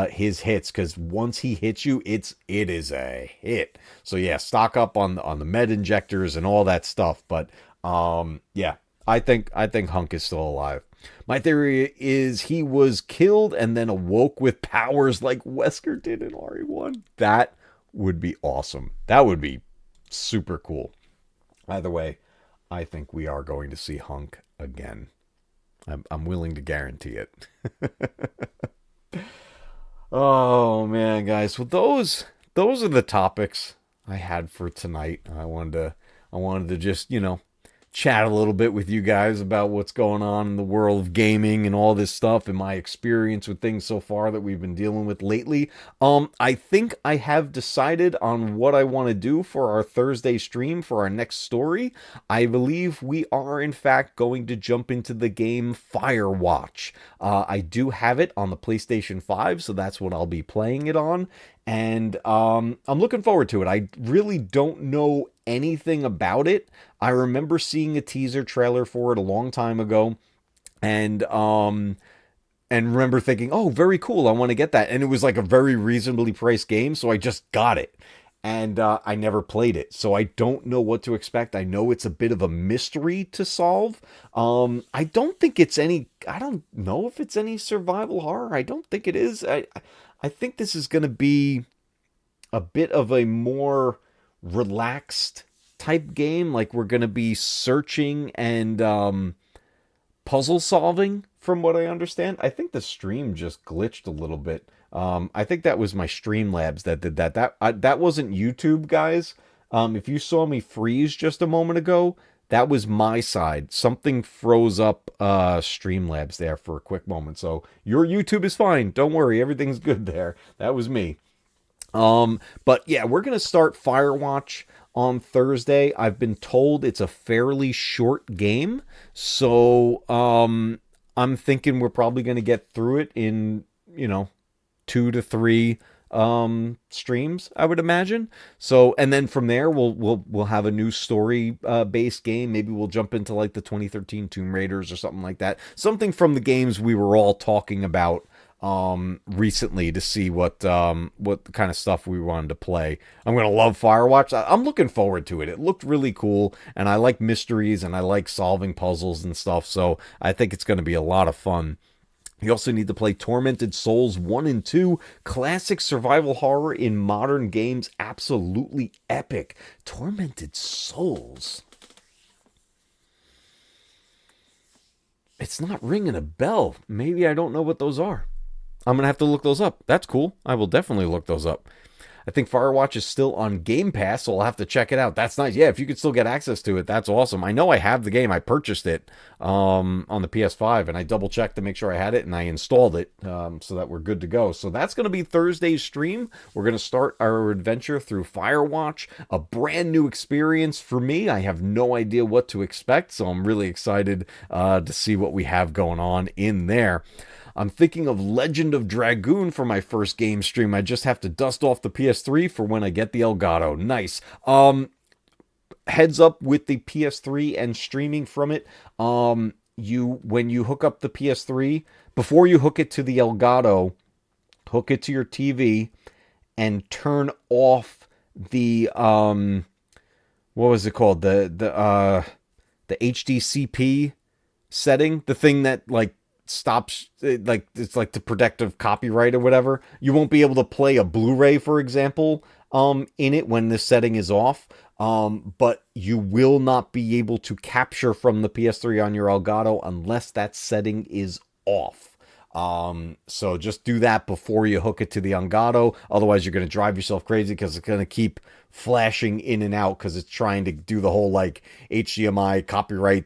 S1: his hits, because once he hits you, it is a hit. So yeah, stock up on the med injectors and all that stuff. But yeah, I think Hunk is still alive. My theory is he was killed and then awoke with powers like Wesker did in RE1. That would be awesome. That would be super cool. Either way, I think we are going to see Hunk again. I'm willing to guarantee it. Oh man, guys. Well, those are the topics I had for tonight. I wanted to just, chat a little bit with you guys about what's going on in the world of gaming and all this stuff and my experience with things so far that we've been dealing with lately. I think I have decided on what I want to do for our Thursday stream for our next story. I believe we are in fact going to jump into the game Firewatch. I do have it on the PlayStation 5, so that's what I'll be playing it on. And I'm looking forward to it. I really don't know anything about it. I remember seeing a teaser trailer for it a long time ago, and remember thinking, "Oh, very cool! I want to get that." And it was like a very reasonably priced game, so I just got it. And I never played it, so I don't know what to expect. I know it's a bit of a mystery to solve. I don't think it's any. I don't know if it's any survival horror. I don't think it is. I think this is going to be a bit of a more relaxed type game. Like we're going to be searching and puzzle solving, from what I understand. I think the stream just glitched a little bit. I think that was my Streamlabs that did that. That wasn't YouTube, guys. If you saw me freeze just a moment ago, that was my side. Something froze up Streamlabs there for a quick moment. So your YouTube is fine. Don't worry. Everything's good there. That was me. But yeah, we're going to start Firewatch on Thursday. I've been told it's a fairly short game. So I'm thinking we're probably going to get through it in, 2 to 3 streams, I would imagine. So, and then from there we'll have a new story based game. Maybe we'll jump into like the 2013 Tomb Raiders or something like that. Something from the games we were all talking about recently to see what kind of stuff we wanted to play. I'm gonna love Firewatch. I'm looking forward to it. It looked really cool, and I like mysteries and I like solving puzzles and stuff. So I think it's gonna be a lot of fun. You also need to play Tormented Souls 1 and 2, classic survival horror in modern games, absolutely epic. Tormented Souls. It's not ringing a bell. Maybe I don't know what those are. I'm going to have to look those up. That's cool. I will definitely look those up. I think Firewatch is still on Game Pass, so I'll have to check it out. That's nice. Yeah, if you could still get access to it, that's awesome. I know I have the game. I purchased it on the PS5, and I double-checked to make sure I had it, and I installed it so that we're good to go. So that's going to be Thursday's stream. We're going to start our adventure through Firewatch, a brand new experience for me. I have no idea what to expect, so I'm really excited to see what we have going on in there. I'm thinking of Legend of Dragoon for my first game stream. I just have to dust off the PS3 for when I get the Elgato. Nice. Heads up with the PS3 and streaming from it. When you hook up the PS3, before you hook it to the Elgato, hook it to your TV and turn off the what was it called? The HDCP setting, the thing that like stops, like it's like the protective copyright or whatever. You won't be able to play a Blu-ray, for example, in it when this setting is off. But you will not be able to capture from the PS3 on your Elgato unless that setting is off. So just do that before you hook it to the Elgato. Otherwise, you're going to drive yourself crazy because it's going to keep flashing in and out because it's trying to do the whole like HDMI copyright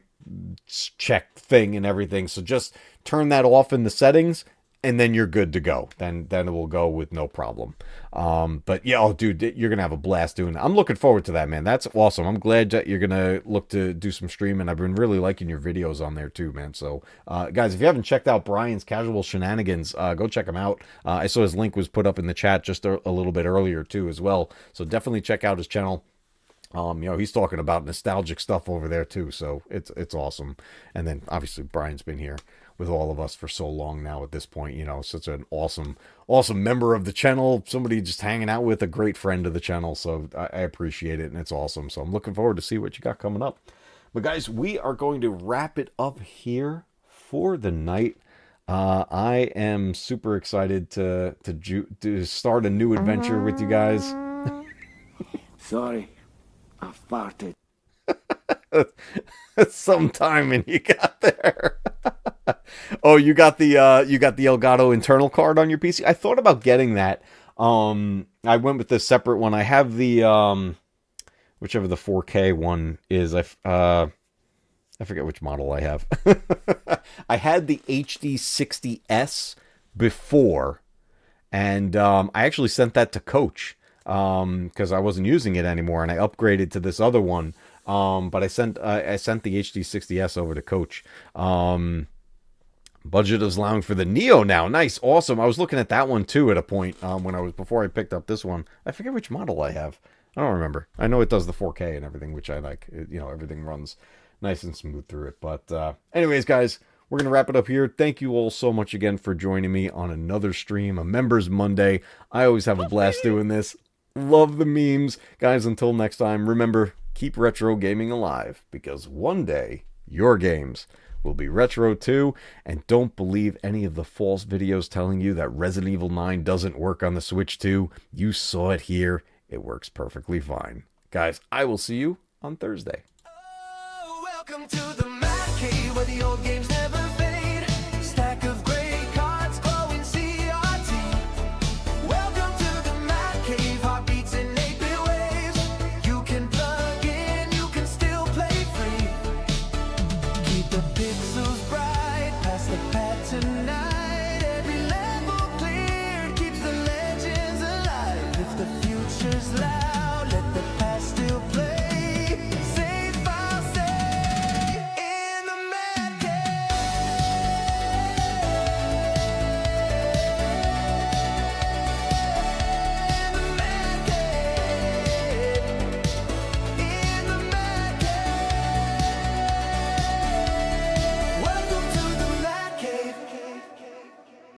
S1: check thing and everything. So just turn that off in the settings, and then you're good to go. Then it will go with no problem. But yeah, oh dude, you're gonna have a blast doing that. I'm looking forward to that, man. That's awesome. I'm glad that you're gonna look to do some streaming. I've been really liking your videos on there too, man. So guys, if you haven't checked out Brian's Casual Shenanigans, go check him out. I saw his link was put up in the chat just a little bit earlier too as well. So definitely check out his channel. He's talking about nostalgic stuff over there too, so it's awesome. And then obviously Brian's been here with all of us for so long now at this point, such an awesome member of the channel, somebody just hanging out with, a great friend of the channel. So I appreciate it, and it's awesome. So I'm looking forward to see what you got coming up. But guys, we are going to wrap it up here for the night. I am super excited to start a new adventure with you guys.
S5: Sorry, I farted.
S1: Some timing you got there. Oh, you got the Elgato internal card on your PC? I thought about getting that. I went with the separate one. I have the whichever the 4K one is. I forget which model I have. I had the HD60S before, and I actually sent that to Coach because I wasn't using it anymore, and I upgraded to this other one. But I sent the HD60S over to Coach. Budget is allowing for the Neo now. Nice, awesome. I was looking at that one too at a point before I picked up this one. I forget which model I have. I don't remember. I know it does the 4K and everything, which I like. Everything runs nice and smooth through it. But anyways, guys, we're gonna wrap it up here. Thank you all so much again for joining me on another stream, a Members Monday. I always have a blast doing this. Love the memes, guys. Until next time, remember, keep retro gaming alive, because one day your games will be retro too. And don't believe any of the false videos telling you that Resident Evil 9 doesn't work on the Switch 2. You saw it here. It works perfectly fine. Guys, I will see you on Thursday.
S2: Oh, welcome to the Mad Cave, where the old games